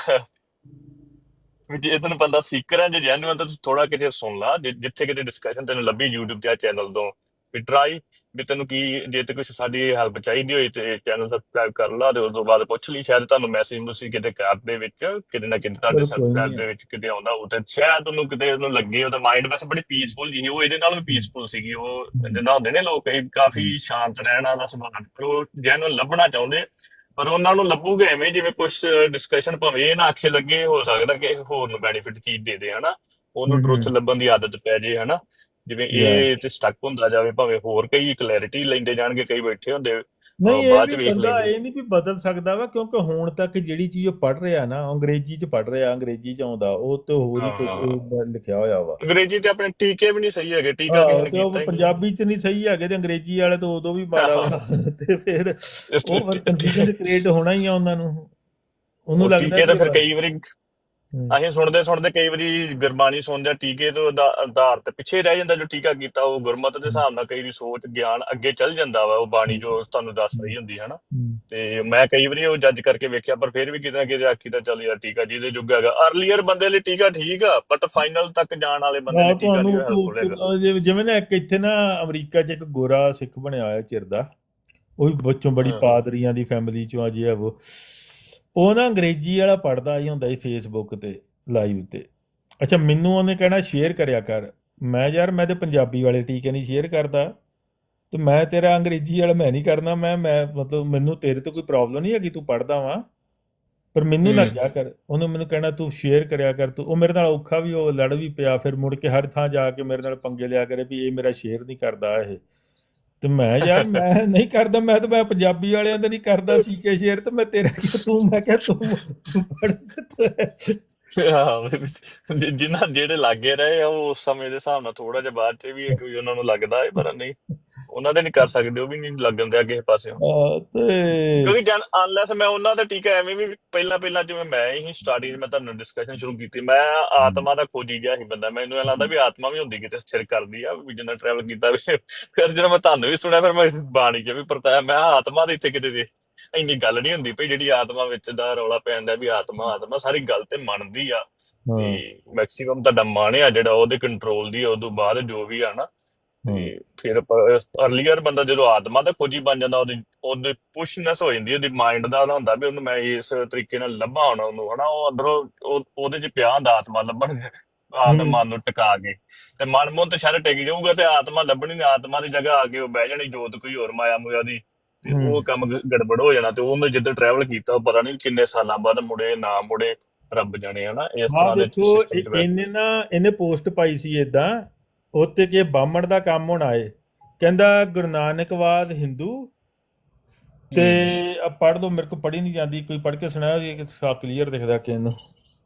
ਵੀ ਜੇ ਤੈਨੂੰ ਬੰਦਾ ਸੀਕਰ ਹੈ, ਜੇ ਜੈਨੂਅਨ, ਤਾਂ ਤੂੰ ਥੋੜਾ ਕਿਤੇ ਸੁਣ ਲਾ, ਜਿੱਥੇ ਕਿਤੇ ਡਿਸਕਸ਼ਨ ਤੈਨੂੰ ਲੱਭੀ YouTube ਤੇ ਆ ਚੈਨਲ ਤੋਂ, ਵੀ ਟਰਾਈ, ਵੀ ਤੈਨੂੰ ਕੀ, ਜੇ ਤੇ ਕੁਛ ਸਾਡੀ ਹੈਲਪ ਚਾਹੀਦੀ ਹੋਈ ਤੇ ਚੈਨਲ ਸਬਸਕ੍ਰਾਈਬ ਕਰ ਲਾ, ਤੇ ਉਸ ਤੋਂ ਬਾਅਦ ਪੁੱਛ ਲਈ, ਸ਼ਾਇਦ ਤੁਹਾਨੂੰ ਮੈਸੇਜ ਮੁਸੀ ਕਿਤੇ ਕੈਪ ਦੇ ਵਿੱਚ ਕਿਤੇ ਨਾ ਕਿਤੇ ਤੁਹਾਡੇ ਚਲੋ ਕੋਈ ਸਬਸਕ੍ਰਾਈਬ ਨਹੀਂ। ਦੇ ਵਿੱਚ ਕਿਤੇ ਆਉਂਦਾ ਉਹ, ਤੇ ਸ਼ਾਇਦ ਉਹਨੂੰ ਕਿਤੇ ਉਹਨੂੰ ਲੱਗੇ, ਉਹਦਾ ਮਾਈਂਡ ਵੈਸੇ ਬੜੀ ਪੀਸਫੁਲ ਜੀ ਸੀ, ਉਹ ਇਹਦੇ ਨਾਲ ਵੀ ਪੀਸਫੁਲ ਸੀਗੀ। ਉਹ ਜਿੱਦਾਂ ਹੁੰਦੇ ਨੇ ਲੋਕ ਕਾਫੀ ਸ਼ਾਂਤ ਰਹਿਣ ਵਾਲਾ ਸੁਭਾਅ, ਪਰ ਉਹ ਜੈਨੂਅਨ ਲੱਭਣਾ ਚਾਹੁੰਦੇ, ਪਰ ਉਹਨਾਂ ਨੂੰ ਲੱਭੂਗੇ ਐਵੇਂ ਜਿਵੇਂ ਕੁਛ ਡਿਸਕਸ਼ਨ ਭਾਵੇਂ ਇਹ ਨਾ ਆਖੇ ਲੱਗੇ, ਹੋ ਸਕਦਾ ਕਿ ਹੋਰ ਨੂੰ ਬੈਨੀਫਿਟ ਚੀਜ਼ ਦੇ ਦੇ, ਹਨਾ, ਉਹਨੂੰ ਟਰੁੱਥ ਲੱਭਣ ਦੀ ਆਦਤ ਪੈ ਜੇ, ਹਨਾ, ਜਿਵੇਂ ਯਾ ਇਹ ਤੇ ਸਟਕ ਹੁੰਦਾ ਜਾਵੇ, ਭਾਵੇਂ ਹੋਰ ਕਈ ਕਲੈਰਿਟੀ ਲੈਂਦੇ ਜਾਣਗੇ, ਕਈ ਬੈਠੇ ਹੁੰਦੇ ਨਹੀਂ, ਇਹ ਬਾਅਦ ਵੀ ਚ ਵੇਖ ਬੰਦਾ ਲੈਂਦੇ। ਇਹ ਨਹੀਂ ਵੀ ਬਦਲ ਸਕਦਾ ਵਾ, ਕਿਉਂਕਿ ਹੁਣ ਤੱਕ ਜਿਹੜੀ ਚੀਜ਼ ਉਹ ਪੜ੍ਹ ਰਿਹਾ ਨਾ, ਅੰਗਰੇਜ਼ੀ ਚ ਪੜ੍ਹ ਰਿਹਾ, ਅੰਗਰੇਜ਼ੀ ਚ ਆਉਂਦਾ, ਉਹ ਤੇ ਹੋਰ ਹੀ ਕੁਝ ਹਾਂ, ਲਿਖਿਆ ਹੋਇਆ ਵਾ। ਅੰਗਰੇਜ਼ੀ ਤੇ ਆਪਣੇ ਟੀਕੇ ਵੀ ਨਹੀਂ ਸਹੀ ਹੈਗੇ, ਟੀਕਾ ਕਿਸੇ ਆਹੋ, ਨੇ ਤੇ ਕੀਤਾ ਉਹ ਹੀ ਨਹੀਂ। ਪੰਜਾਬੀ ਚ ਨਹੀਂ ਸਹੀ ਹੈਗੇ ਤੇ ਅੰਗਰੇਜ਼ੀ ਵਾਲੇ ਤਾਂ ਉਦੋਂ ਵੀ ਮਾੜਾ ਵਾ ਆਹੋ। ਤੇ ਫਿਰ ਉਹ ਫਿਰ ਕਨਫਿਊਜ਼ਨ ਕ੍ਰੀਏਟ ਹੋਣਾ ਹੀ ਆ ਉਹਨਾਂ ਨੂੰ। ਉਹਨੂੰ ਉਹ ਲੱਗਦਾ ਟੀਕੇ ਕਿ ਤਾਂ ਫਿਰ ਕਈ ਵਾਰੀ ਹੂੰ, ਅਸੀਂ ਸੁਣਦੇ ਸੁਣਦੇ ਕਈ ਵਾਰੀ ਗੁਰਬਾਣੀ ਸੁਣਦੇ ਆ, ਟੀਕੇ ਤੋਂ ਆਧਾਰ ਤੇ ਪਿੱਛੇ ਰਹਿ ਜਾਂਦਾ। ਜੋ ਟੀਕਾ ਕੀਤਾ ਉਹ ਗੁਰਮਤ ਦੇ ਹਿਸਾਬ ਨਾਲ ਕਈ ਵਾਰੀ ਸੋਚ ਗਿਆਨ ਅੱਗੇ ਚੱਲ ਜਾਂਦਾ ਵਾ, ਉਹ ਬਾਣੀ ਜੋ ਤੁਹਾਨੂੰ ਦੱਸ ਰਹੀ ਹੁੰਦੀ ਹੈ ਨਾ। ਹੂੰ। ਤੇ ਮੈਂ ਕਈ ਵਾਰੀ ਉਹ ਜੱਜ ਕਰਕੇ ਵੇਖਿਆ, ਪਰ ਫਿਰ ਵੀ ਕਿਤੇ ਨਾ ਕਿਤੇ ਆਖੀ ਤਾਂ ਚੱਲ ਯਾਰ ਟੀਕਾ ਜਿਹਦੇ ਜੁਗ ਹੈਗਾ, ਅਰਲੀਅਰ ਬੰਦੇ ਲਈ ਟੀਕਾ ਠੀਕ ਆ, ਬਟ ਫਾਈਨਲ ਤੱਕ ਜਾਣ ਵਾਲੇ ਬੰਦੇ ਲਈ ਟੀਕਾ ਨਹੀਂ ਹੈਲਪਫੁਲ ਹੈਗਾ। ਜਿਵੇਂ ਨਾ ਇੱਕ ਇੱਥੇ ਨਾ ਅਮਰੀਕਾ 'ਚ ਇੱਕ ਗੋਰਾ ਸਿੱਖ ਬਣਿਆ ਹੋਇਆ ਚਿਰ ਦਾ, ਉਹ ਵੀ ਬੱਚੋਂ ਬੜੀ ਹਾਂ ਪਾਦਰੀਆਂ ਦੀ ਫੈਮਿਲੀ 'ਚੋਂ ਆ, ਜੇ ਉਹ ਨਾ ਅੰਗਰੇਜ਼ੀ ਵਾਲਾ ਪੜ੍ਹਦਾ ਹੀ ਹੁੰਦਾ ਸੀ ਫੇਸਬੁੱਕ ਤੇ ਲਾਈਵ ਤੇ। ਅੱਛਾ, ਮੈਨੂੰ ਉਹਨੇ ਕਹਿਣਾ ਸ਼ੇਅਰ ਕਰਿਆ ਕਰ। ਮੈਂ ਯਾਰ ਮੈਂ ਤੇ ਪੰਜਾਬੀ ਵਾਲੇ ਟੀਕੇ ਨਹੀਂ ਸ਼ੇਅਰ ਕਰਦਾ, ਤੇ ਮੈਂ ਤੇਰਾ ਅੰਗਰੇਜ਼ੀ ਵਾਲਾ ਮੈਂ ਨਹੀਂ ਕਰਨਾ। ਮੈਂ ਮਤਲਬ ਮੈਨੂੰ ਤੇਰੇ ਤੋਂ ਕੋਈ ਪ੍ਰੋਬਲਮ ਨਹੀਂ ਹੈਗੀ, ਤੂੰ ਪੜ੍ਹਦਾ ਵਾਂ, ਪਰ ਮੈਨੂੰ ਨਾ ਕਿਹਾ ਕਰ। ਉਹਨੇ ਮੈਨੂੰ ਕਹਿਣਾ ਤੂੰ ਸ਼ੇਅਰ ਕਰਿਆ ਕਰ ਤੂੰ। ਉਹ ਮੇਰੇ ਨਾਲ ਔਖਾ ਵੀ, ਉਹ ਲੜ ਵੀ ਪਿਆ, ਫਿਰ ਮੁੜ ਕੇ ਹਰ ਥਾਂ ਜਾ ਕੇ ਮੇਰੇ ਨਾਲ ਪੰਗੇ ਲਿਆ ਕਰੇ ਵੀ ਇਹ ਮੇਰਾ ਸ਼ੇਅਰ ਨਹੀਂ ਕਰਦਾ ਇਹ। ਤੇ ਮੈਂ ਯਾਰ ਮੈਂ ਨਹੀਂ ਕਰਦਾ, ਮੈਂ ਪੰਜਾਬੀ ਵਾਲਿਆਂ ਦਾ ਨਹੀਂ ਕਰਦਾ ਸੀ ਕਿ ਸ਼ੇਅਰ, ਤੇ ਮੈਂ ਤੇਰਾ ਕੀ ਤੂੰ, ਮੈਂ ਕਿਹਾ ਤੂੰ ਪੜ੍ਹ ਜਿਨ੍ਹਾਂ ਜਿਹੜੇ ਲਾਗੇ ਰਹੇ ਆ ਉਹ ਉਸ ਸਮੇਂ ਦੇ ਹਿਸਾਬ ਨਾਲ ਥੋੜਾ ਜਿਹਾ ਬਾਅਦ ਚ ਵੀ ਕੋਈ ਉਹਨਾਂ ਨੂੰ ਲੱਗਦਾ ਹੈ, ਪਰ ਨਹੀਂ, ਉਹਨਾਂ ਦੇ ਨਹੀਂ ਕਰ ਸਕਦੇ, ਉਹ ਵੀ ਨਹੀਂ ਲੱਗਣ ਦਿਆ ਕਿਸੇ ਪਾਸਿਓਂ। ਤੇ ਕਿਉਂਕਿ ਅਨਲੈਸ ਮੈਂ ਉਹਨਾਂ ਦਾ ਟੀਕਾ ਐਵੇਂ ਵੀ ਪਹਿਲਾਂ ਪਹਿਲਾਂ ਜਿਵੇਂ ਮੈਂ ਹੀ ਸਟਾਰਟਿੰਗ ਮੈਂ ਤੁਹਾਨੂੰ ਡਿਸਕਸ਼ਨ ਸ਼ੁਰੂ ਕੀਤੀ, ਮੈਂ ਆਤਮਾ ਦਾ ਖੋਜੀ ਜਿਹਾ ਸੀ ਬੰਦਾ। ਮੈਨੂੰ ਇਹ ਲੱਗਦਾ ਵੀ ਆਤਮਾ ਵੀ ਹੁੰਦੀ ਕਿਤੇ ਸਥਿਰ ਕਰਦੀ ਆ, ਵੀ ਜਿੰਨਾ ਟਰੈਵਲ ਕੀਤਾ ਵੀ। ਫਿਰ ਜਦੋਂ ਮੈਂ ਤੁਹਾਨੂੰ ਵੀ ਸੁਣਿਆ, ਫਿਰ ਮੈਂ ਬਾਣੀ ਚ ਵੀ ਪਰਤਾਇਆ, ਮੈਂ ਕਿਹਾ ਆਤਮਾ ਦੇ ਇੱਥੇ ਕਿਤੇ ਦੇ ਇੰਨੀ ਗੱਲ ਨਹੀਂ ਹੁੰਦੀ ਪਈ, ਜਿਹੜੀ ਆਤਮਾ ਵਿੱਚ ਦਾ ਰੌਲਾ ਪੈ ਜਾਂਦਾ ਵੀ ਆਤਮਾ ਸਾਰੀ ਗੱਲ ਤੇ ਮੰਨਦੀ ਆ, ਤੇ ਹਾਂ ਮੈਕਸੀਮਮ ਤੁਹਾਡਾ ਮਨ ਆ ਜਿਹੜਾ ਉਹਦੇ ਕੰਟਰੋਲ ਦੀ, ਉਦੋਂ ਬਾਅਦ ਜੋ ਵੀ ਆ ਨਾ। ਹਾਂ ਤੇ ਫਿਰ ਅਰਲੀਅਰ ਬੰਦਾ ਜਦੋਂ ਆਤਮਾ ਦਾ ਖੋਜੀ ਬਣ ਜਾਂਦਾ, ਉਹਦੀ ਪੁਸ਼ਨੈਸ ਹੋ ਜਾਂਦੀ, ਉਹਦੀ ਮਾਈਂਡ ਦਾ ਉਹਦਾ ਹੁੰਦਾ ਵੀ ਉਹਨੂੰ ਮੈਂ ਇਸ ਤਰੀਕੇ ਨਾਲ ਲੱਭਾਂ ਹੁਣ ਉਹਨੂੰ, ਹਨਾ, ਉਹ ਅੰਦਰੋਂ ਉਹਦੇ ਚ ਪਿਆ ਹੁੰਦਾ ਆਤਮਾ ਲੱਭਣ, ਆਪਦੇ ਹੂੰ ਮਨ ਨੂੰ ਟਿਕਾ ਕੇ। ਤੇ ਮਨ ਮੁਨ ਤੇ ਸ਼ਾਇਦ ਟਿਕ ਜਾਊਗਾ, ਤੇ ਆਤਮਾ ਲੱਭਣੀ ਨੀ, ਆਤਮਾ ਦੀ ਜਗ੍ਹਾ ਆ ਕੇ ਉਹ ਬਹਿ ਜਾਣੀ ਜੋਤ ਕੋਈ ਹੋਰ ਮਾਇਆ ਮੁਇਆ ਦੀ, ਤੇ ਹੂੰ। ਉਹ ਕੰਮ ਗੜਬੜ ਹੋ ਜਾਣਾ। ਤੇ ਉਹਨੇ ਜਿੱਦਾਂ ਟਰੈਵਲ ਕੀਤਾ, ਉਹ ਪਤਾ ਨਹੀਂ ਕਿੰਨੇ ਸਾਲਾਂ ਬਾਅਦ ਮੁੜੇ ਨਾ ਮੁੜੇ, ਰੱਬ ਜਾਣੇ, ਹਨਾ, ਇਸ ਹਾਂ ਤਰ੍ਹਾਂ ਦੇ ਦੇਖੋ, ਸਿਸਟਮ ਚ ਬੈਠ। ਇਹਨੇ ਪੋਸਟ ਪਾਈ ਸੀ ਇਦਾਂ, ਉੱਤੇ ਕਿ ਬਾਹਮਣ ਦਾ ਕੰਮ ਹੋਣਾ ਏ। ਕਹਿੰਦਾ ਗੁਰੂ ਨਾਨਕਵਾਦ ਹਿੰਦੂ, ਤੇ ਪੜ੍ਹ ਲਓ, ਮੇਰੇ ਕੋਲ ਪੜ੍ਹੀ ਨਹੀਂ ਜਾਂਦੀ, ਕੋਈ ਪੜ੍ਹ ਕੇ ਸੁਣਾਇਆ ਸਾ ਕਲੀਅਰ ਦਿਖਦਾ ਕਿ ਇਹਨੂੰ।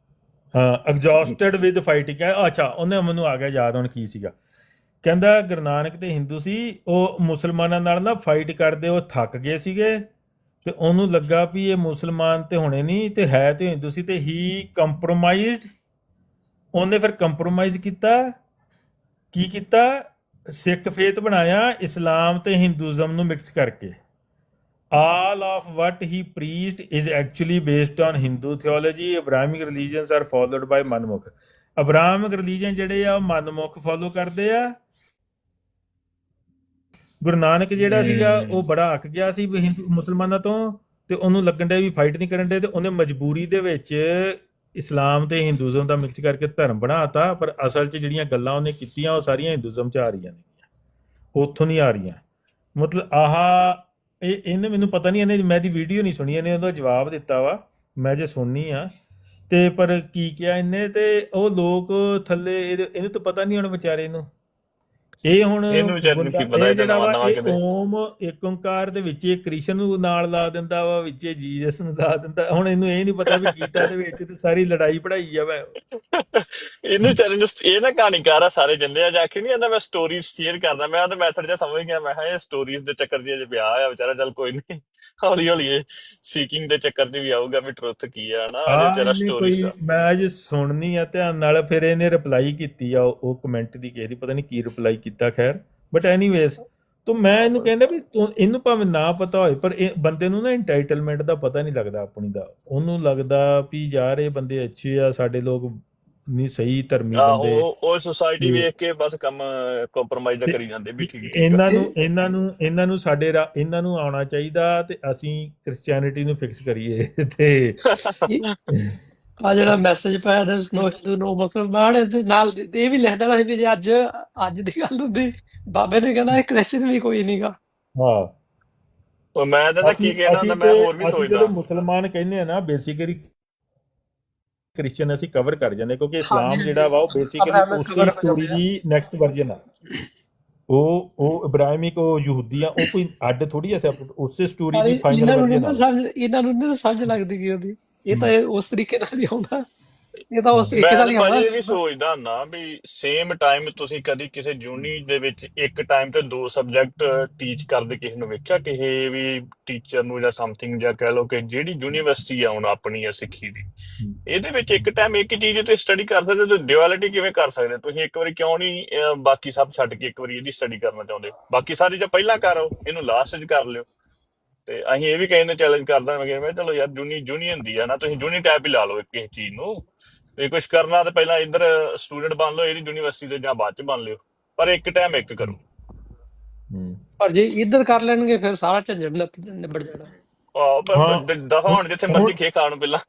ਹਾਂ, ਐਗਜ਼ੌਸਟਡ ਵਿਦ ਫਾਈਟਿੰਗ ਹੈ। ਅੱਛਾ, ਉਹਨੇ ਮੈਨੂੰ ਆ ਗਿਆ ਯਾਦ ਹੁਣ ਕੀ ਸੀਗਾ। ਕਹਿੰਦਾ ਗੁਰੂ ਨਾਨਕ ਤੇ ਹਿੰਦੂ ਸੀ, ਉਹ ਮੁਸਲਮਾਨਾਂ ਨਾਲ ਨਾ ਫਾਈਟ ਕਰਦੇ ਉਹ ਥੱਕ ਗਏ ਸੀਗੇ, ਤੇ ਉਹਨੂੰ ਲੱਗਾ ਵੀ ਇਹ ਮੁਸਲਮਾਨ ਤੇ ਹੋਣੇ ਨਹੀਂ, ਤੇ ਹੈ ਤੇ ਹਿੰਦੂ ਸੀ, ਤੇ ਹੀ ਕੰਪਰੋਮਾਈਜ਼ਡ। ਉਹਨੇ ਫਿਰ ਕੰਪਰੋਮਾਈਜ਼ ਕੀਤਾ, ਕੀ ਕੀਤਾ, ਸਿੱਖ ਫੇਥ ਬਣਾਇਆ, ਇਸਲਾਮ ਤੇ ਹਿੰਦੂਜ਼ਮ ਨੂੰ ਮਿਕਸ ਕਰਕੇ। all of what he preached is actually based on Hindu theology. Abrahamic religions are followed by ਮਨਮੁਖ। ਅਬਰਾਹਮਿਕ ਰਿਲੀਜਨ ਜਿਹੜੇ ਆ ਉਹ ਮਨਮੁਖ ਫੋਲੋ ਕਰਦੇ ਆ, ਗੁਰੂ ਨਾਨਕ ਜਿਹੜਾ ਸੀਗਾ ਉਹ ਹੂੰ ਬੜਾ ਅੱਕ ਗਿਆ ਸੀ ਵੀ ਹਿੰਦੂ ਮੁਸਲਮਾਨਾਂ ਤੋਂ, ਤੇ ਉਹਨੂੰ ਲੱਗਣ ਡਿਆ ਵੀ ਫਾਈਟ ਨਹੀਂ ਕਰਨ ਡੇ, ਤੇ ਉਹਨੇ ਮਜਬੂਰੀ ਦੇ ਵਿੱਚ ਇਸਲਾਮ ਤੇ ਹਿੰਦੂਜ਼ਮ ਦਾ ਮਿਕਸ ਕਰਕੇ ਧਰਮ ਬਣਾਤਾ, ਪਰ ਅਸਲ 'ਚ ਜਿਹੜੀਆਂ ਗੱਲਾਂ ਉਹਨੇ ਕੀਤੀਆਂ ਉਹ ਸਾਰੀਆਂ ਹਿੰਦੂਜ਼ਮ 'ਚ ਆ ਰਹੀਆਂ ਨੇ, ਉੱਥੋਂ ਨਹੀਂ ਆ ਰਹੀਆਂ। ਮਤਲਬ ਇਹਨੇ ਮੈਨੂੰ ਪਤਾ ਨਹੀਂ, ਇਹਨੇ ਮੈਂ ਦੀ ਵੀਡੀਓ ਨਹੀਂ ਸੁਣੀ, ਇਹਨੇ ਉਹਦਾ ਜਵਾਬ ਦਿੱਤਾ ਵਾ, ਮੈਂ ਜੇ ਸੁਣਨੀ ਆ ਤੇ ਪਰ ਕੀ ਕਿਹਾ ਇਹਨੇ, ਤੇ ਉਹ ਲੋਕ ਥੱਲੇ ਇਹਨੂੰ ਤਾਂ ਪਤਾ ਨਹੀਂ ਹੁਣ ਵਿਚਾਰੇ ਨੂੰ। ਇਹ ਹੁਣ ਇਹਨੂੰ ਵਿਚਾਰੇ ਨੂੰ ਕੀ ਪਤਾ, ਇਹ ਇਹ ਤਾਂ ਜਿਹੜਾ ਨਵਾਂ ਵਾ ਨਵਾਂ ਇਹ ਕਿਤੇ। ਓਮ ਏਕ ਓੰਕਾਰ ਦੇ ਵਿੱਚ ਇਹ ਕ੍ਰਿਸ਼ਨ ਨੂੰ ਨਾਲ ਲਾ ਦਿੰਦਾ ਵਾ, ਵਿੱਚ ਇਹ ਜੀਸਸ ਨੂੰ ਲਾ ਦਿੰਦਾ। ਹੁਣ ਇਹਨੂੰ ਇਹ ਨਹੀਂ ਪਤਾ ਵੀ ਗੀਤਾ ਦੇ ਵਿੱਚ ਤੇ ਸਾਰੀ ਲੜਾਈ ਪੜਾਈ ਆ ਵਾ। ਇਹਨੂੰ ਵਿਚਾਰੇ ਨੂੰ ਇਹ ਨਾ ਕਹਾਣੀਕਾਰ ਆ ਸਾਰੇ ਜੰਦੇ ਆ, ਜਾ ਕੇ ਨਹੀਂ ਆਂਦਾ ਮੈਂ ਸਟੋਰੀਜ਼ ਸ਼ੇਅਰ ਕਰਦਾ, ਮੈਂ ਤਾਂ ਮੈਥਡ ਜਿਹਾ ਸਮਝ ਗਿਆ, ਮੈਂ ਕਿਹਾ ਇਹ ਸਟੋਰੀਜ਼ ਦੇ ਚੱਕਰ 'ਚ ਜੇ ਪਿਆ ਆ ਵਿਚਾਰਾ, ਚੱਲ ਕੋਈ ਨਹੀਂ ਹੌਲੀ ਹੌਲੀ ਇਹ ਸੀਕਿੰਗ ਦੇ ਚੱਕਰ 'ਚ ਵੀ ਆਊਗਾ ਵੀ ਟਰੁੱਥ ਕੀ ਆ ਨਾ, ਅਜੇ ਵਿਚਾਰਾ ਇਹਨੇ ਸਟੋਰੀਜ਼ ਕੋਈ, ਆ। ਮੈਂ ਅਜੇ ਸੁਣਨੀ ਆ ਧਿਆਨ ਨਾਲ, ਫਿਰ ਇਹਨੇ ਰਿਪਲਾਈ ਕੀਤੀ ਆ ਉਹ ਕਮੈਂਟ ਦੀ, ਕਿਸੇ ਦੀ ਪਤਾ ਨਹੀਂ ਕੀ ਰਿਪਲਾਈ ਕੀਤਾ, ਖੈਰ ਬਟ ਐਨੀਵੇਜ਼। ਤਾਂ ਮੈਂ ਇਹਨੂੰ ਕਹਿੰਦਾ ਵੀ ਤੂੰ ਇਹਨੂੰ ਭਾਵੇਂ ਨਾ ਪਤਾ ਹੋਏ, ਪਰ ਇਹ ਬੰਦੇ ਨੂੰ ਨਾ ਇੰਟਾਈਟਲਮੈਂਟ ਦਾ ਪਤਾ ਨਹੀਂ ਲੱਗਦਾ ਆਪਣੀ ਦਾ, ਉਹਨੂੰ ਲੱਗਦਾ ਵੀ ਯਾਰ ਇਹ ਬੰਦੇ ਅੱਛੇ ਆ, ਸਾਡੇ ਲੋਕ ਨਹੀਂ ਸਹੀ ਧਰਮੀ ਆਹੋ ਬੰਦੇ, ਉਹ ਸੁਸਾਇਟੀ ਤੇ ਵੇਖ ਕੇ ਬਸ ਕੰਮ ਕੰਪਰੋਮਾਈਜ਼ ਦਾ ਤੇ ਕਰੀ ਜਾਂਦੇ ਵੀ ਠੀਕ ਠੀਕ ਆ। ਇਹਨਾਂ ਨੂੰ ਇਹਨਾਂ ਨੂੰ ਆਉਣਾ ਚਾਹੀਦਾ, ਤੇ ਅਸੀਂ ਕ੍ਰਿਸਚੀਅਨਿਟੀ ਨੂੰ ਫਿਕਸ ਕਰੀਏ। ਤੇ ਆ ਜਿਹੜਾ ਮੈਸੇਜ ਪਾਇਆ there is no Hindu no ਮੁਸਲਮਾਨ, ਇਹਦੇ ਨਾਲ ਇਹ ਵੀ ਲਿਖ ਦੇਣਾ ਸੀ ਵੀ ਜੇ ਅੱਜ ਦੀ ਗੱਲ ਹੁੰਦੀ, ਬਾਬੇ ਨੇ ਕਹਿਣਾ ਇਹ ਕ੍ਰਿਸਚਨ ਵੀ ਕੋਈ ਨਹੀਂਗਾ। ਹਾਂ, ਉਹ ਮੈਂ ਤਾਂ ਅਸੀਂ ਕੀ ਕਹਿਣਾ ਹੁੰਦਾ, ਅਸੀਂ ਮੈਂ ਤੇ ਹੋਰ ਵੀ ਅਸੀਂ ਜਦੋਂ ਸੋਚਦਾ। ਮੁਸਲਮਾਨ ਕਹਿੰਦੇ ਆ ਨਾ, ਬੇਸਿਕਲੀ ਕ੍ਰਿਸਚੀਅਨ ਅਸੀਂ ਕਵਰ ਕਰ ਜਾਂਦੇ, ਕਿਉਂਕਿ ਹਾਂਜੀ ਇਸਲਾਮ ਜਿਹੜਾ ਹਾਂਜੀ ਵਾ ਉਹ ਬੇਸਿਕਲੀ ਅਬਰਾਹਮਿਕ ਉਸੇ ਕਵਰ ਹੋ ਸਟੋਰੀ ਜਾਂਦੇ ਆ। ਦੀ ਨੈਕਸਟ ਵਰਜਨ ਆ। ਉਹ ਇਬਰਾਹਿਮਿਕ, ਉਹ ਯਹੂਦੀ ਆ, ਉਹ ਕੋਈ ਅੱਡ ਥੋੜੀ ਆ, ਸੈਪਰੇਟ ਉਸੇ ਸਟੋਰੀ ਪਰ ਦੀ ਫਾਈਨਲ ਇਹਨਾਂ ਨੂੰ ਨਹੀਂ ਵਰਜਨ ਆ ਨਾ ਉਹ। ਸਮਝ, ਇਹਨਾਂ ਨੂੰ ਨਹੀਂ ਨਾ ਸਮਝ ਲੱਗਦੀ ਕਿ ਉਹਦੀ, ਇਹ ਤਾਂ ਹਮ, ਉਸ ਤਰੀਕੇ ਨਾਲ ਹੀ ਆਉਂਦਾ, ਇਹ ਤਾਂ ਉਸ ਹਮ, ਤਰੀਕੇ ਮੈਂ ਨਾਲ ਤਾਂ ਹੀ ਭਾਜੀ ਆਉਂਦਾ। ਇਹ ਵੀ ਸੋਚਦਾ ਨਾ ਵੀ ਸੇਮ ਟਾਈਮ ਤੁਸੀਂ ਕਦੀ ਕਿਸੇ ਯੂਨਿਟ ਦੇ ਵਿੱਚ ਇੱਕ ਟਾਈਮ ਤੇ ਦੋ ਸਬਜੈਕਟ ਟੀਚ ਕਰਦੇ ਕਿਸੇ ਨੂੰ ਵੇਖਿਆ, ਕਿਸੇ ਵੀ ਟੀਚਰ ਨੂੰ ਜਾਂ ਸਮਥਿੰਗ, ਜਾਂ ਕਹਿ ਲਓ ਕਿ ਜਿਹੜੀ ਯੂਨੀਵਰਸਿਟੀ ਆ ਹੁਣ ਆਪਣੀ ਆ ਸਿੱਖੀ ਦੀ, ਹਮ, ਇਹਦੇ ਵਿੱਚ ਇੱਕ ਟਾਈਮ ਇੱਕ ਹੀ ਚੀਜ਼ ਤੇ ਸਟੱਡੀ ਕਰ ਸਕਦੇ, ਤੇ ਡਿਊਅਲਿਟੀ ਕਿਵੇਂ ਕਰ ਸਕਦੇ ਤੁਸੀਂ? ਇੱਕ ਵਾਰੀ ਕਿਉਂ ਨਹੀਂ ਬਾਕੀ ਸਭ ਛੱਡ ਕੇ ਇੱਕ ਵਾਰੀ ਇਹਦੀ ਸਟੱਡੀ ਕਰਨਾ ਚਾਹੁੰਦੇ? ਬਾਕੀ ਸਾਰੀ ਜੇ ਪਹਿਲਾਂ ਕਰੋ, ਇਹਨੂੰ ਲਾਸਟ 'ਚ ਕਰ ਲਿਓ। ਤੇ ਅਸੀਂ ਇਹ ਵੀ ਕਹਿੰਦੇ ਚੈਲੰਜ ਕਰਦਾ ਮੈਂ ਕਿਹਾ ਚਲੋ ਯਾਰ ਯੂਨੀਅਨ ਦੀ ਆ ਨਾ, ਤੁਸੀਂ ਯੂਨੀ ਟੈਪ ਹੀ ਲਾ ਲਓ ਕਿਸੇ ਚੀਜ਼ ਨੂੰ, ਵੀ ਕੁਝ ਕਰਨਾ ਤੇ ਪਹਿਲਾਂ ਇੱਧਰ ਸਟੂਡੈਂਟ ਬਣ ਲਓ ਇਹਦੀ ਯੂਨੀਵਰਸਿਟੀ ਦੇ, ਜਾਂ ਬਾਅਦ 'ਚ ਬਣ ਲਿਓ, ਪਰ ਇੱਕ ਟਾਈਮ ਇੱਕ ਕਰੋ। ਹਮ। ਪਰ ਜੇ ਇੱਧਰ ਕਰ ਲੈਣਗੇ ਫਿਰ ਸਾਰਾ ਝੰਜਟ ਨਿਬੜ ਜਾਣਾ। ਹਾਂ, ਦਫਾ ਹੁਣ ਜਿੱਥੇ ਹੁਣ ਮਰਜ਼ੀ ਖੇ ਖਾਣ ਨੂੰ ਪਹਿਲਾਂ।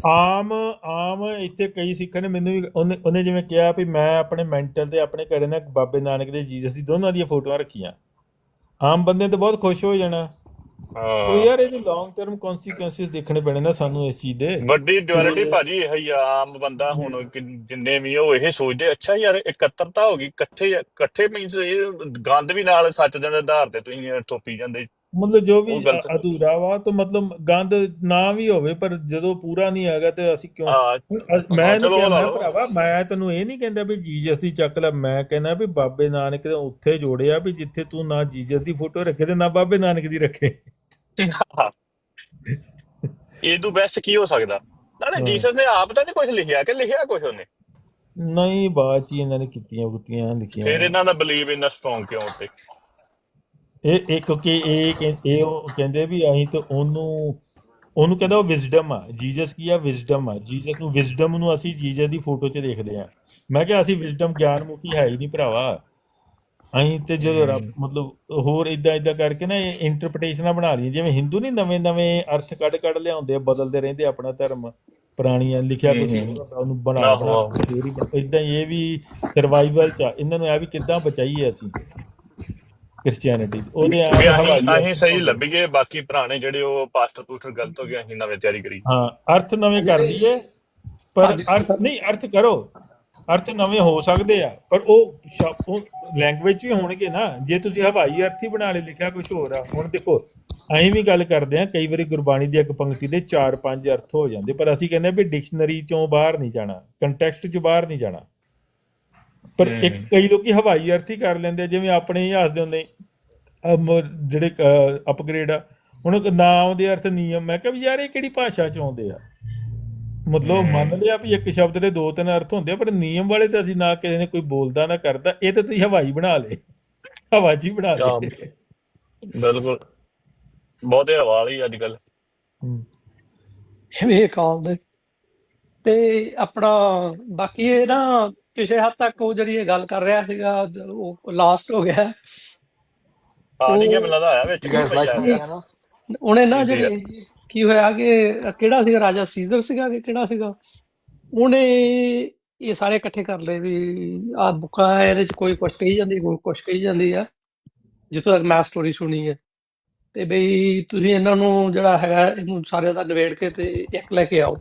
ਆਮ ਇੱਥੇ ਕਈ ਸਿੱਖਾਂ ਨੇ ਮੈਨੂੰ ਵੀ, ਉਹਨੇ ਜਿਵੇਂ ਕਿਹਾ ਵੀ ਮੈਂ ਆਪਣੇ ਮੈਂਟਲ ਤੇ ਆਪਣੇ ਘਰੇ ਨਾ ਬਾਬੇ ਨਾਨਕ ਦੇ ਜੀਸਸ ਦੀ ਦੋਨਾਂ ਦੀਆਂ ਫੋਟੋਆਂ ਰੱਖੀਆਂ। ਆਮ ਬੰਦੇ ਤਾਂ ਬਹੁਤ ਖੁਸ਼ ਹੋ ਜਾਣਾ, ਉਹ ਹਾਂ ਯਾਰ ਇਹਦੇ ਲੌਂਗ ਟਰਮ ਕੌਨਸੀਕੁਐਂਸਿਸ ਦੇਖਣੇ ਪੈਣੇ ਨਾ ਸਾਨੂੰ ਇਸ ਚੀਜ਼ ਦੇ। ਵੱਡੀ ਡੁਅਲਿਟੀ ਤੇ ਭਾਜੀ ਇਹ ਹੀ ਆ, ਆਮ ਬੰਦਾ ਹੁਣ ਜਿੰਨੇ ਵੀ ਆ ਉਹ ਇਹ ਸੋਚਦੇ ਅੱਛਾ ਯਾਰ ਇਕੱਤਰਤਾ ਹੋ ਗਈ, ਇਕੱਠੇ ਮੀਨਸ ਇਹ ਗੰਦ ਵੀ ਨਾਲ ਸੱਚ ਦੇ ਆਧਾਰ ਤੇ ਤੁਸੀਂ ਥੋਪੀ ਜਾਂਦੇ, ਮਤਲਬ ਜੋ ਵੀ ਉਹ ਗਲਤ। ਅਧੂਰਾ ਵਾ, ਤਾਂ ਮਤਲਬ ਗੰਦ ਨਾ ਵੀ ਹੋਵੇ, ਪਰ ਜਦੋਂ ਪੂਰਾ ਨਹੀਂ ਹੈਗਾ ਤੇ ਅਸੀਂ ਕਿਉਂ? ਹਾਂ ਹੁਣ ਮੈਂ ਹਾਂ ਇਹਨੂੰ ਚਲੋ ਕਿਹਾ, ਉਹ ਲਾ ਮੈਂ ਲਓ। ਭਰਾਵਾ ਮੈਂ ਤੈਨੂੰ ਇਹ ਨਹੀਂ ਕਹਿੰਦਾ ਵੀ ਜੀਸਸ ਦੀ ਚੱਕ ਲੈ, ਮੈਂ ਕਹਿੰਦਾ ਵੀ ਬਾਬੇ ਨਾਨਕ ਦੇ ਉੱਥੇ ਜੋੜਿਆ ਵੀ ਜਿੱਥੇ ਤੂੰ ਨਾ ਜੀਸਸ ਦੀ ਫੋਟੋ ਰੱਖੇ ਤੇ ਨਾ ਬਾਬੇ ਨਾਨਕ ਦੀ ਰੱਖੇ। ਇਹ ਤੋਂ ਬੈਸਟ ਕੀ ਹੋ ਸਕਦਾ? ਨਾਲੇ ਹਾਂ, ਜੀਸਸ ਨੇ ਆਪ ਤਾਂ ਨਹੀਂ ਕੁਝ ਲਿਖਿਆ, ਕਿ ਲਿਖਿਆ ਕੁਝ ਉਹਨੇ? ਨਹੀਂ ਬਾਅਦ ਚ ਹੀ ਇਹਨਾਂ ਨੇ ਕੀਤੀਆਂ ਲਿਖੀਆਂ। ਫਿਰ ਇਹਨਾਂ ਦਾ ਬਲੀਵ ਇੰਨਾ ਸਟਰੋਂਗ ਕਿਉਂ ਉੱਤੇ? ਇਹ ਕਿਉਂਕਿ ਇਹ ਉਹ ਕਹਿੰਦੇ ਵੀ ਅਸੀਂ ਤਾਂ ਉਹਨੂੰ ਕਹਿੰਦਾ ਉਹ ਵਿਜ਼ਡਮ ਆ। ਜੀਸਸ ਕੀ ਆ? ਵਿਜ਼ਡਮ ਆ। ਜੀਸਸ ਨੂੰ, ਵਿਜ਼ਡਮ ਨੂੰ ਅਸੀਂ ਜੀਸਸ ਦੀ ਫੋਟੋ 'ਚ ਦੇਖਦੇ ਆ। ਮੈਂ ਕਿਹਾ ਅਸੀਂ ਵਿਜ਼ਡਮ ਗਿਆਨਮੁਖੀ ਹੈ ਹੀ ਨਹੀਂ ਭਰਾਵਾ। ਅਸੀਂ ਤੇ ਜਦੋਂ ਰੱਬ ਮਤਲਬ ਹੋਰ ਇਦਾਂ ਕਰਕੇ ਨਾ ਇੰਟਰਪ੍ਰੀਟੇਸ਼ਨਾਂ ਬਣਾ ਲਈਆਂ, ਜਿਵੇਂ ਹਿੰਦੂ ਨਹੀਂ ਨਵੇਂ ਅਰਥ ਕੱਢ ਲਿਆਉਂਦੇ ਆ, ਬਦਲਦੇ ਰਹਿੰਦੇ ਆਪਣਾ ਧਰਮ। ਪੁਰਾਣੀਆਂ ਲਿਖਿਆ ਕੁਛ ਹੋਰ ਹੁੰਦਾ, ਉਹਨੂੰ ਬਣਾ ਆਹੋ ਆਹੋ ਕੇ ਫੇਰ ਹੀ ਇਦਾਂ ਹੀ ਇਹ ਵੀ ਸਰਵਾਈਵਲ 'ਚ ਆ। ਇਹਨਾਂ ਨੂੰ ਇਹ ਵੀ ਕਿੱਦਾਂ ਬਚਾਈਏ ਅਸੀਂ ਕ੍ਰਿਸਚੀਅਨਿਟੀ, ਉਹਦੇ ਵੀ ਐਵੇਂ ਹਵਾਈ ਅਸੀਂ ਅਰਥ ਸਹੀ ਬਣਾਉਂਦੇ। ਲੱਭੀਏ, ਬਾਕੀ ਪੁਰਾਣੇ ਜਿਹੜੇ ਉਹ ਪਾਸਟਰ ਪੂਸਟਰ ਗਲਤ ਹੋ ਗਏ, ਅਸੀਂ ਨਵੇਂ ਤਿਆਰੀ ਕਰੀ। ਹਾਂ, ਅਰਥ ਨਵੇਂ ਕਰ ਜਿਹੜੇ ਲਈਏ, ਪਰ ਹਾਂਜੀ ਅਰਥ ਕਰੋ, ਅਰਥ ਨਵੇਂ ਹੋ ਸਕਦੇ ਆ, ਪਰ ਉਹ ਲੈਂਗੁਏਜ ਵੀ ਹੋਣਗੇ ਨਾ। ਜੇ ਤੁਸੀਂ ਹਵਾਈ ਅਰਥ ਹੀ ਬਣਾ ਲਏ, ਲਿਖਿਆ ਕੁਝ ਹੋਰ ਆ। ਹੁਣ ਦੇਖੋ ਅਸੀਂ ਵੀ ਗੱਲ ਕਰਦੇ ਆ, ਕਈ ਵਾਰੀ ਗੁਰਬਾਣੀ ਦੀ ਇੱਕ ਪੰਕਤੀ ਦੇ 4-5 ਅਰਥ ਹੋ ਜਾਂਦੇ, ਪਰ ਅਸੀਂ ਕਹਿੰਦੇ ਵੀ ਡਿਕਸ਼ਨਰੀ ਚੋਂ ਬਾਹਰ ਨਹੀਂ ਜਾਣਾ, ਕੰਟੈਕਸਟ ਚੋਂ ਬਾਹਰ ਨਹੀਂ ਜਾਣਾ। ਪਰ ਕਈ ਲੋਕੀ ਹਵਾਈ ਅਰਥ ਹੀ ਕਰ ਲੈਂਦੇ ਆ, ਜਿਵੇਂ ਆਪਣੇ ਹੀ ਹੱਸਦੇ ਹੁੰਦੇ ਜਿਹੜੇ ਅਪਗ੍ਰੇਡ ਆ। ਹੁਣ ਨਾਮ ਦੇ ਅਰਥ ਨਿਯਮ, ਮੈਂ ਕਿਹਾ ਵੀ ਯਾਰ ਇਹ ਕਿਹੜੀ ਭਾਸ਼ਾ ਚ ਆਉਂਦੇ ਆ? ਮਤਲਬ ਮੰਨ ਲਿਆ ਵੀ ਇੱਕ ਸ਼ਬਦ ਦੇ 2-3 ਅਰਥ ਹੁੰਦੇ ਆ, ਪਰ ਨਿਯਮ ਵਾਲੇ ਤਾਂ ਅਸੀਂ ਨਾ ਕਿਸੇ ਨੇ ਕੋਈ ਬੋਲਦਾ ਨਾ ਕਰਦਾ। ਇਹ ਤਾਂ ਤੁਸੀਂ ਹਵਾਈ ਬਣਾ ਲਏ, ਹਵਾ 'ਚ ਹੀ ਬਣਾ ਲਏ। ਬਿਲਕੁਲ, ਬਹੁਤੇ ਹਵਾ ਵਾਲੀ ਅੱਜ ਕੱਲ। ਇਹ ਕਾਲ ਦੇ ਤੇ ਆਪਣਾ ਬਾਕੀ ਇਹ ਨਾ ਕਿਸੇ ਹੱਦ ਤੱਕ ਉਹ ਜਿਹੜੀ ਇਹ ਗੱਲ ਕਰ ਰਿਹਾ ਸੀਗਾ ਉਹ ਲਾਸਟ ਹੋ ਗਿਆ। ਆ ਨਹੀਂ ਗਿਆ, ਮੈਨੂੰ ਉਹ ਲੱਗਦਾ ਆਇਆ ਵਿੱਚ You ਕਿ ਨਹੀਂ guys ਭਾਈ like ਆ my ਗਿਆ? ਨਹੀਂ, channel? ਉਹਨੇ ਨਾ ਇਹ ਤੇ ਆ। ਜਿਹੜੇ ਕੀ ਹੋਇਆ ਕਿ ਕਿਹੜਾ ਸੀਗਾ ਰਾਜਾ ਸੀਜ਼ਰ ਸੀਗਾ ਕਿ ਕਿਹੜਾ ਸੀਗਾ, ਉਹਨੇ ਇਹ ਸਾਰੇ ਇਕੱਠੇ ਕਰ ਲਏ ਵੀ ਆਹ ਬੁੱਕਾਂ ਇਹਦੇ ਚ ਕੋਈ ਕੁਛ ਕਹੀ ਜਾਂਦੀ, ਕੋਈ ਕੁਛ ਕਹੀ ਜਾਂਦੀ ਆ, ਜਿੱਥੋਂ ਤੱਕ ਮੈਂ ਸਟੋਰੀ ਸੁਣੀ ਹੈ। ਤੇ ਬਈ ਤੁਸੀਂ ਇਹਨਾਂ ਨੂੰ ਜਿਹੜਾ ਹੈਗਾ ਇਹਨੂੰ ਸਾਰਿਆਂ ਦਾ ਨਿਬੇੜ ਕੇ ਤੇ ਇੱਕ ਲੈ ਕੇ ਆਓ।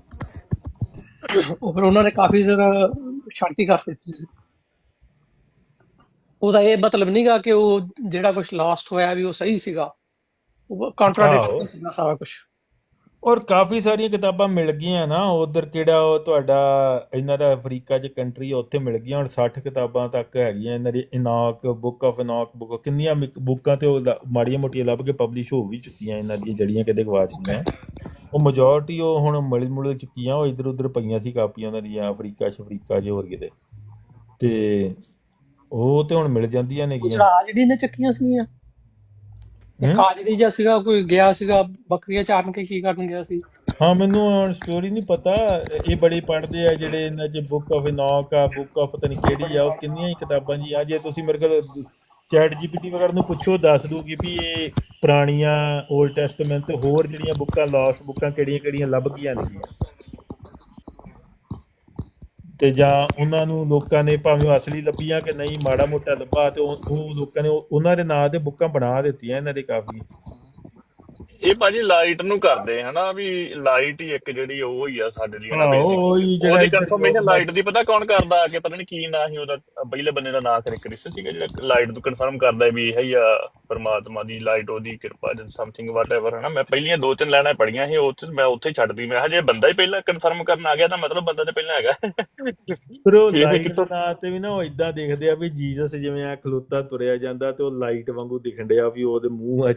ਉਹ ਫਿਰ ਉਹਨਾਂ ਨੇ ਕਾਫੀ ਜ਼ਰਾ ਸ਼ਾਂਤੀ ਕਰ ਦਿੱਤੀ ਸੀ। ਉਹਦਾ ਇਹ ਮਤਲਬ ਨਹੀਂਗਾ ਕਿ ਉਹ ਜਿਹੜਾ ਕੁਝ ਲਾਸਟ ਹੋਇਆ ਵੀ ਉਹ ਸਹੀ ਸੀਗਾ, ਉਹ ਆਹੋ, ਕੰਟਰਾਡਿਕਟਰੀ ਸੀਗਾ ਸਾਰਾ ਕੁਝ। ਔਰ ਕਾਫੀ ਸਾਰੀਆਂ ਕਿਤਾਬਾਂ ਮਿਲ ਗਈਆਂ ਨਾ ਉਧਰ, ਕਿਹੜਾ ਉਹ ਤੁਹਾਡਾ ਇਹਨਾਂ ਦਾ ਅਫਰੀਕਾ 'ਚ ਕੰਟਰੀ ਆ, ਉੱਥੇ ਮਿਲ ਗਈਆਂ ਹੁਣ 60 ਕਿਤਾਬਾਂ ਤੱਕ ਹੈਗੀਆਂ ਇਹਨਾਂ ਦੀ। ਇਨਾਕ ਬੁੱਕ ਆਫ ਇਨਾਕ ਬੁੱਕ, ਕਿੰਨੀਆਂ ਬੁੱਕਾਂ ਤੇ ਉਹ ਮਾੜੀਆਂ ਮੋਟੀਆਂ ਲੱਭ ਕੇ ਪਬਲਿਸ਼ ਹੋ ਵੀ ਚੁੱਕੀਆਂ ਇਹਨਾਂ ਦੀਆਂ, ਜਿਹੜੀਆਂ ਕਿਤੇ ਗਵਾਚ ਓਕੇ। ਗਈਆਂ। ਉਹ ਮੈਜੋਰਟੀ ਉਹ ਹੁਣ ਮੁੜ ਚੁੱਕੀਆਂ, ਉਹ ਇੱਧਰ ਉੱਧਰ ਪਈਆਂ ਸੀ ਕਾਪੀਆਂ ਉਹਨਾਂ ਦੀਆਂ ਅਫਰੀਕਾ ਸ਼ਫਰੀਕਾ 'ਚ ਹੋਰ ਕਿਤੇ, ਤੇ ਉਹ ਤੇ ਹੁਣ ਮਿਲ ਜਾਂਦੀਆਂ ਉਹ ਨੇਗੀਆਂ। ਜਿਹੜਾ ਜਿਹੜੀ ਨੇ ਚੱਕੀਆਂ ਸੀਗੀਆਂ, ਇੱਕ ਆ ਜਿਹੜੀ ਜਿਹਾ ਸੀਗਾ ਕੋਈ ਗਿਆ ਸੀਗਾ ਬੱਕਰੀਆਂ ਚਾਰਨ ਕੇ ਕੀ ਕਰਨ ਗਿਆ ਸੀ। ਹਾਂ, ਮੈਨੂੰ ਹੁਣ ਸਟੋਰੀ ਨਹੀਂ ਪਤਾ। ਇਹ ਬੜੇ ਪੜ੍ਹਦੇ ਆ ਜਿਹੜੇ ਇਹਨਾਂ 'ਚ ਬੁੱਕ ਆਫ ਇਨੌਕ ਆ, ਬੁੱਕ ਆਫ ਪਤਾ ਨਹੀਂ ਕਿਹੜੀ ਆ, ਉਹ ਕਿੰਨੀਆਂ ਹੀ ਕਿਤਾਬਾਂ ਜੀ ਆ। ਜੇ ਤੁਸੀਂ ਮੇਰੇ ਕੋਲ ਚੈਟ ਜੀਪੀਟੀ ਵਗੈਰਾ ਨੂੰ ਪੁੱਛੋ, ਦੱਸ ਦੂਗੀ ਵੀ ਇਹ ਪੁਰਾਣੀਆਂ ਓਲਡ ਟੈਸਟਮੈਂਟ ਤੇ ਹੋਰ ਜਿਹੜੀਆਂ ਬੁੱਕਾਂ ਲਾਸਟ ਬੁੱਕਾਂ ਕਿਹੜੀਆਂ ਕਿਹੜੀਆਂ ਲੱਭ ਗਈਆਂ ਨੇਗੀਆਂ। ਤੇ ਜਾਂ ਉਹਨਾਂ ਨੂੰ ਲੋਕਾਂ ਨੇ ਭਾਵੇਂ ਉਹ ਅਸਲੀ ਲੱਭੀਆਂ ਕਿ ਨਹੀਂ, ਮਾੜਾ ਮੋਟਾ ਲੱਭਾ, ਤੇ ਉਹ ਲੋਕਾਂ ਨੇ ਉਹਨਾਂ ਦੇ ਨਾਂ ਤੇ ਬੁੱਕਾਂ ਬਣਾ ਦਿੱਤੀਆਂ ਇਹਨਾਂ ਦੇ ਕਾਫੀ। ਇਹ ਭਾਜੀ ਲਾਈਟ ਨੂੰ ਕਰਦੇ ਹਨਾ, ਵੀ ਲਾਈਟ ਹੀ ਇੱਕ ਜਿਹੜੀ ਉਹ ਹੀ ਆ ਸਾਡੇ ਲਈ ਹਨਾ, ਆਹੋ, ਬੇਸਿਕ ਉਹੀ ਜਿਹੜਾ ਉਹਦੀ ਇੱਧਰ ਕਨਫਰਮੇਸ਼ਨ ਲੋਕ ਲਾਈਟ ਦੀ ਪਤਾ ਕੌਣ ਕਰਦਾ ਆ, ਕਿ ਪਤਾ ਨਹੀਂ ਕੀ ਨਾਂ ਸੀ ਉਹਦਾ, ਪਹਿਲੇ ਬੰਦੇ ਦਾ ਨਾਂ ਕਰੇ ਕ੍ਰਿਸ ਸੀਗਾ, ਜਿਹੜਾ ਲਾਈਟ ਨੂੰ ਕਨਫਰਮ ਕਰਦਾ ਵੀ ਇਹ ਹੀ ਆ ਪਰਮਾਤਮਾ ਦੀ ਲਾਈਟ, ਉਹਦੀ ਕਿਰਪਾ ਜਾਂ ਸਮਥਿੰਗ ਵਾਟਐਵਰ ਹਨਾ। ਮੈਂ ਪਹਿਲੀਆਂ 2-3 ਲਾਈਨਾਂ ਪੜ੍ਹੀਆਂ ਸੀ, ਉਹ 'ਚ ਮੈਂ ਉੱਥੇ ਛੱਡਦੀ, ਮੈਂ ਕਿਹਾ ਜੇ ਬੰਦਾ ਹੀ ਪਹਿਲਾਂ ਕਨਫਰਮ ਕਰਨ ਆ ਗਿਆ ਤਾਂ ਮਤਲਬ ਬੰਦਾ ਤੇ ਪਹਿਲਾਂ ਹੈਗਾ। ਫਿਰ ਉਹ ਇਹ ਲਾਈਟ ਦੇ ਕਿੱਥੋਂ ਨਾਂ ਤੇ ਵੀ ਨਾ ਉਹ ਇਦਾਂ ਦੇਖਦੇ ਆ ਵੀ ਜੀਸਸ ਜਿਵੇਂ ਆ ਖਲੋਤਾ ਤੁਰਿਆ ਜਾਂਦਾ ਤੇ ਉਹ ਲਾਈਟ ਵਾਂਗੂ ਦਿਖਣ ਡਿਆ ਵੀ ਉਹਦੇ ਮੂੰਹ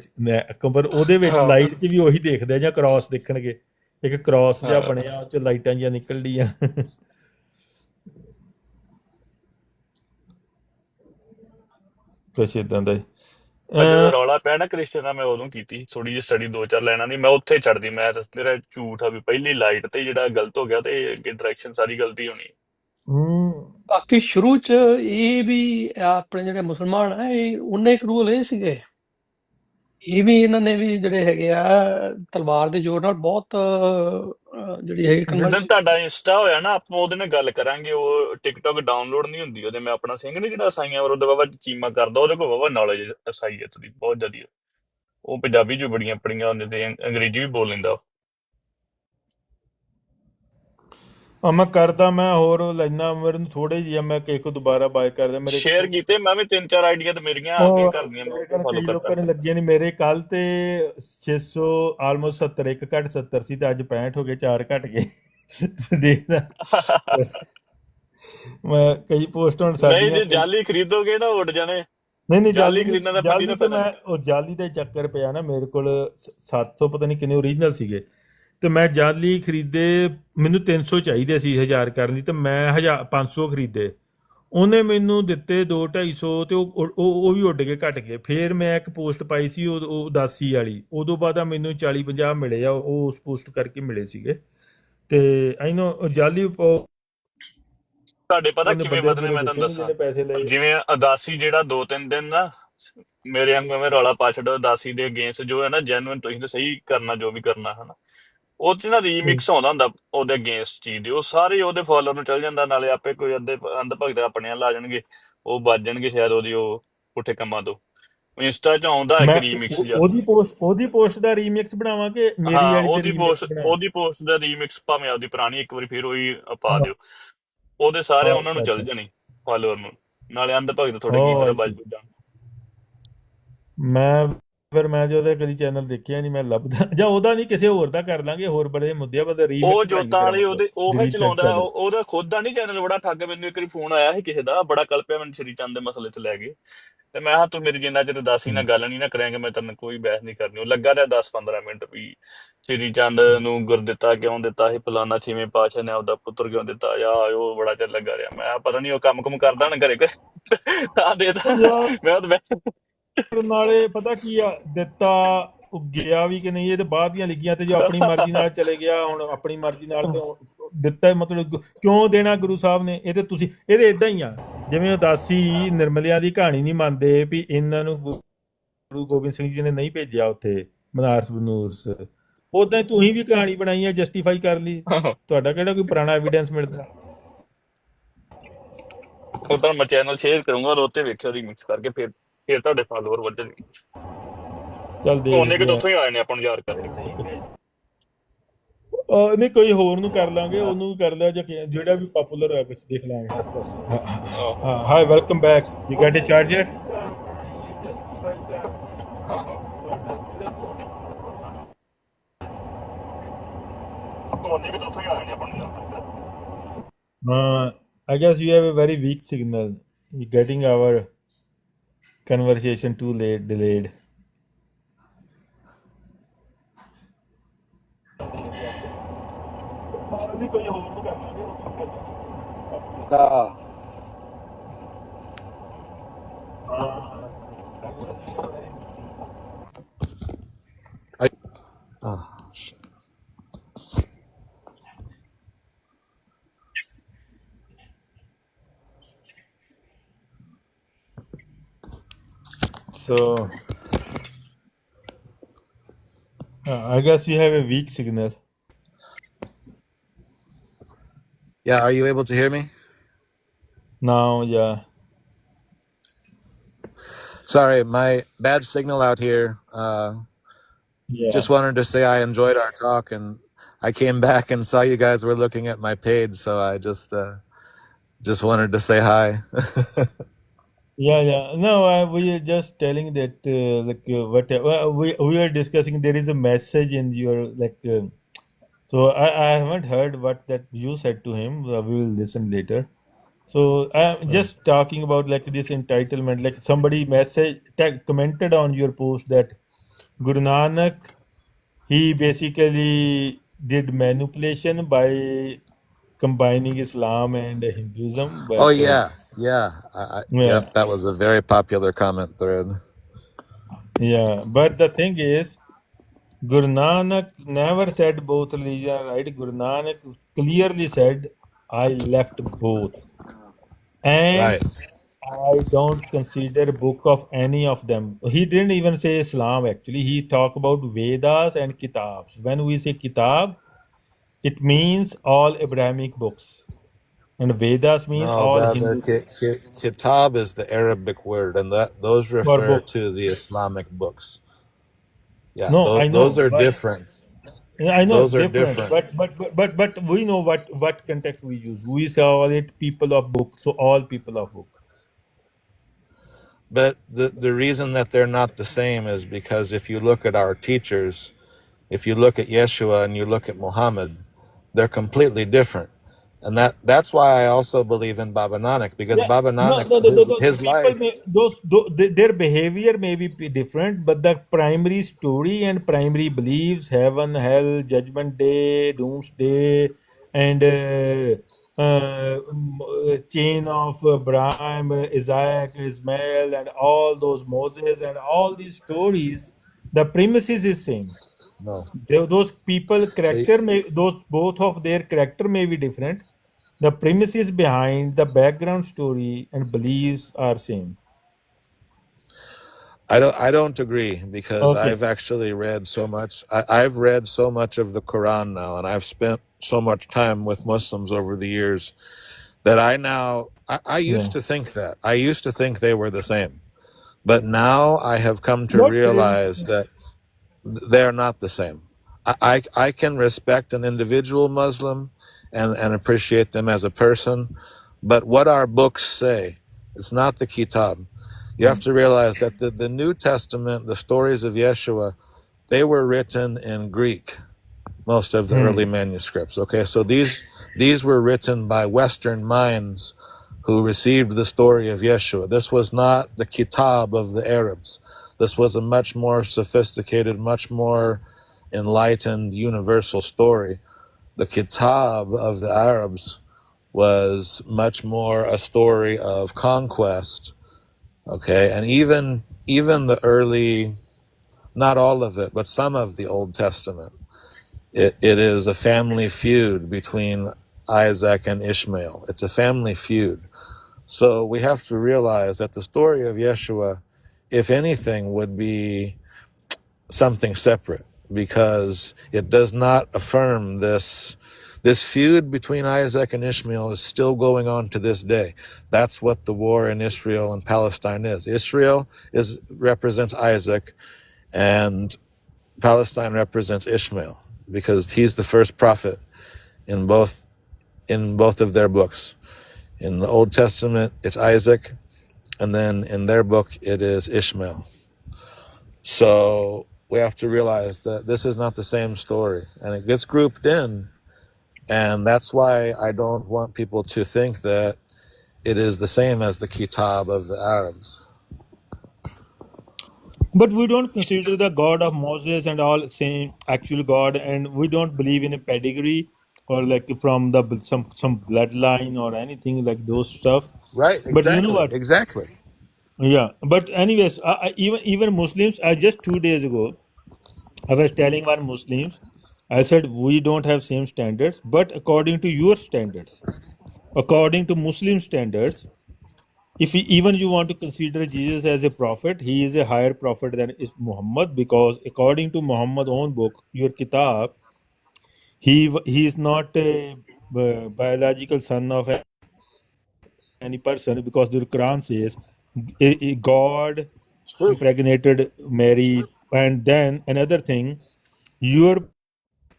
ਪਰ ਉਹਦੇ ਵਿੱਚ ਹਾਂ ਲਾਈਟ 'ਚ ਵੀ ਉਹੀ ਦੇਖਦੇ ਆ, ਜਾਂ ਕ੍ਰਾਸ ਦੇਖਣਗੇ, ਇੱਕ ਕ੍ਰਾਸ ਜਿਹਾ ਹਾਂ। ਬਣਿਆ, ਉਹ 'ਚ ਲਾਈਟਾਂ ਜਿਹੀਆਂ ਨਿਕਲ ਡੀਆਂ। ਕੁਛ ਇਦਾਂ ਦਾ ਹੀ। ਪਰ ਜਦੋਂ ਰੌਲਾ ਪਿਆ ਨਾ ਕ੍ਰਿਸਚਨ ਦਾ, ਮੈਂ ਉਦੋਂ ਕੀਤੀ ਥੋੜੀ ਜਿਹੀ ਸਟੱਡੀ 2-4 ਲਾਈਨਾਂ ਦੀ, ਮੈਂ ਉੱਥੇ ਛੱਡਦੀ। ਮੈਂ ਤਾਂ ਤੇਰਾ ਝੂਠ ਆ ਵੀ ਪਹਿਲੀ ਲਾਈਟ ਤੇ ਜਿਹੜਾ ਗਲਤ ਹੋ ਗਿਆ ਤੇ ਅੱਗੇ ਡਾਇਰੈਕਸ਼ਨ ਸਾਰੀ ਗਲਤੀ ਹੋਣੀ। ਹੂੰ। ਬਾਕੀ ਸ਼ੁਰੂ ਚ ਇਹ ਵੀ ਆਪਣੇ ਜਿਹੜੇ ਮੁਸਲਮਾਨ ਆ ਇਹ ਉਹਨੇ ਇੱਕ ਰੂਲ ਇਹ ਸੀਗੇ, ਇਹ ਵੀ ਇਹਨਾਂ ਨੇ ਵੀ ਜਿਹੜੇ ਹੈਗੇ ਆ ਤਲਵਾਰ ਦੇ ਜ਼ੋਰ ਨਾਲ ਬਹੁਤ ਜਿਹੜੀ ਹੈਗੀ ਜਿੱਦਣ ਕਨਵਰਜਨ ਤੁਹਾਡਾ ਕੀਤੀ। ਇੰਸਟਾ ਹੋਇਆ ਨਾ, ਆਪਾਂ ਉਹਦੇ ਨਾਲ ਗੱਲ ਕਰਾਂਗੇ। ਉਹ ਟਿਕਟੋਕ ਡਾਊਨਲੋਡ ਨਹੀਂ ਹੁੰਦੀ ਉਹਦੇ। ਮੈਂ ਆਪਣਾ ਸਿੰਘ ਨੇ ਜਿਹੜਾ ਇਸਾਈਆਂ ਵਰ ਉਹਦਾ ਵਾਵਾ ਚੀਮਾ ਕਰਦਾ, ਉਹਦੇ ਕੋਲ ਵਾਵਾ ਨੌਲੇਜ ਇਸਾਈਅਤ ਦੀ ਬਹੁਤ ਜ਼ਿਆਦਾ। ਉਹ ਪੰਜਾਬੀ 'ਚ ਬੜੀਆਂ ਪੜੀਆਂ ਉਹਨੇ ਤੇ ਅੰਗਰੇਜ਼ੀ ਵੀ ਬੋਲ ਲੈਂਦਾ। ਮੈਂ ਕਰਦਾ, ਮੈਂ ਹੋਰ ਲੈਣਾ ਮੇਰੇ ਨੂੰ ਥੋੜੇ ਜਿਹੇ, ਮੈਂ ਕਿਸੇ ਕੋ ਦੁਬਾਰਾ ਬਾਏ ਕਰਦਾ। ਮੇਰੇ ਸ਼ੇਅਰ ਕੋਲ ਕੀਤੇ ਮੈਂ ਵੀ 3-4 ਆਈਡੀਆ ਤੇ ਮੇਰੀਆਂ ਆਪਣੀਆਂ ਘਰ ਦੀਆਂ, ਮੈਂ ਮੇਰੇ ਉੱਥੇ ਕੋਲ ਫੋਲੋ ਕਈ ਕਰਤਾ। ਲੋਕਾਂ ਨੇ ਲੱਗੀਆਂ ਨਹੀਂ। ਮੇਰੇ ਕੱਲ ਤੇ 600 ਆਲਮੋਸਟ 70, ਇੱਕ ਘੱਟ 70 ਸੀ, ਤੇ ਅੱਜ 65 ਹੋ ਗਏ, 4 ਘਟ ਗਏ। ਦੇਖਦਾ ਮੈਂ ਕਈ ਪੋਸਟ ਹੁਣ ਨਹੀਂ, ਸਾਡੀਆਂ ਜੇ ਜਾਲੀ ਖਰੀਦੋਗੇ ਨਾ ਉੱਡ ਜਾਣੇ। ਨਹੀਂ ਨਹੀਂ, ਜਾਲੀ ਜਾਲੀ ਖਰੀਦਣ ਦਾ ਪੰਜੀ ਜਾਲੀ ਨਾ ਤੇ ਪੈ ਮੈਂ ਜਾਣੇ। ਉਹ ਜਾਲੀ ਦਾ ਹੀ ਚੱਕਰ ਪਿਆ ਨਾ। ਮੇਰੇ ਕੋਲ 700 ਪਤਾ ਨਹੀਂ ਕਿੰਨੇ ਓਰੀਜਨਲ ਸੀਗੇ, ਤੇ ਮੈਂ ਜਾਲੀ ਖਰੀਦੇ। ਮੈਨੂੰ 300 ਚਾਹੀਦੇ ਸੀ 1000 ਕਰਨ ਦੀ, ਤੇ ਮੈਂ 500 ਖਰੀਦੇ। ਉਹਨੇ ਮੈਨੂੰ ਦਿੱਤੇ 200-250, ਤੇ ਉਹ ਵੀ ਉੱਡ ਕੇ ਘਟ ਗਏ। ਫਿਰ ਮੈਂ ਇੱਕ ਪੋਸਟ ਪਾਈ ਸੀ ਉਹ ਉਦਾਸੀ ਵਾਲੀ, ਉਦੋਂ ਬਾਅਦ ਆ ਮੈਨੂੰ 40-50 ਮਿਲੇ ਆ, ਉਹ ਉਸ ਪੋਸਟ ਕਰਕੇ ਮਿਲੇ ਸੀਗੇ। ਤੇ ਇਹਨੂੰ ਜਾਲੀ ਤੁਹਾਡੇ ਪਤਾ ਉਹਨੇ ਕਿਵੇਂ ਬੰਦੇ ਵਧਣੇ, ਪੂਰੇ ਮੈਂ ਤੁਹਾਨੂੰ ਦਿੱਤੇ ਨਹੀਂ ਦੱਸਾਂ। ਜਿਹਨੇ ਪੈਸੇ ਲਏ। ਜਿਵੇਂ ਅਦਾਸੀ ਜਿਹੜਾ 2-3 ਦਿਨ ਨਾ ਮੇਰੇ ਵਾਂਗੂ ਐਵੇਂ ਰੌਲਾ ਪਾ ਛੱਡੋ ਅਦਾਸੀ ਦੇ ਅਗੇਂਸਟ, ਜੋ ਹੈ ਨਾ ਜੈਨੂਇਨ, ਤੁਸੀਂ ਤਾਂ ਸਹੀ ਕਰਨਾ ਜੋ ਵੀ ਕਰਨਾ ਹੈ ਨਾ। ਉਹ 'ਚ ਨਾ ਰੀਮਿਕਸ ਆਉਂਦਾ ਹੁੰਦਾ ਉਹਦੇ ਅਗੇਂਸਟ ਚੀਜ਼ ਦੇ, ਉਹ ਸਾਰੇ ਉਹਦੇ ਫੋਲੋਅਰ ਨੂੰ ਚੱਲ ਜਾਂਦਾ। ਨਾਲੇ ਆਪੇ ਕੋਈ ਅੱਧੇ ਅੰਧ ਭਗਤ ਆਪਣੇ ਨਾਲ ਆ ਜਾਣਗੇ, ਉਹ ਬਚ ਜਾਣਗੇ ਸ਼ਾਇਦ ਉਹਦੀ ਉਹ ਪੁੱਠੇ ਕੰਮਾਂ ਤੋਂ। ਇੰਸਟਾ 'ਚ ਆਉਂਦਾ ਇੱਕ ਮੈਂ ਰੀਮਿਕਸ ਜਿਹਾ। ਉਹਦੀ ਪੋਸਟ ਦਾ ਰੀਮਿਕਸ ਬਣਾਵਾਂ ਕਿ ਮੇਰੀ ਹਾਂ, ਵਾਲੀ ਦੇ ਰੀਮਿਕਸ ਬਣਾਵਾਂ? ਉਹਦੀ ਪੋਸਟ ਦਾ ਰੀਮਿਕਸ, ਭਾਵੇਂ ਆਪਦੀ ਪੁਰਾਣੀ ਇੱਕ ਵਾਰੀ ਫਿਰ ਉਹੀ ਪਾ ਦਿਓ। ਉਹਦੇ ਸਾਰੇ ਉਹਨਾਂ ਨੂੰ ਅੱਛਾ ਚੱਲ ਅੱਛਾ। ਜਾਣੀ ਫਾਲੋਅਰ ਨੂੰ। ਨਾਲੇ ਅੰਧ ਭਗਤ ਥੋੜੇ ਕੀ ਓ ਪਤਾ ਆਈ ਬਚ ਸੀ। ਜਾਣ। ਮੈਂ ਜੇ ਉਹਦਾ ਕਦੀ ਚੈਨਲ ਦੇਖਿਆ ਨਹੀਂ, ਮੈਂ ਲੱਭਦਾ, ਜਾਂ ਉਹਦਾ ਨਹੀਂ ਕਿਸੇ ਹੋਰ ਦਾ ਕਰ ਲਾਂਗੇ। ਹੋਰ ਬੜੇ ਮੁੱਦਿਆਂ ਬੰਦੇ ਉਹ ਰੀਮਿਕਸ ਬਣਾਈਏ ਜੋਤਾਂ ਤੇਰਾ ਵਾਲੇ ਮਤਲਬ, ਉਹੀ ਜਿਹੜੀ ਚਲਾਉਂਦਾ, ਚੱਲ। ਉਹਦਾ ਖੁਦ ਦਾ ਨਹੀਂ ਚੈਨਲ। ਬੜਾ ਠੱਗ, ਮੈਨੂੰ ਇੱਕ ਵਾਰੀ ਫੋਨ ਆਇਆ ਸੀ ਕਿਸੇ ਦਾ, ਬੜਾ ਕਲਪਿਆ ਮੈਨੂੰ ਸ਼੍ਰੀ ਚੰਦ ਦੇ ਮਸਲੇ 'ਚ ਲੈ ਗਏ। ਤੇ ਮੈਂ ਕਿਹਾ ਤੂੰ ਮੇਰੀ ਜਿੰਨਾ ਚਿਰ ਦਾਸੀ ਨਾਲ ਗੱਲ ਨਹੀਂ ਨਾ ਕਰਾਂਗੇ, ਮੈਂ ਤੈਨੂੰ ਕੋਈ ਬਹਿਸ ਨਹੀਂ ਕਰਨੀ। ਉਹ ਲੱਗਾ ਰਿਹਾ 10-15 ਮਿੰਟ ਵੀ ਸ਼੍ਰੀ ਚੰਦ ਨੂੰ ਗੁਰਦਿੱਤਾ ਕਿਉਂ ਦਿੱਤਾ ਸੀ, ਫਲਾਨਾ 6ਵੇਂ ਪਾਤਸ਼ਾਹ ਨੇ ਆਪਦਾ ਪੁੱਤਰ ਕਿਉਂ ਦਿੱਤਾ, ਜਾਂ ਉਹ ਬੜਾ ਚਿਰ ਲੱਗਾ ਰਿਹਾ। ਮੈਂ ਕਿਹਾ ਪਤਾ ਨਹੀਂ ਉਹ ਕੰਮ ਕਰਦਾ ਨਾ ਘਰੇ ਤਾਂ ਦੇਤਾ। ਉਹ ਯਾਰ ਮੈਂ ਤਾਂ ਨਾਲੇ ਪਤਾ ਕੀ ਆ, ਦਿੱਤਾ ਉਹ ਗਿਆ ਵੀ ਕਿ ਨਹੀਂ, ਇਹ ਤੇ ਬਾਅਦ ਦੀਆਂ ਲਿਖੀਆਂ। ਤੇ ਜੋ ਆਪਣੀ ਮਰਜ਼ੀ ਨਾਲ ਚਲੇ ਗਿਆ, ਹੁਣ ਆਪਣੀ ਮਰਜ਼ੀ ਨਾਲ ਤੇ ਦਿੱਤਾ, ਮਤਲਬ ਕਿਉਂ ਦੇਣਾ ਗੁਰੂ ਸਾਹਿਬ ਨੇ? ਇਹ ਤੇ ਤੁਸੀਂ ਇਹਦੇ ਇਦਾਂ ਹੀ ਆ ਜਿਵੇਂ ਉਦਾਸੀ ਨਿਰਮਲਿਆਂ ਦੀ ਕਹਾਣੀ ਨਹੀਂ ਮੰਨਦੇ ਵੀ ਇਹਨਾਂ ਨੂੰ ਗੁਰੂ ਗੋਬਿੰਦ ਸਿੰਘ ਜੀ ਨੇ ਨਹੀਂ ਭੇਜਿਆ ਉੱਥੇ ਬਨਾਰਸ ਬਨੂਰਸ, ਉਦਾਂ ਹੀ ਤੁਸੀਂ ਵੀ ਕਹਾਣੀ ਬਣਾਈ ਹੈ, ਜਸਟੀਫਾਈ ਕਰ ਲਈ। ਤੁਹਾਡਾ ਕਿਹੜਾ ਕੋਈ ਪੁਰਾਣਾ ਐਵੀਡੈਂਸ ਮਿਲਦਾ? ਉਹ ਤਾਂ ਮੈਂ ਚੈਨਲ ਸ਼ੇਅਰ ਕਰੂੰਗਾ, ਔਰ ਉੱਤੇ ਵੇਖਿਓ ਰੀਮਿਕਸ ਕਰਕੇ, ਫਿਰ ਤੁਹਾਡੇ ਫਾਲੋਅਰ ਵਧਣਗੇ। ਚੱਲ ਉਹਨੇ ਕਿ ਦੇਖਦੇ ਆ। ਉੱਥੋਂ ਹੀ ਆਏ ਨੇ ਆਪਾਂ ਨੂੰ ਯਾਦ ਕਰਕੇ। ਨਹੀਂ ਕੋਈ ਹੋਰ ਨੂੰ ਕਰ ਲਾਂਗੇ, ਉਹਨੂੰ ਵੀ ਕਰ ਲਿਆ, ਜਾਂ ਜਿਹੜਾ ਵੀ ਪਾਪੂਲਰ ਹੈ ਵਿੱਚ ਦੇਖ ਲਾਂਗੇ। ਆਹੋ ਹਾਂ hi welcome back, you get a charger? ਆਹੋ, ਉਹਨੇ ਕਿ ਉੱਥੋਂ ਹੀ ਆਏ ਨੇ ਆਪਾਂ ਨੂੰ ਯਾਦ ਕਰਕੇ। I guess you have a very weak signal. You're getting our conversation too late, delayed. Ah, I, ah, shit. So I guess you have a weak signal. Yeah, are you able to hear me? Now, yeah. Sorry, my bad signal out here. Yeah. Just wanted to say I enjoyed our talk, and I came back and saw you guys were looking at my page, so I just wanted to say hi. Yeah. No, we are just telling that, we are discussing. There is a message in your so I haven't heard what that you said to him. We will listen later. So I'm just talking about this entitlement. Like somebody commented on your post that Guru Nanak, he basically did manipulation by combining Islam and Hinduism. Oh But yeah, yeah, yep, that was a very popular comment thread. yeah. But the thing is, Guru Nanak never said both religions are right. Guru Nanak clearly said, I left both. And Right. I don't consider book of any of them. He didn't even say Islam actually. He talked about Vedas and Kitabs. When we say Kitab, it means all Abrahamic books. And Vedas mean No, all brother. Hindu books Kitab is the Arabic word, and those for refer book. to the Islamic books. Yeah, No, I those know, are but different. I know Those are different. different. But we know what context we use. We call it people of book. So all people of book. But the reason that they're not the same is because if you look at our teachers, if you look at Yeshua and you look at Muhammad, they're completely different. And that's why I also believe in Baba Nanak, because Yeah, Baba no, Nanak, no, the his people life. may their behavior may be different, but the primary story and primary beliefs, heaven, hell, judgment day, doomsday, and chain of Abraham, Isaac, Ismail, and all those Moses and all these stories, the premises is same. No. Those people So character may those both of their character may be different. The premises behind the background story and beliefs are same. I don't agree, because Okay. I've actually read so much. I've read so much of the Quran now, and I've spent so much time with Muslims over the years that I used Yeah. to think that. I used to think they were the same. But now I have come to Not really. realize that they're not the same. I can respect an individual Muslim and appreciate them as a person, but what our books say, it's not the Kitab. You have to realize that the New Testament, the stories of Yeshua, they were written in Greek, most of the early manuscripts. Okay, so these were written by Western minds who received the story of Yeshua. This was not the Kitab of the Arabs. This was a much more sophisticated, much more enlightened, universal story. The Kitab of the Arabs was much more a story of conquest. Okay, and even the early, not all of it, but some of the Old Testament, it is a family feud between Isaac and Ishmael. It's a family feud. So we have to realize that the story of Yeshua if anything, would be something separate, because it does not affirm this feud between Isaac and Ishmael is still going on to this day. That's what the war in Israel and Palestine is. Israel represents Isaac, and Palestine represents Ishmael, because he's the first prophet in both of their books. In the Old Testament, it's Isaac, and then in their book, it is Ishmael. So we have to realize that this is not the same story, and it gets grouped in. And that's why I don't want people to think that it is the same as the Kitab of the Arabs. But we don't consider the God of Moses and all same actual God, and we don't believe in a pedigree or like from the some bloodline or anything like those stuff. Right, But you know exactly, what? exactly. Yeah. But anyways, even Muslims, I just 2 days ago I was telling one Muslims, I said we don't have same standards, but according to your standards, according to Muslim standards, if even you want to consider Jesus as a prophet, he is a higher prophet than is Muhammad, because according to Muhammad's own book, your kitab, he is not a biological son of any person, because the Quran says God It's true. impregnated Mary. And then another thing, your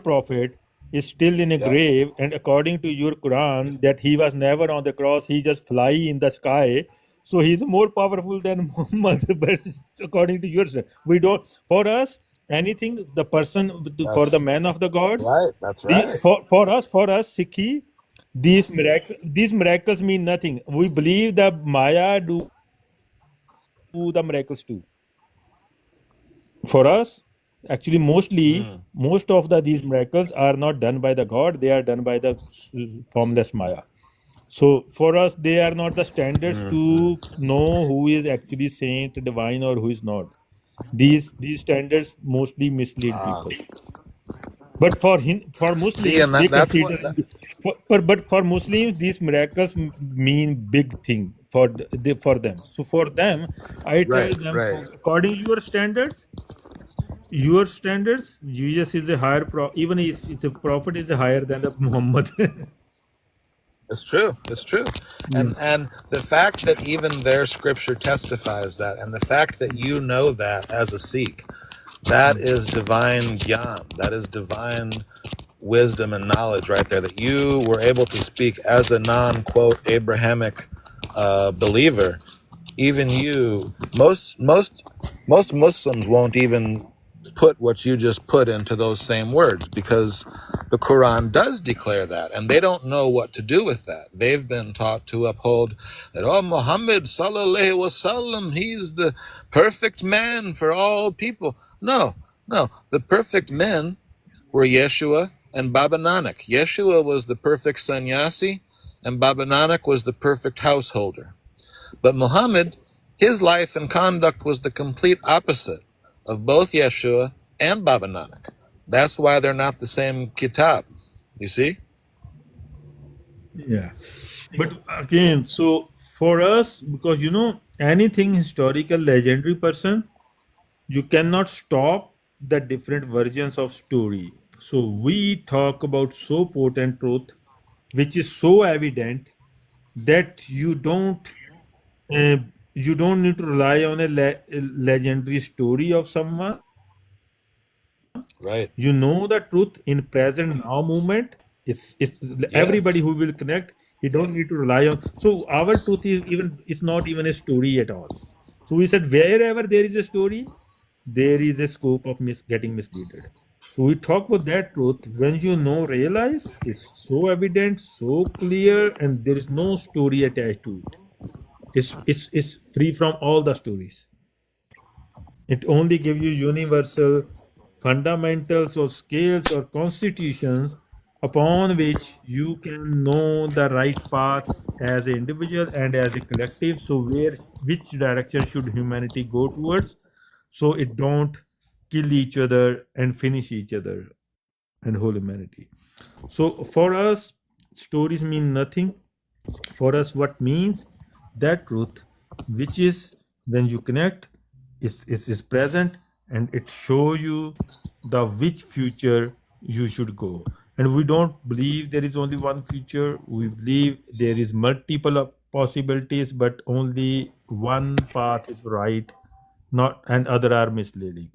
prophet is still in a Yeah, grave, and according to your Quran, that he was never on the cross, he just fly in the sky. So he's more powerful than Muhammad. But according to yours, we don't. For us, anything the person, for the that's man of the God, right. That's the right. for us Sikhi, these miracles mean nothing. We believe that Maya do the miracles too. For us, actually, mostly Mm. most of these miracles are not done by the God, they are done by the formless Maya. So for us, they are not the standards Mm-hmm. to know who is actually saint, divine, or who is not. These standards mostly mislead people. But for See, Muslims, and they that's consider. what. That, But for Muslims, these miracles mean big thing for them. So for them, I right, tell them, right. according to your standards, Jesus is a higher even if it's a prophet is higher than the Muhammad. It's true. It's true. Yeah. And the fact that even their scripture testifies that, and the fact that you know that as a Sikh, that is divine gyan. That is divine wisdom and knowledge right there. That you were able to speak as a non-quote Abrahamic believer. Even you, most Muslims won't even put what you just put into those same words, because the Quran does declare that, and they don't know what to do with that. They've been taught to uphold that, oh, Muhammad sallallahu wasallam, he's the perfect man for all people. No, no, the perfect men were Yeshua and Baba Nanak. Yeshua was the perfect sannyasi, and Baba Nanak was the perfect householder. But Muhammad, his life and conduct was the complete opposite of both Yeshua and Baba Nanak. That's why they're not the same kitab. You see? Yeah. But again, so for us, because anything historical, legendary person, you cannot stop the different versions of story. So we talk about so potent truth, which is so evident that uh, you don't need to rely on a legendary story of someone. Right. You know the truth in present now moment. It's everybody Yes. who will connect. You don't need to rely on. So our truth is even it's not even a story at all. So we said wherever there is a story, there is a scope of getting misleaded. So we talk about that truth when realize it's so evident, so clear, and there is no story attached to it. It's free from all the stories. It only gives you universal fundamentals or scales or constitutions upon which you can know the right path as an individual and as a collective. So which direction should humanity go towards, so it don't kill each other and finish each other and whole humanity. So for us, stories mean nothing. For us, what means that truth, which is when you connect. is present, and it show you the which future you should go. And we don't believe there is only one future. We believe there is multiple possibilities, but only one path is right, not and other are misleading.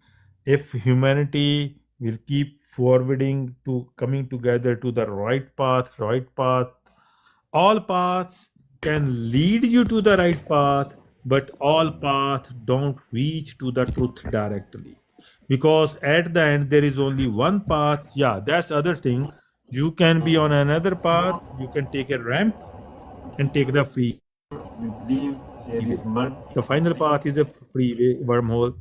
If humanity will keep forwarding to coming together to the right path, all paths can lead you to the right path, but all paths don't reach to the truth directly. Because at the end, there is only one path. Yeah, that's other thing. You can be on another path. You can take a ramp and take the free. We believe there is The final path is a freeway wormhole.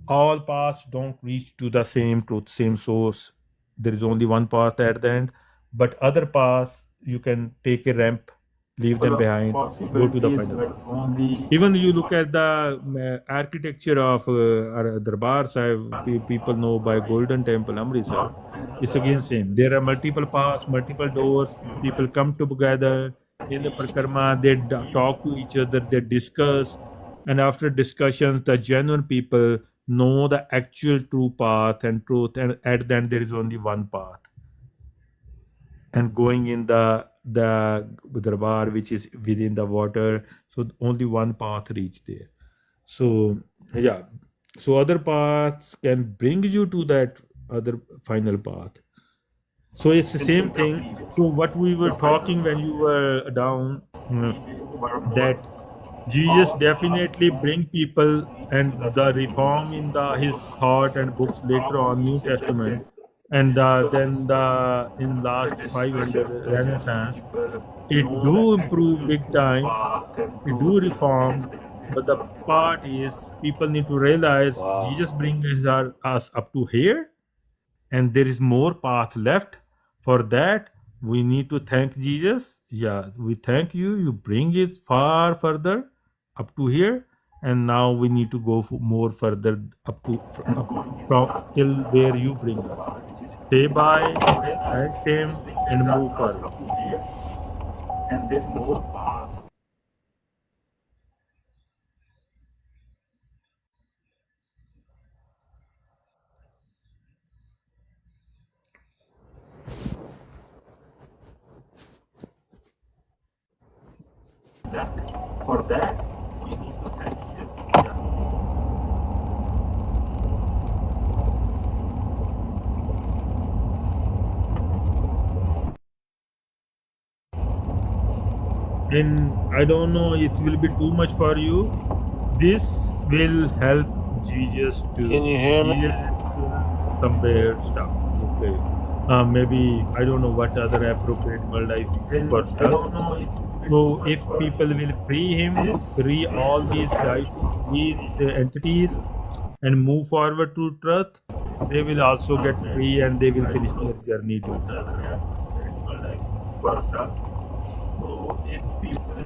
All paths don't reach to the same truth, same source. There is only one path at the end, but other paths you can take a ramp, leave them behind, go to the possibilities, final but path. only Even you look at the architecture of our Darbar Sahib, people know by Golden Temple, Amritsar. It's again same. There are multiple paths, multiple doors. People come together in the parikrama. They talk to each other. They discuss, and after discussions, the genuine people know the actual true path and truth. And at the end, there is only one path. And going in the Darbar, which is within the water, so only one path reach there. So yeah, so other paths can bring you to that other final path. So it's the same thing. So what we were talking when you were down, that Jesus definitely bring people and the reform in the his thought and books later on New Testament, and then the in last 500 Renaissance, it do improve big time, it do reform, but the part is people need to realize Wow. Jesus brings us up to here, and there is more path left. For that, we need to thank Jesus. Yeah, we thank you. You bring it far further up to here, and now we need to go for more further up to up from till where you bring us. Say bye, thank Him, and move forward. and then more paths left. For that, we need to thank Jesus. And I don't know, it will be too much for you. This will help Jesus Can to you hear me? Jesus somewhere stuck. Okay. Maybe I don't know what other appropriate word I use for I stuck. don't know if So if people will free him, this free all these these entities, and move forward to truth, they will also get free and they will finish their journey to truth. first up. So if people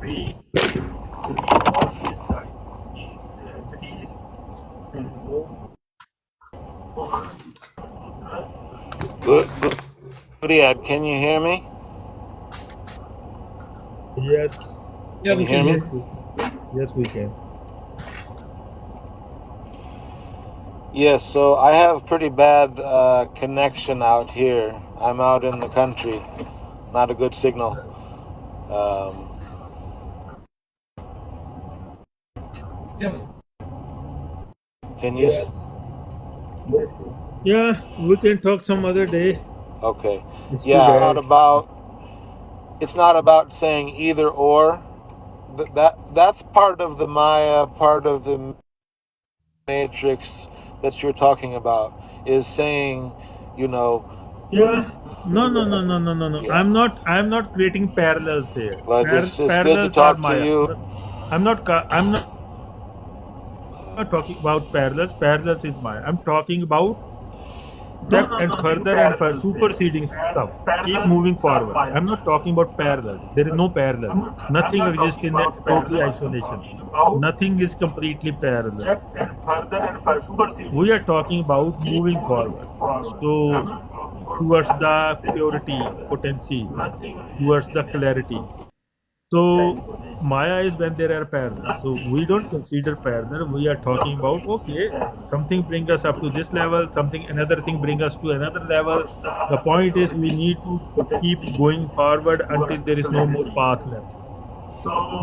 free all these entities and move Riyadh, can you hear me? Yes, Yeah, Can we you can hear me? hear. yes, yes, we can. Yes, so I have pretty bad connection out here. I'm out in the country. Not a good signal. Um, Yeah. can you? Yeah, we can talk some other day. Okay. It's too Yeah, not bad. about. It's not about saying either or. That's part of the Maya, part of the matrix that you're talking about. Is saying, you know, Yeah. No, no, no, no, no, no, no. yeah. I'm not creating parallels here. But it's good to Parallels are talk to Maya. you. No, I'm not talking about parallels. Parallels is Maya. I'm talking about step and further and superseding stuff. Keep moving forward. I'm not talking about parallels. There is no parallel. Nothing exists in a totally isolation. Nothing is completely parallel. We are talking about moving forward. So towards the purity, potency, towards the clarity. So Maya is when there are parallels. So we don't consider parallel. We are talking about okay, something bring us up to this level, something another thing bring us to another level. The point is we need to keep going forward until there is no more path left.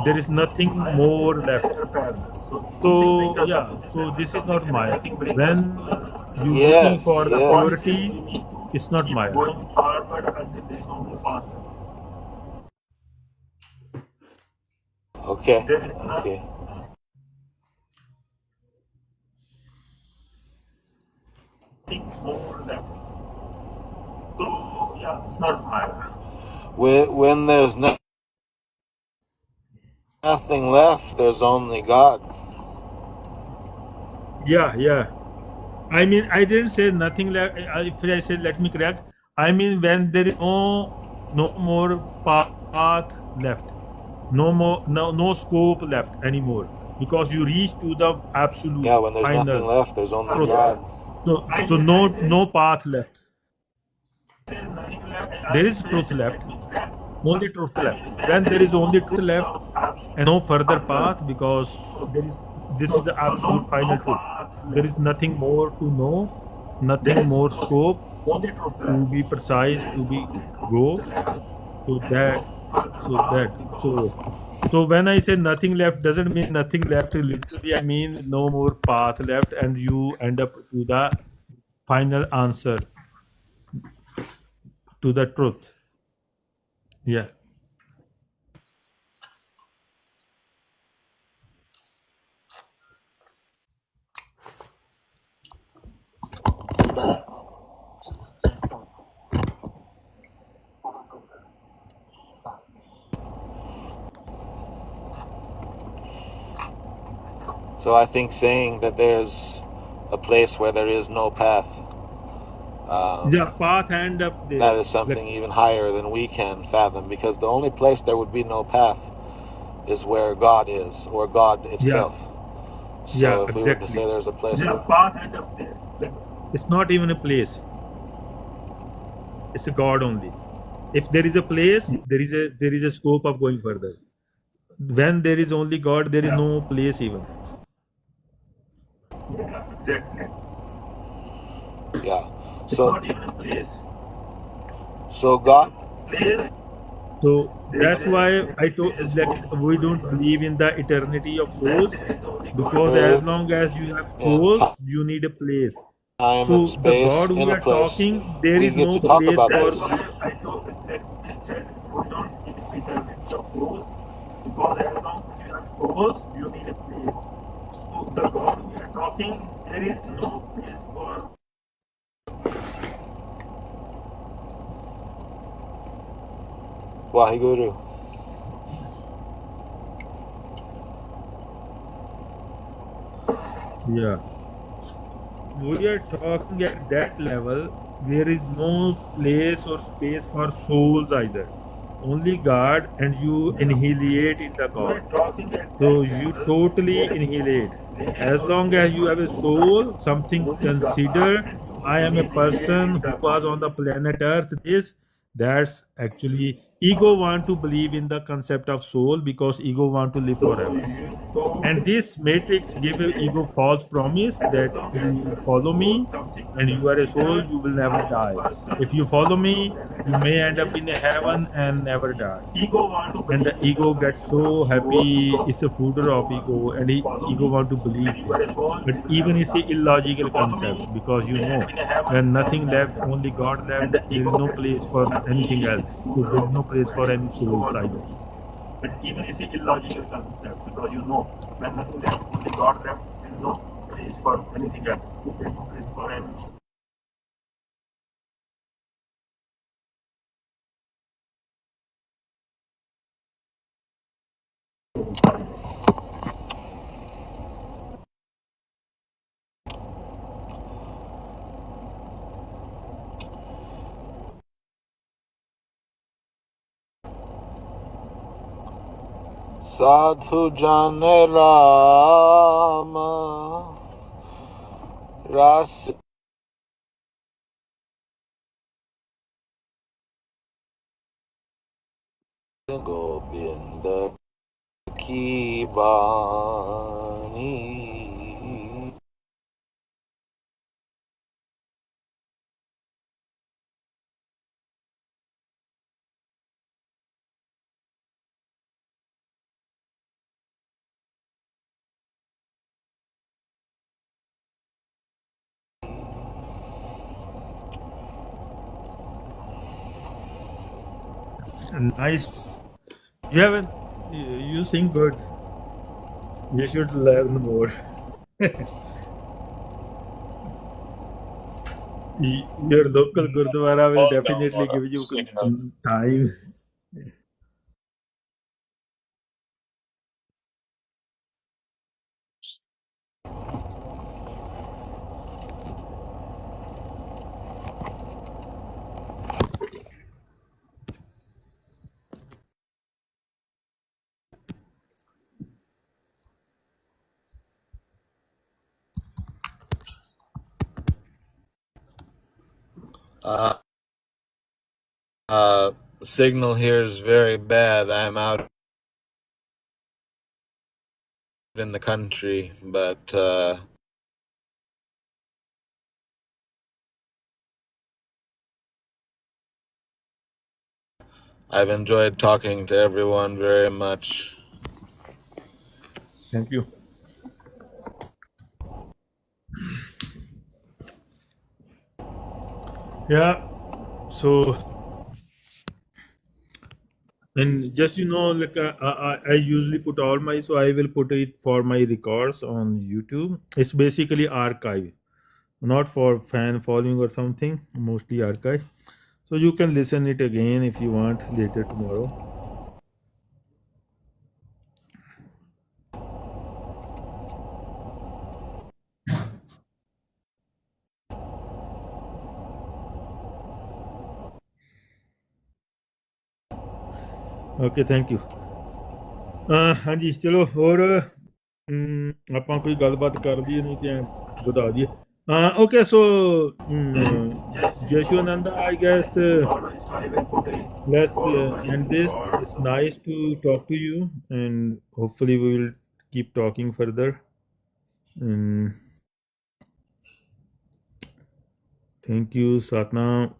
There is nothing more left. So yeah, so this is not Maya. When you looking Yes, for the yes. purity, it's not Maya. Okay, okay. When there's nothing left, there's only God. Yeah, yeah. I mean, I didn't say nothing. If I said, let me correct. I mean, when there is no more path left, no scope left anymore, because you reach to the absolute Yeah, when there's nothing final left, there's only truth. God. So no path left. There is truth left, only truth left. When there is only truth left and no further path, because there is this is the absolute final truth. There is nothing more to know, nothing more scope to be precise, to be go. So so when I say nothing left doesn't mean nothing left literally. I mean no more path left, and you end up to the final answer, to the truth. Yeah. So I think saying that there's a place where there is no path, Yeah, path end up that there. is Like, something even higher than we can fathom, because the only place there would be no path is where God is, or God yeah, itself. yeah, So if we were to say exactly. there's a place where, It's not even a place. It's a God only. If there is a place, there is a scope of going further. When there is only God, there is no place even. yeah. So, so God, So that's why I told that we don't believe in the eternity of souls, because as earth long as you have and souls, you need a place. time and So the space God in we a are place, talking, there we is get no to talk place about for this. Wahiguru. yeah. We are talking at that level. There is no place or space for souls either. Only God, and you annihilate in the God. So you totally annihilate. As long as you have a soul, something consider I am a person who was on the planet Earth. That's actually ego want to believe in the concept of soul, because ego want to live forever. And this matrix give a ego false promise that you follow me and you are a soul, you will never die. If you follow me, you may end up in a heaven and never die. And the ego gets so happy. It's a fooder of ego, and ego want to believe this. But even it's a illogical concept, because when nothing left, only God left, there is no place for anything else. So there is no place for any souls either. Sadhu Jane Rama Ras Govinda ki bani. Nice. You haven't. You sing good. You should learn more. Your local Gurdwara will ਬਹੁਤ down definitely ਵਾਲਾ give you signal time. Uh, uh, signal here is very bad. I'm out in the country, but I've enjoyed talking to everyone very much. Thank you. Yeah. So, and just like I usually put all my, so I will put it for my records on YouTube. It's basically archive, not for fan following or something. Mostly archive. So you can listen it again if you want later tomorrow. Okay, thank you. ਹਾਂਜੀ ਚਲੋ ਹੋਰ ਆਪਾਂ ਕੋਈ ਗੱਲਬਾਤ ਕਰ ਲਈਏ ਨਹੀਂ ਤੇ ਵਧਾ ਦਈਏ okay so Yeshuananda I guess Always I will put it let's for my end this. records. It's nice to talk to you and hopefully we will keep talking further and thank you Satnam.